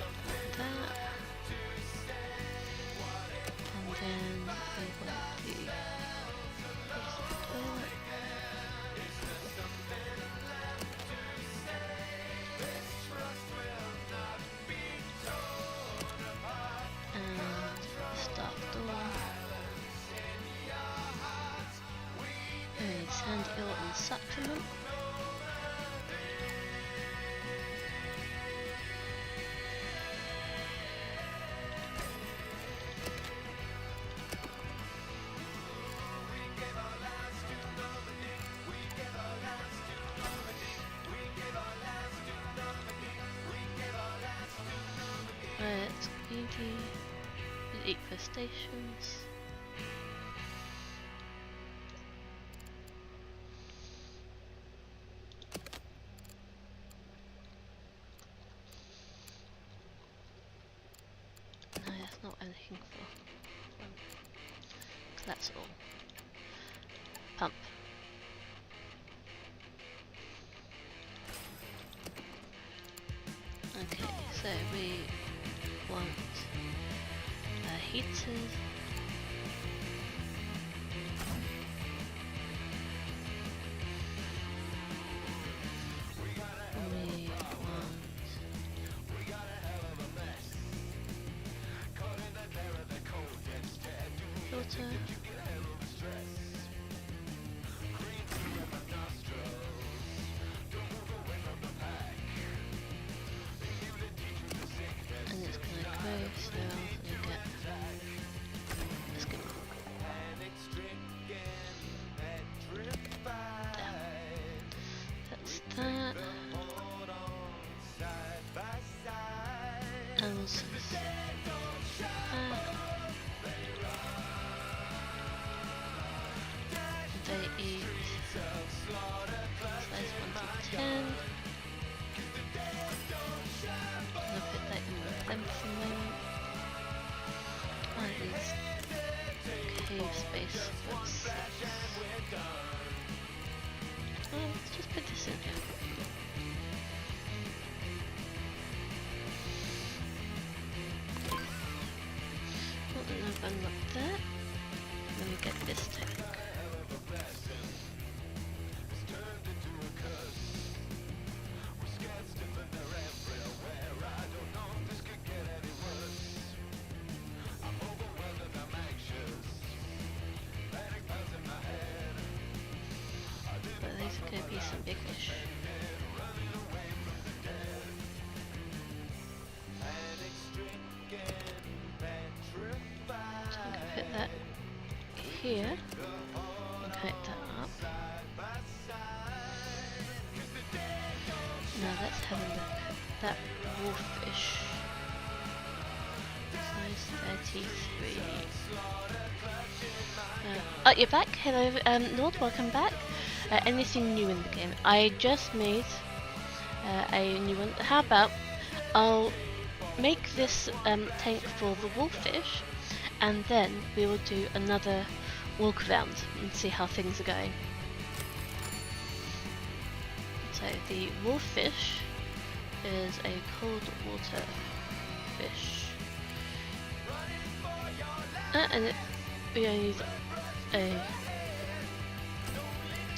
and then we want to use the toilet. And start door. And sand, eel and supplement. Let's greedy. Eat crustaceans. No, that's not what I'm looking for. 'Cause that's all. Pump. Okay, so we want heaters. We want filter. And it's gonna grow, so we get. Let's go. That's that. And also that. They eat size 1 to 10. I'm gonna put that in with them for a moment. cave space. Let's just put this in here. Unlock that. Let me get this tank. But these are going to be some big fish. Put that here and connect that up. Now let's have a look. That wolffish, size 33. Oh, you're back. Hello, Lord. Welcome back. Anything new in the game? I just made a new one. How about I'll make this tank for the wolffish, and then we will do another walk around and see how things are going. So the wolffish is a cold water fish, and we only need a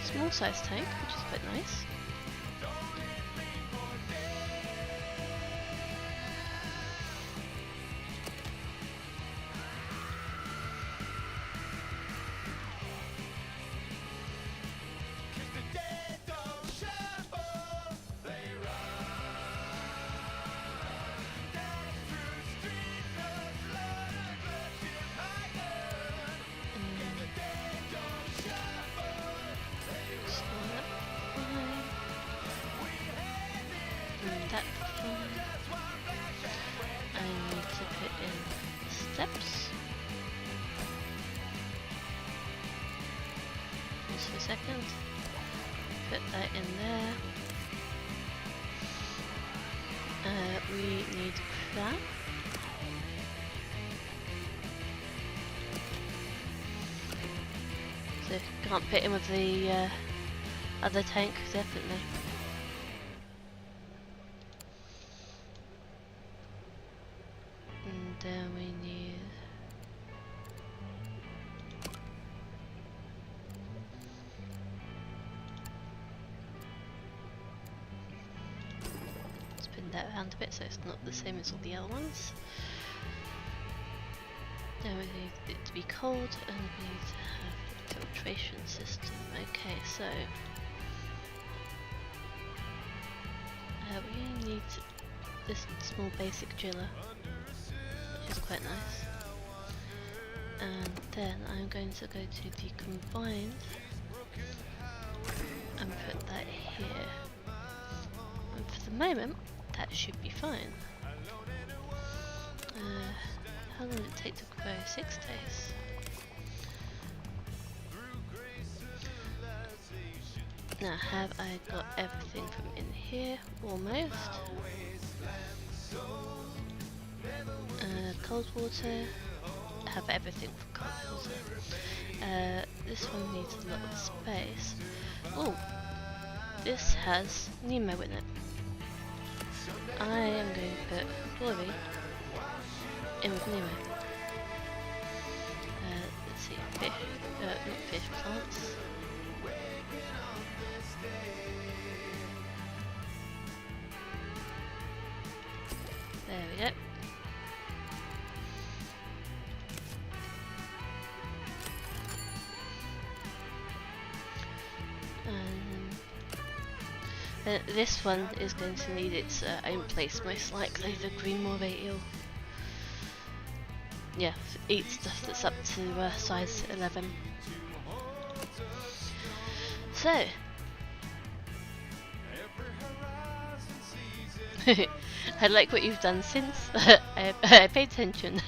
small size tank, which is quite nice. That fine. I need to put in steps. Just for a second. Put that in there. We need crab. So can't put in with the other tank, definitely. And then we need spin that around a bit so it's not the same as all the other ones. Then we need it to be cold, and we need to have a filtration system. Okay, so we need this small basic driller, which is quite nice. And then I'm going to go to the combined and put that here. And for the moment, that should be fine. How long did it take to grow? 6 days. Now, have I got everything from in here? Almost. Cold water. Have everything for cold water. This one needs a lot of space. Oh, this has Nemo in it. I am going to put Glory in with Nemo. Let's see, fish, not fish, plants. There we go. This one is going to need its own place, most likely, the green moray eel. Yeah, eat stuff that's up to size 11. So, I like what you've done since. I paid attention.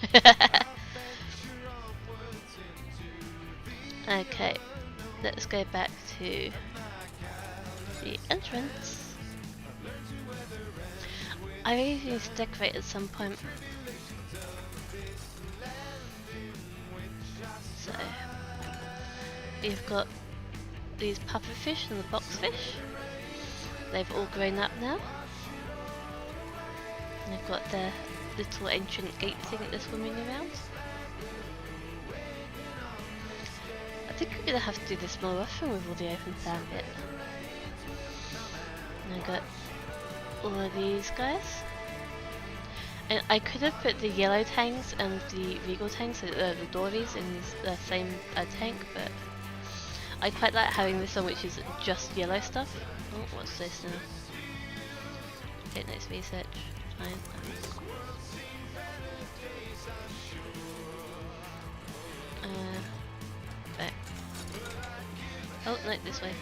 Okay, let's go back to the entrance. I really need to decorate at some point. So you've got these pufferfish and the boxfish. They've all grown up now. And they've got the little ancient gate thing that they're swimming around. I think we're gonna have to do this more often with all the open plan bit. And I've got all of these guys. And I could have put the yellow tanks and the regal tanks, the dories, in the same tank, but I quite like having this one, which is just yellow stuff. Oh, what's this now? Okay, nice research. Fine. Back. Oh, no, this way.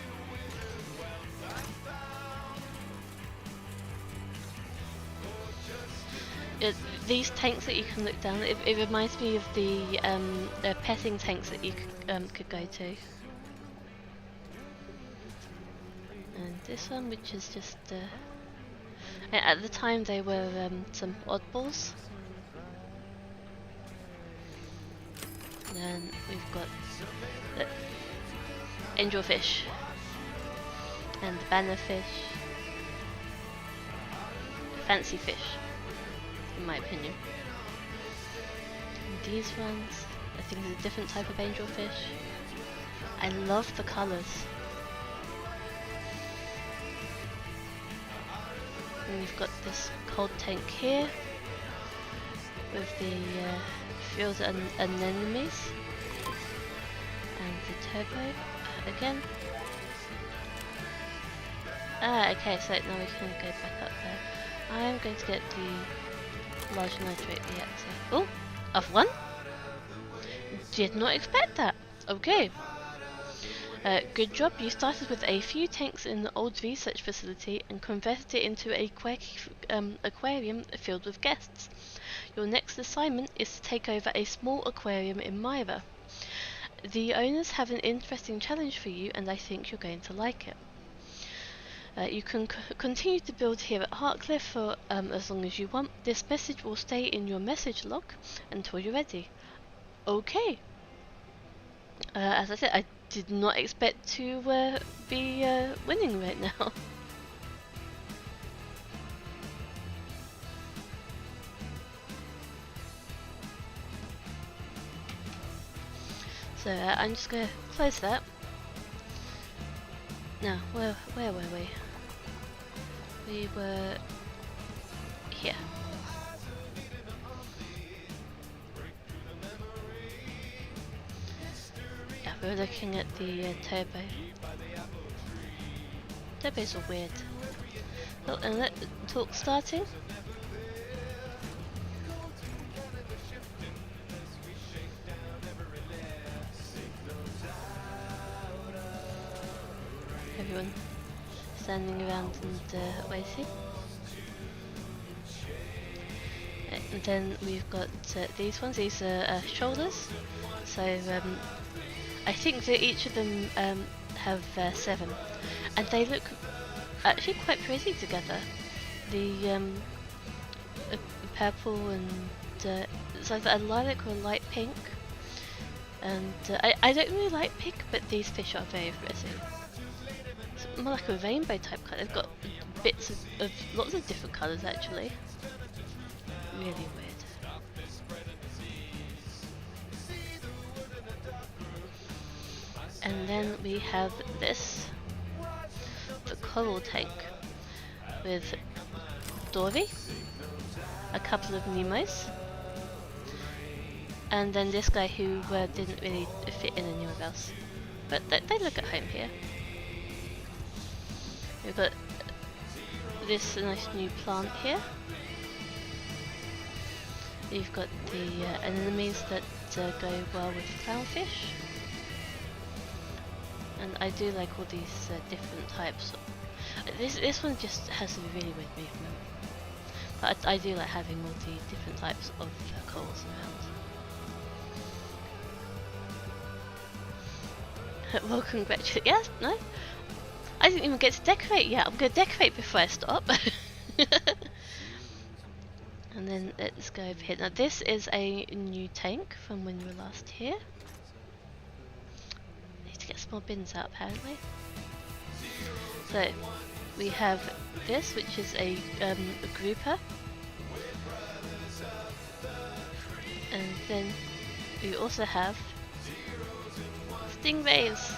These tanks that you can look down, it reminds me of the petting tanks that you could go to. And this one, which is just at the time they were some oddballs. And then we've got the angelfish and the bannerfish, fancy fish, in my opinion. And these ones, I think, is a different type of angelfish. I love the colours. And we've got this cold tank here with the field anemones and the turbo again. Okay, so now we can go back up there. I am going to get the large nitrate reactor. Oh, I've won? Did not expect that. Okay. Good job, you started with a few tanks in the old research facility and converted it into a quirky aquarium filled with guests. Your next assignment is to take over a small aquarium in Myra. The owners have an interesting challenge for you, and I think you're going to like it. You can continue to build here at Hartcliff for as long as you want. This message will stay in your message log until you're ready. Okay. As I said, I did not expect to be winning right now. So I'm just going to close that. Now, where were we? We were here. Yeah, we were looking at the turbo. Turbos are weird. Oh, and let the talk starting. Everyone standing around and waiting. And then we've got these ones. These are shoulders. So I think that each of them have 7, and they look actually quite pretty together. The purple and it's either a lilac or a light pink. And I don't really like pink, but these fish are very pretty. It's more like a rainbow type colour. They've got bits of lots of different colours actually. Really weird. And then we have this, the coral tank, with Dory, a couple of Nemos, and then this guy who didn't really fit in anywhere else. But they look at home here. We've got this nice new plant here. You've got the anemones that go well with clownfish. And I do like all these different types. This one just has a really weird movement. But I do like having all the different types of corals around. Well, congratulations. Yes, no? I didn't even get to decorate yet. I'm going to decorate before I stop. And then let's go over here. Now this is a new tank from when you were last here. I need to get more bins out apparently. So we have this, which is a grouper, and then we also have stingrays.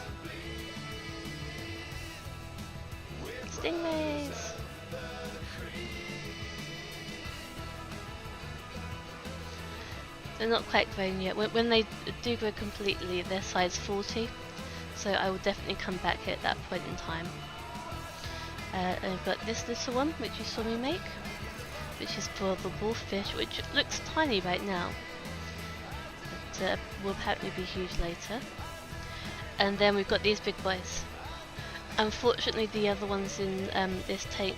Stingrays. They're not quite grown yet. When they do grow completely, they're size 40. So I will definitely come back at that point in time. And I've got this little one, which you saw me make, which is for the wolffish, which looks tiny right now, but will apparently be huge later. And then we've got these big boys. Unfortunately, the other ones in this tank,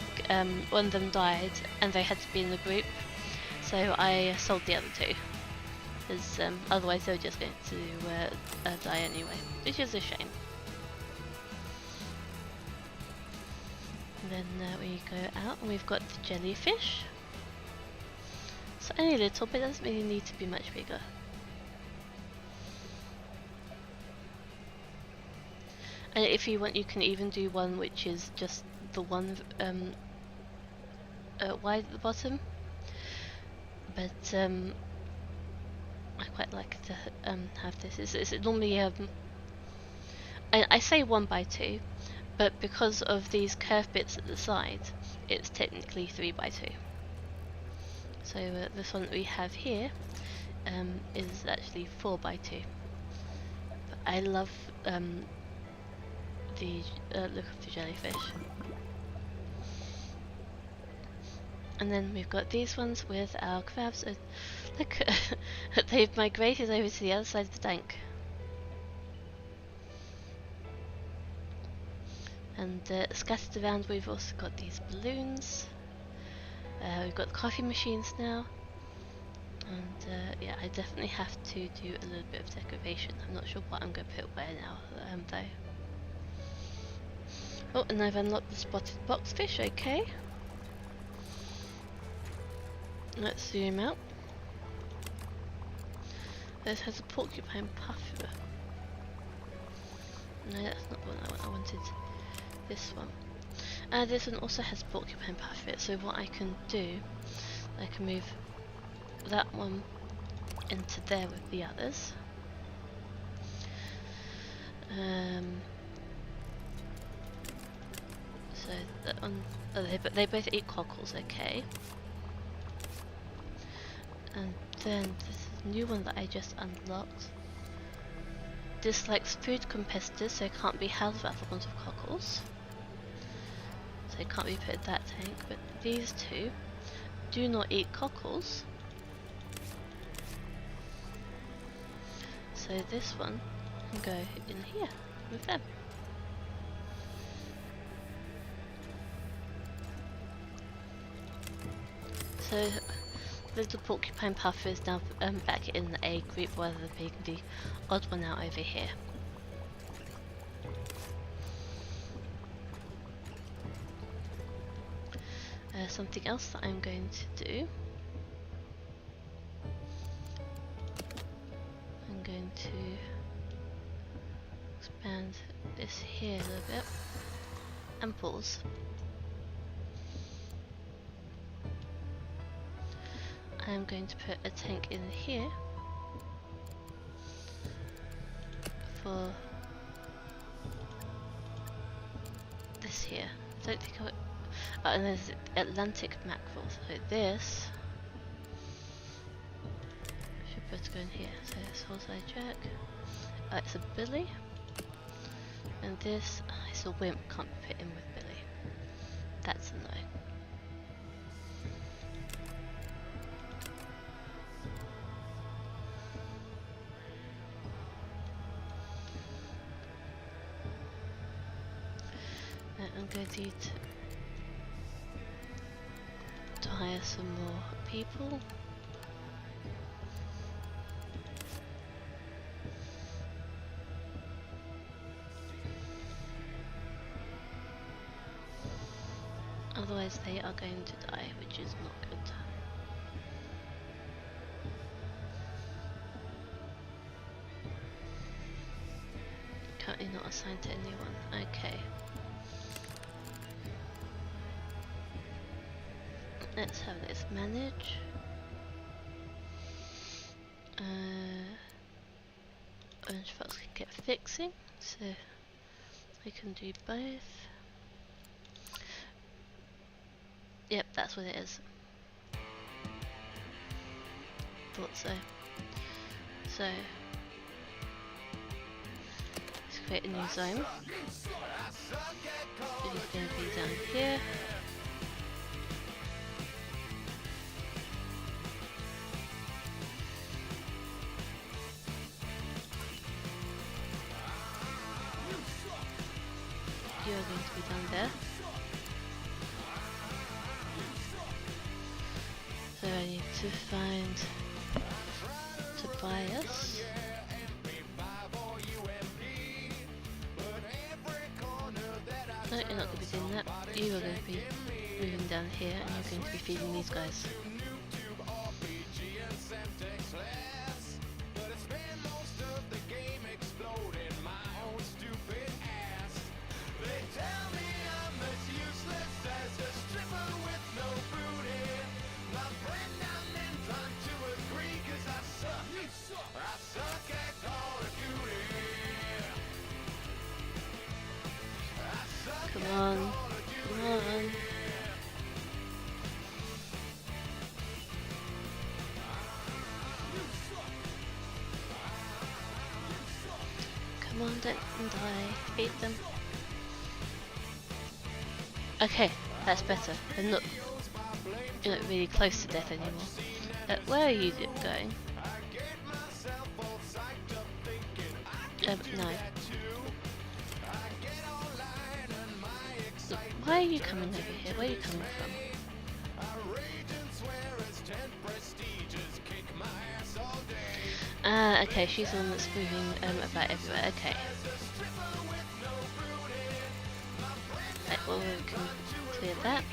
one of them died, and they had to be in the group, so I sold the other two, because otherwise they were just going to die anyway, which is a shame. And then we go out and we've got the jellyfish. It's only a little, but it doesn't really need to be much bigger. And if you want, you can even do one which is just the one wide at the bottom. But I quite like to have this. It's normally I say 1x2, but because of these curved bits at the side, it's technically 3x2. So this one that we have here is actually 4x2. But I love the look of the jellyfish. And then we've got these ones with our crabs. Look, they've migrated over to the other side of the tank. And scattered around, we've also got these balloons. We've got the coffee machines now. And yeah, I definitely have to do a little bit of decoration. I'm not sure what I'm going to put where now, though. Oh, and I've unlocked the spotted boxfish, okay. Let's zoom out. This has a porcupine puffer. No, that's not what I want. I wanted this one. This one also has porcupine puffer, so what I can do, I can move that one into there with the others. So that one, they both eat cockles, okay. And then this new one that I just unlocked dislikes food competitors, so it can't be housed with other ones of cockles. So it can't be put in that tank, but these two do not eat cockles. So this one can go in here with them. So the little porcupine puffer is now back in the A group rather than being the odd one out over here. Something else that I'm going to do, I'm going to expand this here a little bit and pause. I'm going to put a tank in here for this here. I don't think I would. Oh, and there's Atlantic mackerel. So this should put to go in here. So it's horseye jack. It's a billy, and this is a wimp. Can't be put in with billy. That's a no. I'm going to need to hire some more people. Otherwise they are going to die, which is not good. currently not assigned to anyone. Okay. Let's have this manage. Orange fox can get fixing, so we can do both. Yep, that's what it is. Thought so. So let's create a new zone. It is going to be down here. You're going to be down there. So I need to find Tobias. No, you're not going to be doing that. You are going to be moving down here and you're going to be feeding these guys. Come on, come on. Come on, don't die. Beat them. Okay, that's better. You're not really close to death anymore. Where are you going? No. Look, why are you coming over here? Where are you coming from? Okay, she's the one that's moving about everywhere. Okay. Right, well, we can clear that.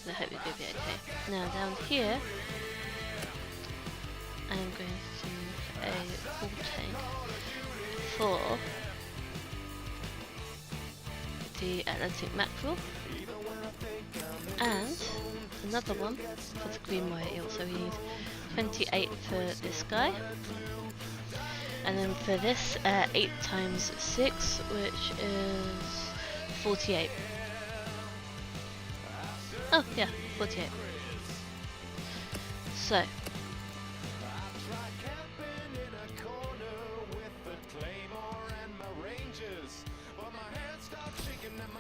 I hope we're going to be okay. Now, down here, I'm going to do a full tank for the Atlantic mackerel, and another one for the green wire eel. So we need 28 for this guy, and then for this 8 times 6, which is 48. Oh yeah, 48. So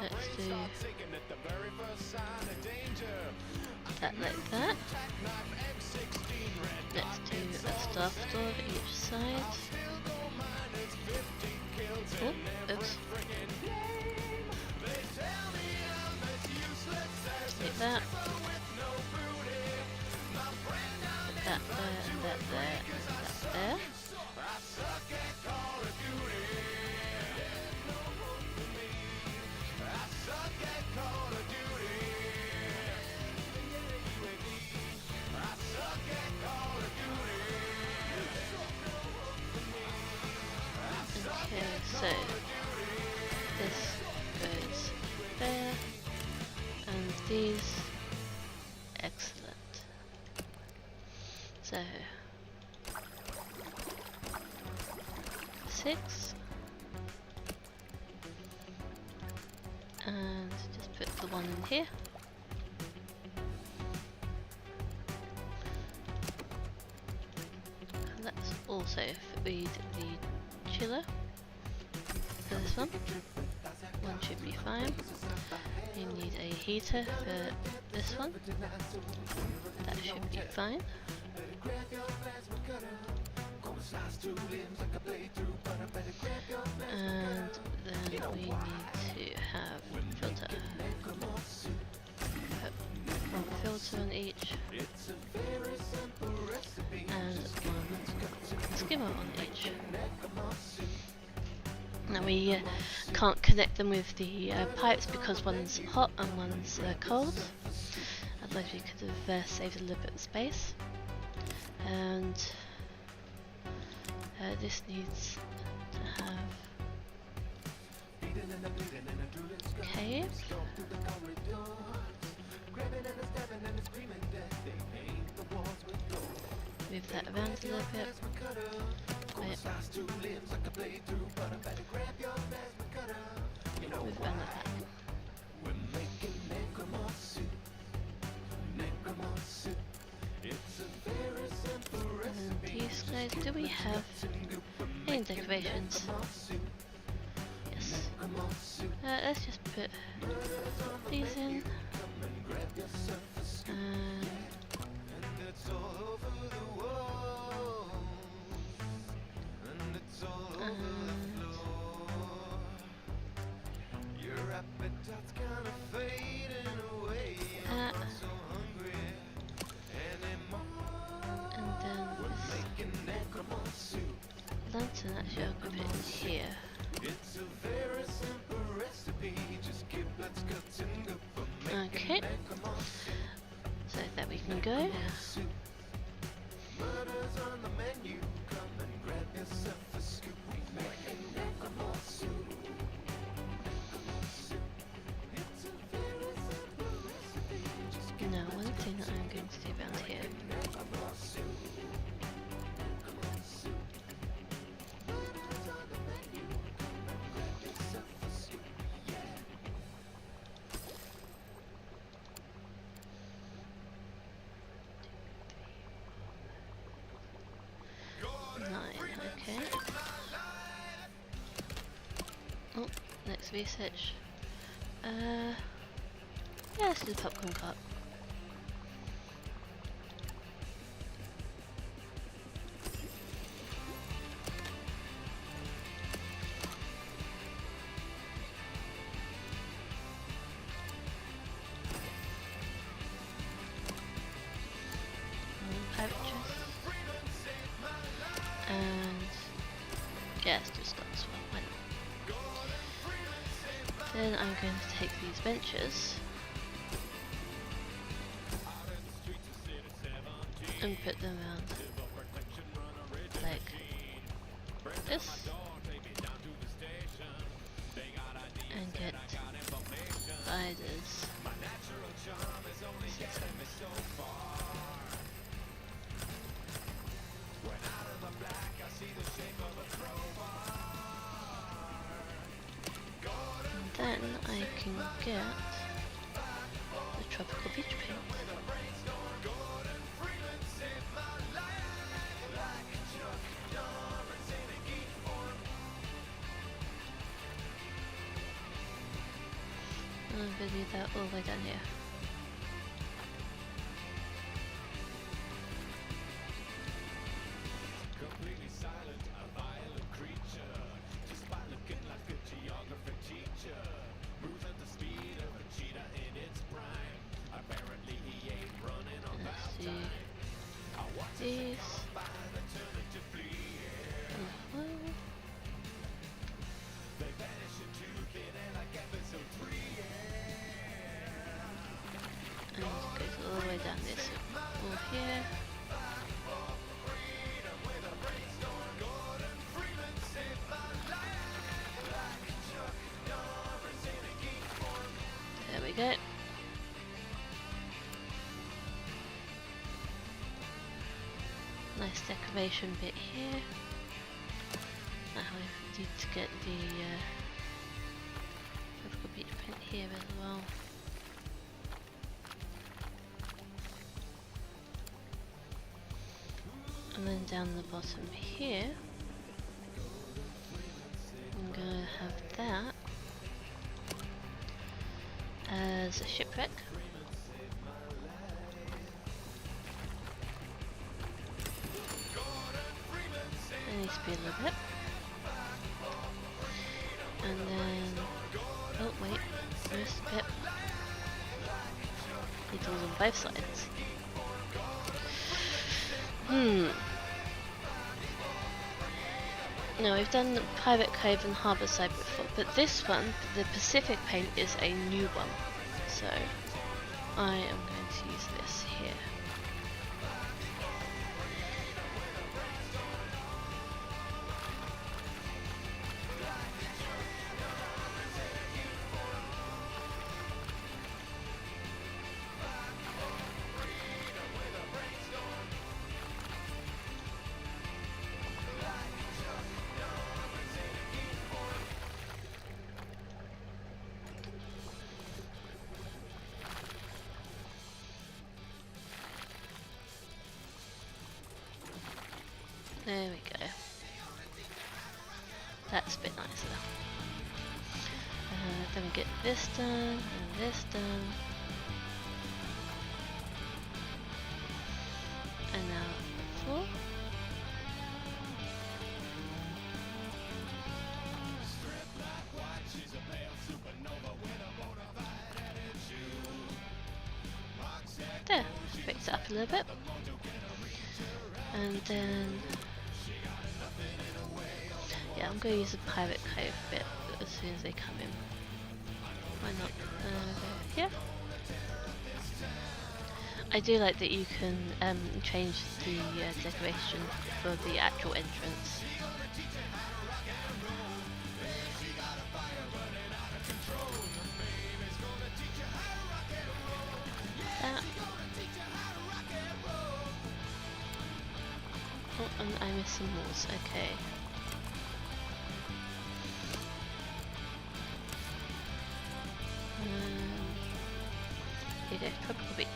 let's do that like that. Let's do a staff door each side. Oh, oops. Like that. Put that there, and that there, and that there. Okay, so this goes there, and these, excellent. So 6, and just put the one in here. And let's also feed the chiller for this one. One should be fine. You need a heater for this one. That should be fine. And then we need to have filter. Put one filter on each, and one skimmer on each. Now we can't connect them with the pipes because one's hot and one's cold. Otherwise we could have saved a little bit of space. And this needs to have Okay. Move that around a little bit. Wait. Move it around like that. And these guys, do we have any decorations? Yes. Let's just put these in. Lantern, actually I'll put it here. Okay. So that we can go. Now, one thing that I'm going to do around here. Okay. Oh, next research. Yeah, let's do the popcorn cart. Pirate chest. And yeah, let's do start as well. Why not? Then I'm going to take these benches and put them around like this, and get spiders. And then I can get the tropical beach paint. And I'm going to do that all the way down here. These. And it goes all the way down this wall here. There we go. Nice decoration bit here. Now we need to get the tropical beach print here as well. And then down the bottom here, I'm gonna have that as a shipwreck. It needs to be a little bit. And then, oh wait, there's a bit. It goes on both sides. No, we've done the Pirate Cove and Harbour side before, but this one, the Pacific paint, is a new one. So, I am going to use this here. There we go. That's a bit nicer. Then we get this done, and this done. And now the floor. There, fix it up a little bit. And then, yeah, I'm going to use the pirate cove bit as soon as they come in. Why not? Go here. I do like that you can change the decoration for the actual entrance. That. Oh, and I missed some walls. Okay. Here you go, Tropical Beach.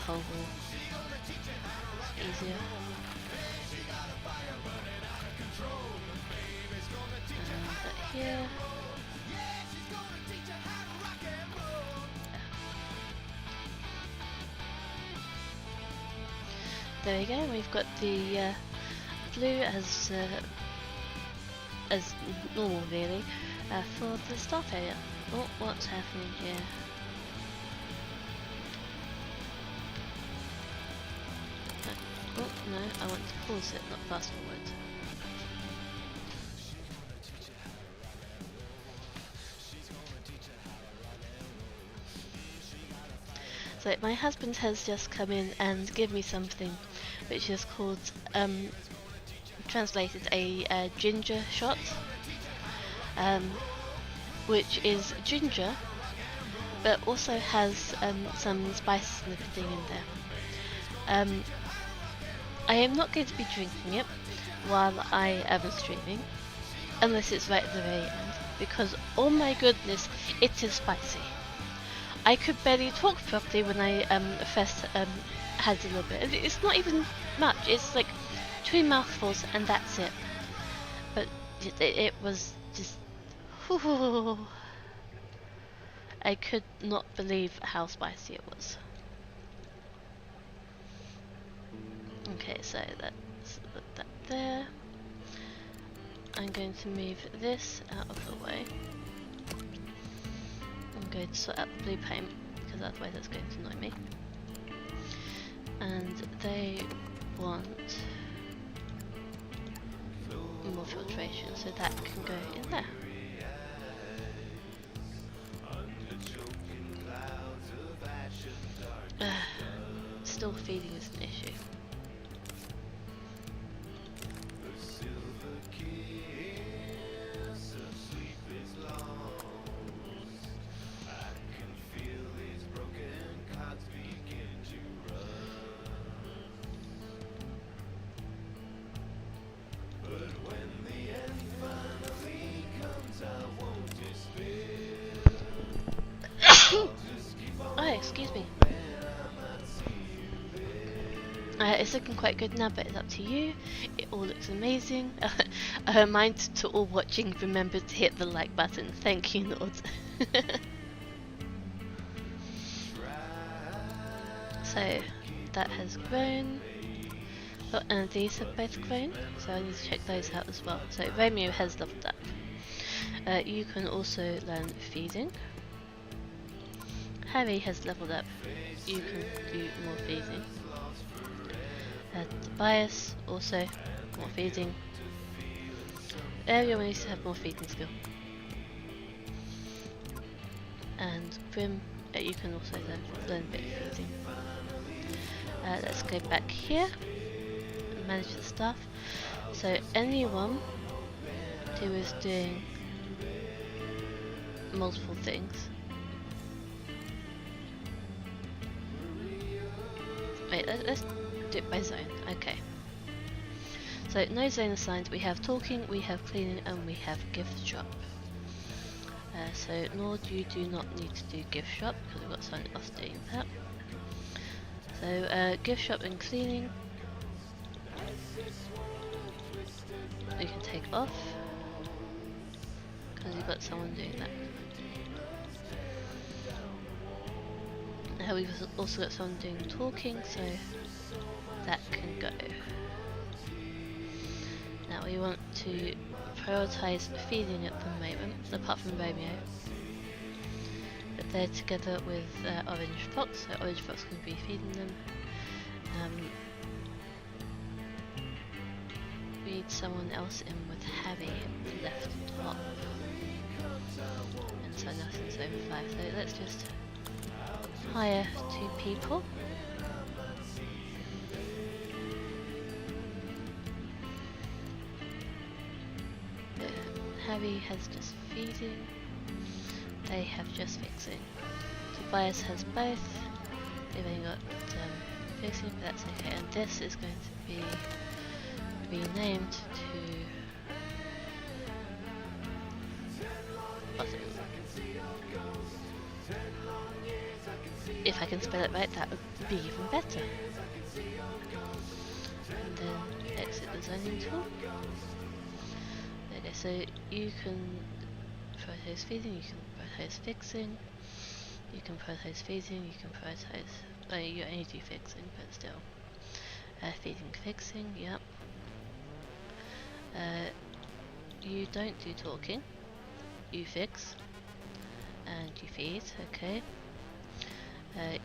Whole wall. It's easier. That here. There we go. We've got the blue as normal, really, for the start area. Oh, what's happening here? Oh no, I want to pause it, not fast forward. So my husband has just come in and given me something which is called, translated a ginger shot, which is ginger but also has some spices and everything in there. I am not going to be drinking it while I am streaming, unless it's right at the very end, because oh my goodness, it is spicy. I could barely talk properly when I first had a little bit. It's not even much, it's like 2 mouthfuls and that's it. But it was just, whew, I could not believe how spicy it was. Okay, so that's that there. I'm going to move this out of the way. I'm going to sort out the blue paint, because otherwise that's going to annoy me. And they want more filtration, so that can go in there. Still feeding is an issue. Oh, excuse me. It's looking quite good now, but it's up to you. It all looks amazing. A reminder to all watching, remember to hit the like button. Thank you, Nord. So, that has grown. Oh, and these have both grown, so I need to check those out as well. So, Romeo has leveled up. You can also learn feeding. Harry has leveled up. You can do more feeding. Tobias also more feeding. Everyone needs to have more feeding skill. And Grim, you can also learn a bit of feeding. Let's go back here and manage the stuff. So anyone who is doing multiple things. Wait, let's do it by zone. Okay. So no zone assigned. We have talking, we have cleaning, and we have gift shop. So Nord, you do not need to do gift shop because we've got someone else doing that. So gift shop and cleaning we can take off because we've got someone doing that. We've also got someone doing talking, so that can go. Now we want to prioritise feeding at the moment, apart from Romeo. But they're together with Orange Fox, so Orange Fox can be feeding them. We need someone else in with Harry at the left top. And so nothing's over 5, so let's just hire 2 people. Harry has just feeding, they have just fixing. Tobias has both, they've only got fixing, but that's okay. And this is going to be renamed to if I can spell it right, that would be even better. And then exit the zoning tool. Okay, so you can prioritize feeding, you can prioritize fixing, you can prioritize feeding, you can prioritize, well, you only do fixing, but still. Feeding, fixing, yep. You don't do talking, you fix, and you feed, okay.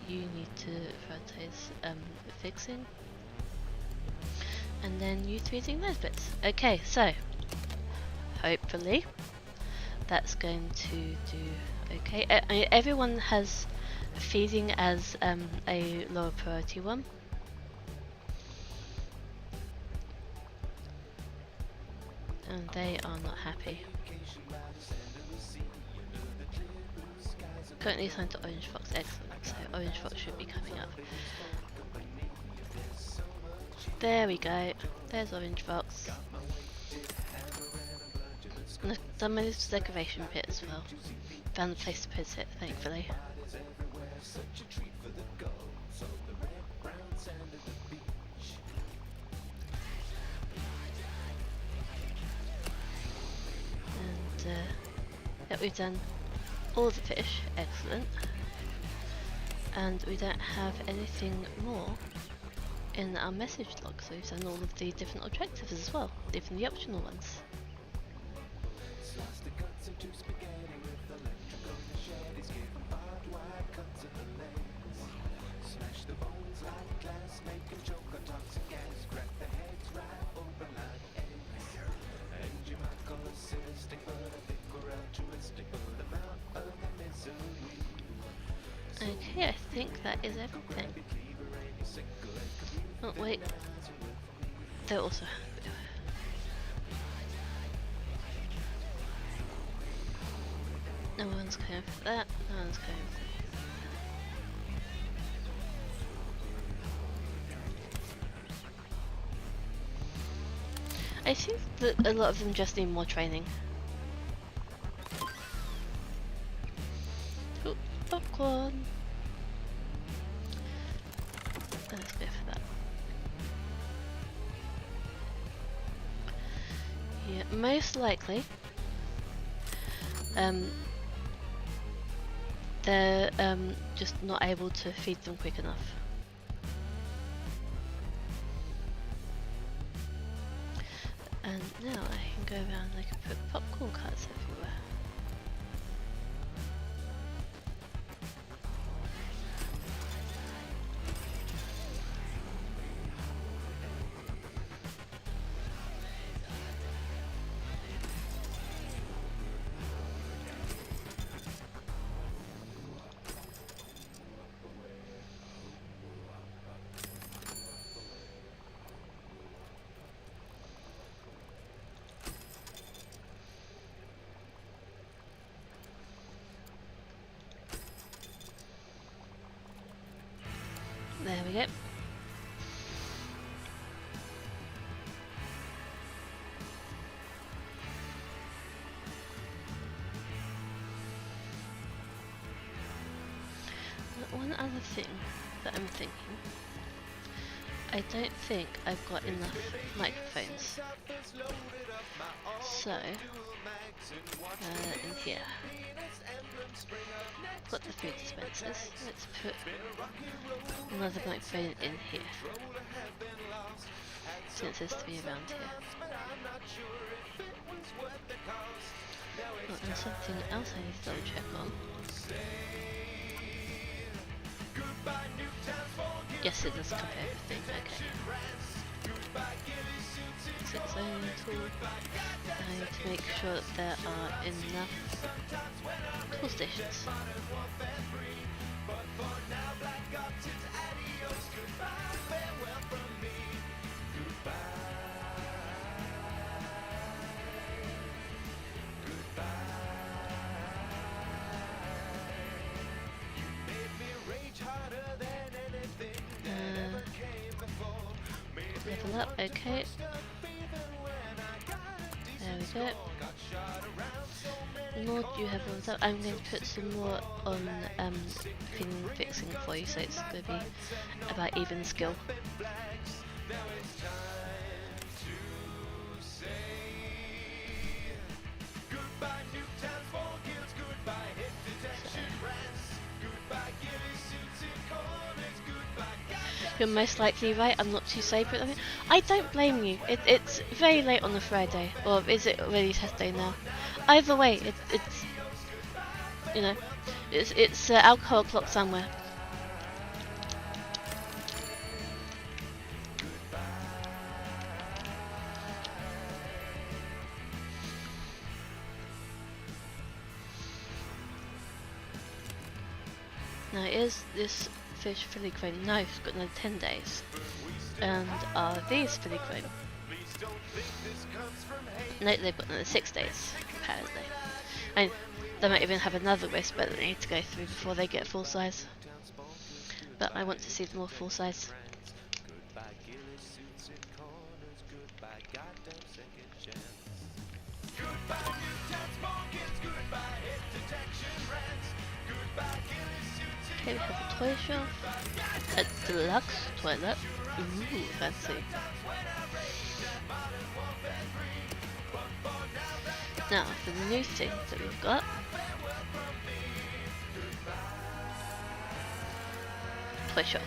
You need to prioritize fixing, and then you feeding those bits. Okay, so hopefully that's going to do okay. Everyone has feeding as a lower priority one. And they are not happy. Currently assigned to Orange Fox, excellent. So Orange Fox should be coming up. There we go. There's Orange Fox. And I've done my little decoration pit as well. Found a place to put it, thankfully. And yeah, we've done all the fish, excellent. And we don't have anything more in our message log, so we've done all of the different objectives as well, even the optional ones. Okay, I think that is everything. Oh wait, they're also no one's going for that, no one's going for that. I think that a lot of them just need more training. Oh, popcorn! Let's go for that. Yeah, most likely they're just not able to feed them quick enough. And now I can go around and I can put popcorn carts everywhere. we go. One other thing that I'm thinking, I don't think I've got enough microphones. So, in here, got the food dispensers. Let's put another microphone in here, since there's 3 around here. Oh, and something else I need to double check on. Yes, it does cover everything, okay. So it's only tool. I need to make sure that there are enough tool stations. Level up, okay. There we go. The more you have leveled up, I'm going to put some more on fixing for you, so it's going to be about even skill. You're most likely right, I'm not too safe, but I don't blame you. It's very late on a Friday, or is it already test day now? Either way, it's you know, it's alcohol o'clock somewhere. Now is this fish fully grown? No, it's got another 10 days. And are these fully grown? No, they've got another 6 days, apparently. And they might even have another wisp, but they need to go through before they get full size. But I want to see them more full size. Okay, we have a toy shelf, a deluxe toilet. Ooh, fancy. Now, for the new thing that we've got, toy shelf.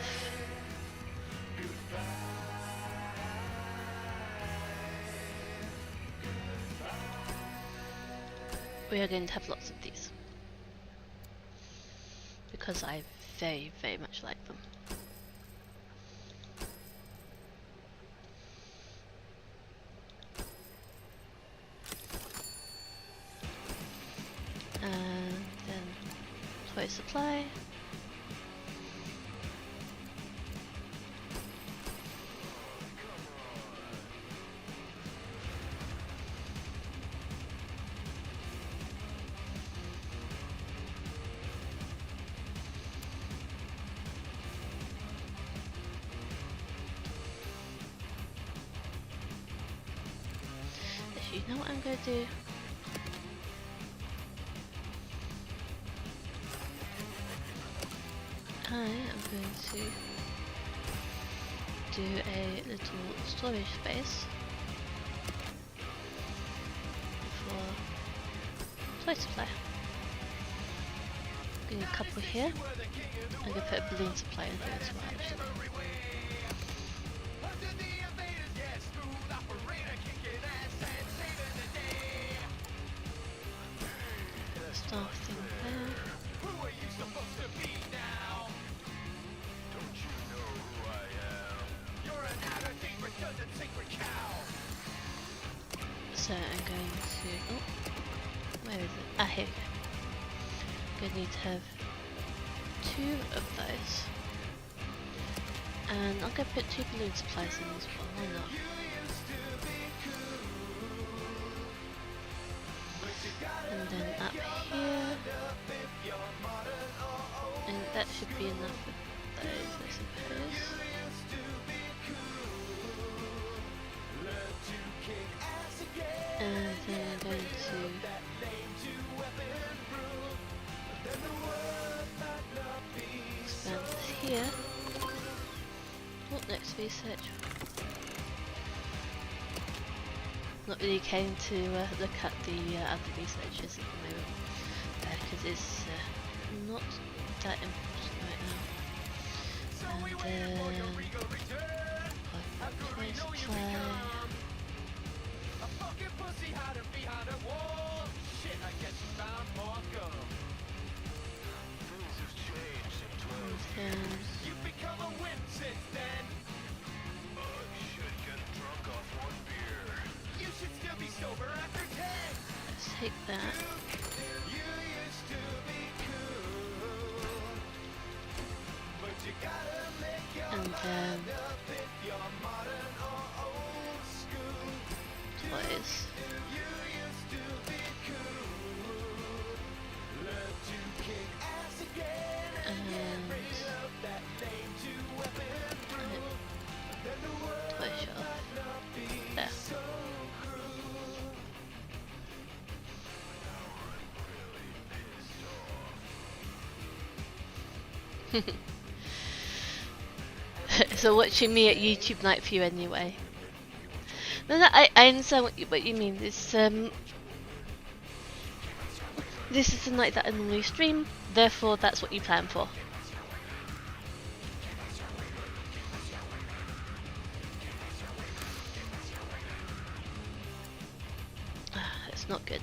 We are going to have lots of these, because I very, very much like them. And then toy supply. Actually, you know what I'm going to do? I am going to do a little storage space for toy supply. I'm going to a couple here. I'm going to put a balloon supply in here as well, actually. Star thing there. So I'm going to, oh, where is it? Ah, here we go. Going to need to have 2 of those. And I'm going to put 2 balloon supplies in as well, why not? And then up here, and that should be enough of those, I suppose. here. What next research? Not really keen to look at the other researches at the moment because it's not that important right now. And I've supply. A fucking pussy hiding behind a wall. Shit, I guess you found more gum. Things have changed in 12 years. You've become a wimp since then. I should get drunk off one beer. You should still be sober after 10. Let's take that. You used to be cool, but you gotta make your And then mind up if you're modern or old school. what is? You used to be cool. Learn to kick ass again and get rid of that lame two-weapon rule. Then the world Twitch off. might not be There. so cruel. So watching me at YouTube night for you anyway. No, I understand what you mean. This is the night that I normally stream, therefore that's what you plan for. It's not good.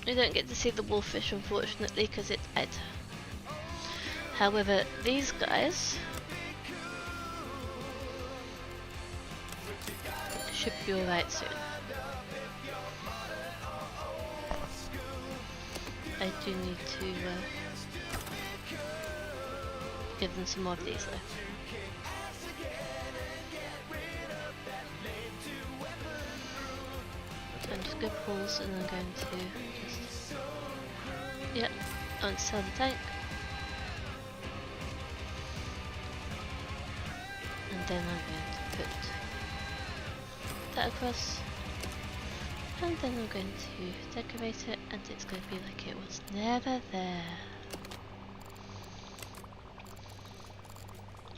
We don't get to see the wolfish, unfortunately, because it's dead. However, these guys should be alright soon. I do need to give them some more of these though. So I'm just going to pause and I'm going to just... Yep, I want to sell the tank. And then I'm going to put that across. And then I'm going to decorate it and it's going to be like it was never there.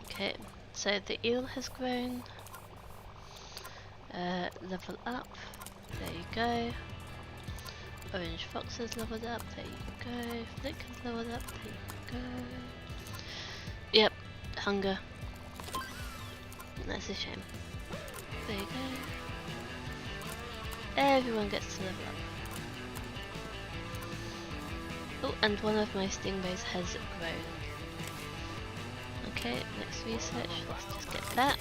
Okay, so the eel has grown. Level up. There you go. Orange fox has leveled up. There you go. Flick has leveled up. There you go. Yep, hunger. That's a shame. There you go. Everyone gets to level up. Oh, and one of my stingrays has grown. Okay, next research. Let's just get that.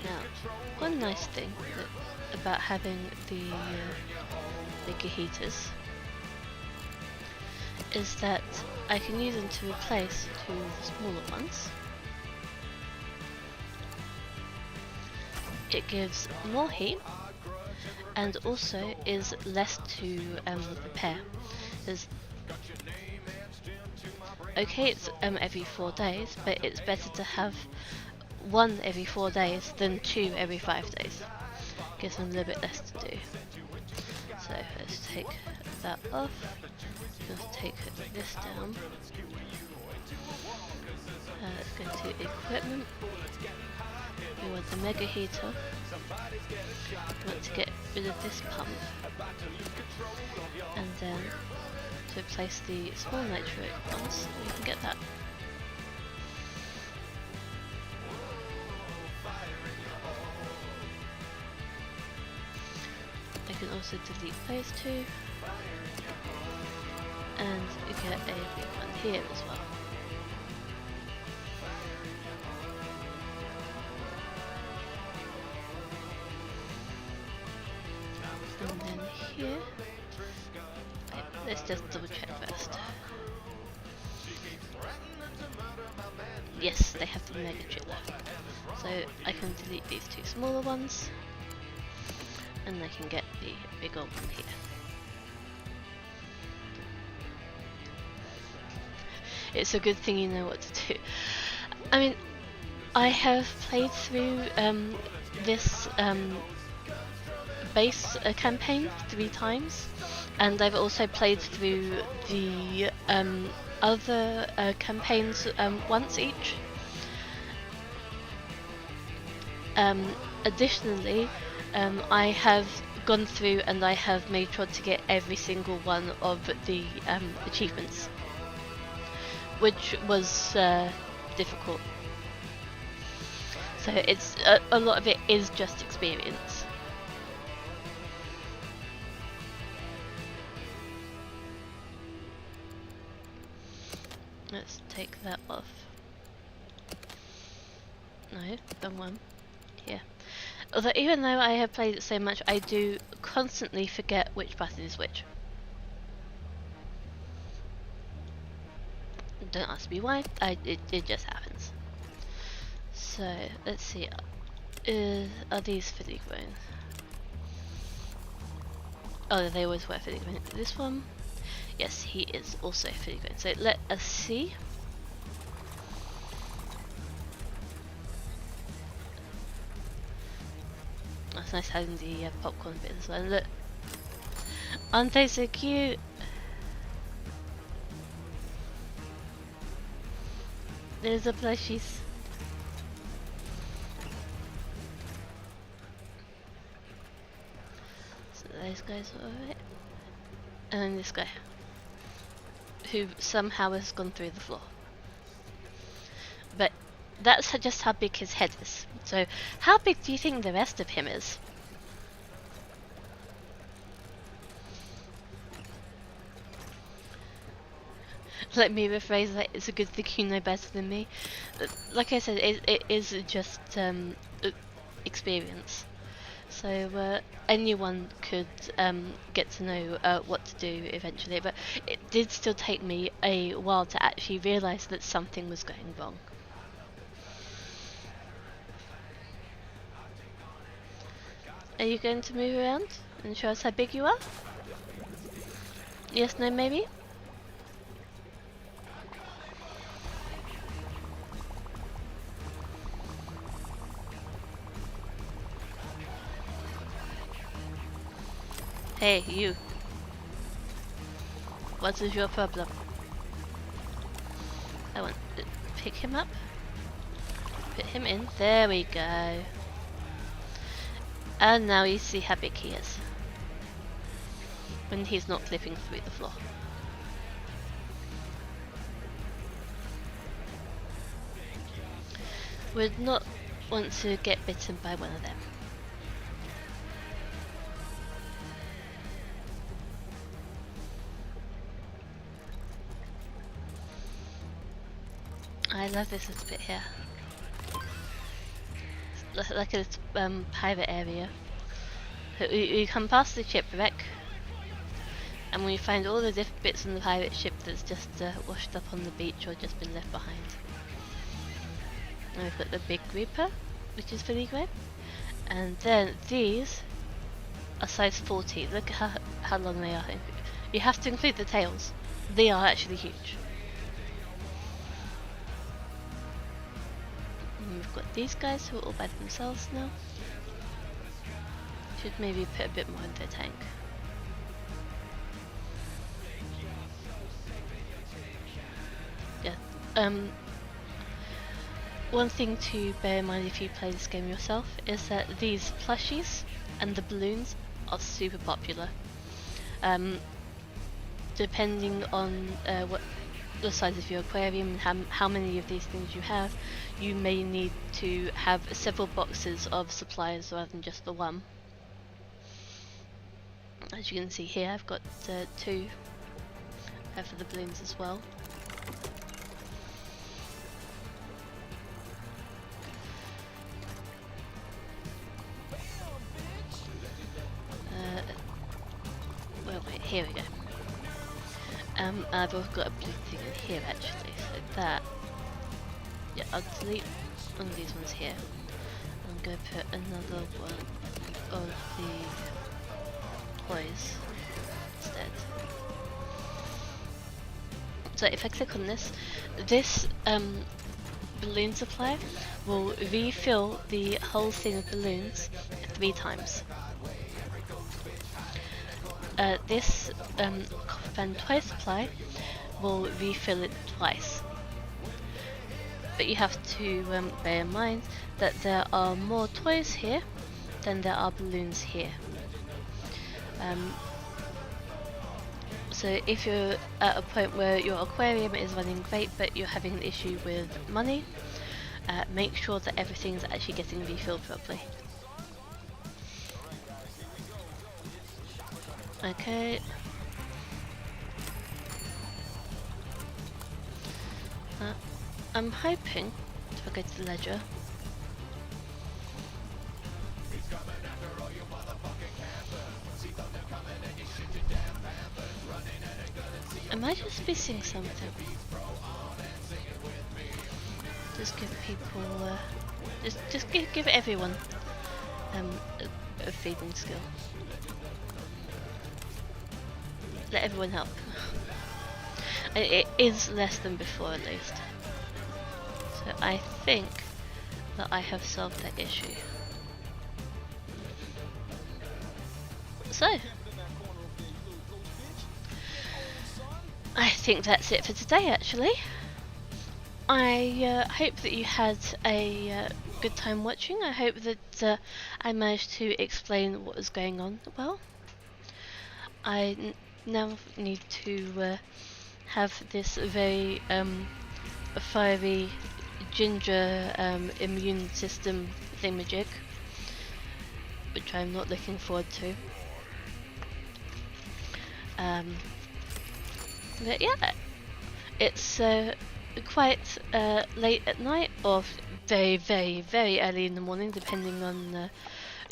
Now, one nice thing about having the bigger heaters is that I can use them to replace two of the smaller ones. It gives more heat and also is less to repair. Okay, it's every 4 days, but it's better to have one every 4 days than two every 5 days. Gives them a little bit less to do. So let's take that off. Just take this down. Let's go to equipment. We want the mega heater. We want to get rid of this pump. And then to replace the small nitrate ones, we can get that. I can also delete those two, and you get a big one here as well. And then here let's just double check first. Yes, they have the mega chiller. So I can delete these two smaller ones, and I can get the bigger one here. It's a good thing you know what to do. I mean, I have played through this base campaign 3 times, and I've also played through the other campaigns once each. Additionally, I have gone through and I have made sure to get every single one of the achievements, which was difficult. So it's a lot of it is just experience. Let's take that off. No, wrong one. Here. Although even though I have played it so much, I do constantly forget which button is which. Don't ask me why, it just happens. So, let's see. Are these fully grown? Oh, they always were fully grown. This one? Yes, he is also fully grown. So let us see. That's nice having the popcorn bit as well. Look, aren't they so cute? There's the plushies. So those guys are alright. And then this guy, who somehow has gone through the floor. But that's just how big his head is. So how big do you think the rest of him is? Let me rephrase that, it's a good thing you know better than me. Like I said, it is just experience. So anyone could get to know what to do eventually, but it did still take me a while to actually realise that something was going wrong. Are you going to move around and show us how big you are? Yes, no, maybe? Hey, you. What is your problem? I want to pick him up. Put him in. There we go. And now you see how big he is. When he's not flipping through the floor. Would not want to get bitten by one of them. I love this little bit here. It's like a private area. You come past the shipwreck, and we find all the different bits on the pirate ship that's just washed up on the beach or just been left behind. And we've got the big grouper, which is fully grown. And then these are size 40. Look at how long they are. You have to include the tails. They are actually huge. And we've got these guys who are all by themselves now. Should maybe put a bit more in their tank. Yeah. One thing to bear in mind if you play this game yourself is that these plushies and the balloons are super popular. Depending on what the size of your aquarium and how many of these things you have, you may need to have several boxes of supplies rather than just the one. As you can see here, I've got 2 for the balloons as well. Well, wait, here we go. I've also got a blue thing in here actually, so that, yeah, I'll delete one of these ones here. I'm going to put another one of the toys instead. So if I click on this, this balloon supply will refill the whole thing of balloons 3 times. This fan toy supply will refill it twice. But you have to bear in mind that there are more toys here than there are balloons here. So if you're at a point where your aquarium is running great but you're having an issue with money, make sure that everything is actually getting refilled properly. Okay. I'm hoping, if I go to the ledger, am I just missing something? Just give people, just give everyone a feeding skill. Let everyone help. It is less than before at least. So I think that I have solved that issue. So, I think that's it for today actually. I hope that you had a good time watching. I hope that I managed to explain what was going on well. I now need to have this very fiery ginger immune system thingamajig, which I'm not looking forward to. But yeah, it's quite late at night or very early in the morning, depending on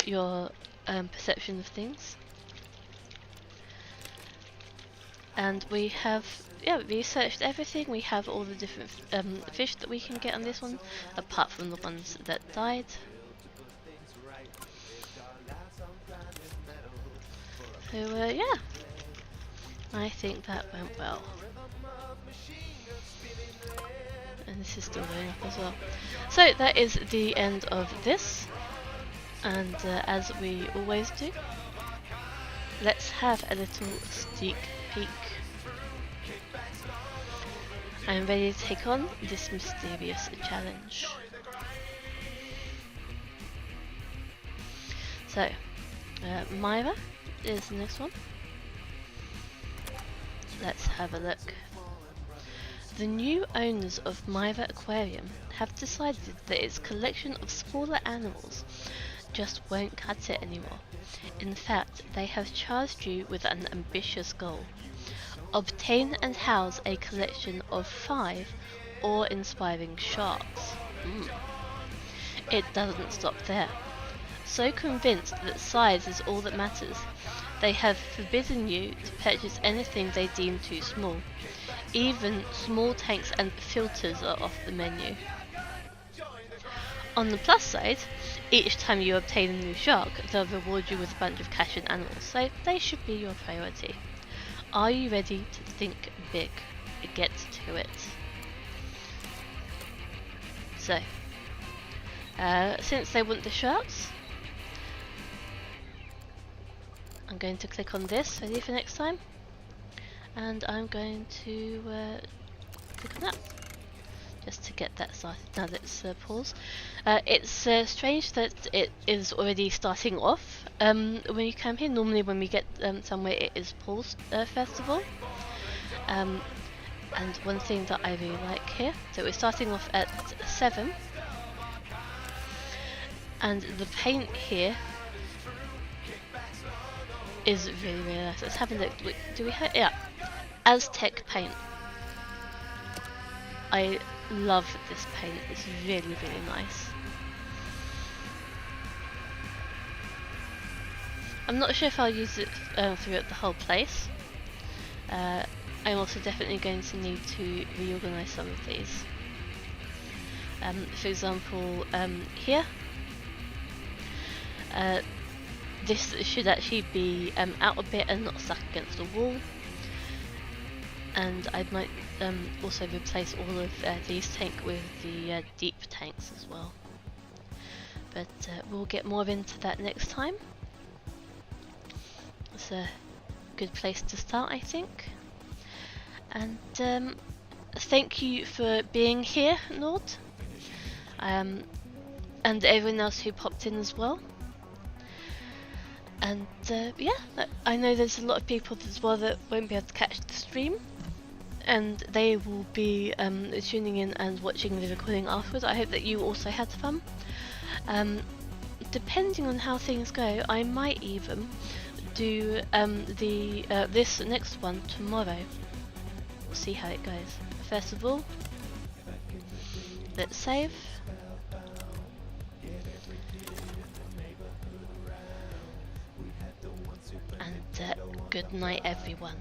your perception of things. And we have researched everything. We have all the different fish that we can get on this one, apart from the ones that died. So yeah, I think that went well. And this is still going up as well. So that is the end of this, and as we always do, let's have a little sneak peek. I'm ready to take on this mysterious challenge. So, Myra is the next one. Let's have a look. The new owners of Myra Aquarium have decided that its collection of smaller animals just won't cut it anymore. In fact, they have charged you with an ambitious goal. Obtain and house a collection of 5 awe-inspiring sharks. It doesn't stop there. So convinced that size is all that matters, they have forbidden you to purchase anything they deem too small. Even small tanks and filters are off the menu. On the plus side, each time you obtain a new shark, they'll reward you with a bunch of cash and animals, so they should be your priority. Are you ready to think big? Get to it. So, since they want the sharks, I'm going to click on this, ready for next time, and I'm going to click on that, just to get that started. Now let's pause. It's strange that it is already starting off when you come here. Normally when we get somewhere it is paused first of all. And one thing that I really like here, so we're starting off at 7, and the paint here is really nice. Let's have a look. Do we have, yeah, Aztec paint. I love this paint. It's really nice. I'm not sure if I'll use it throughout the whole place, I'm also definitely going to need to reorganize some of these. For example, here, this should actually be out a bit and not stuck against the wall. And I might also replace all of these tanks with the deep tanks as well. But we'll get more into that next time. It's a good place to start, I think. And thank you for being here, Nord. And everyone else who popped in as well. And yeah, I know there's a lot of people as well that won't be able to catch the stream. And they will be tuning in and watching the recording afterwards. I hope that you also had fun. Depending on how things go, I might even do this next one tomorrow. We'll see how it goes. First of all, let's save. And good night, everyone.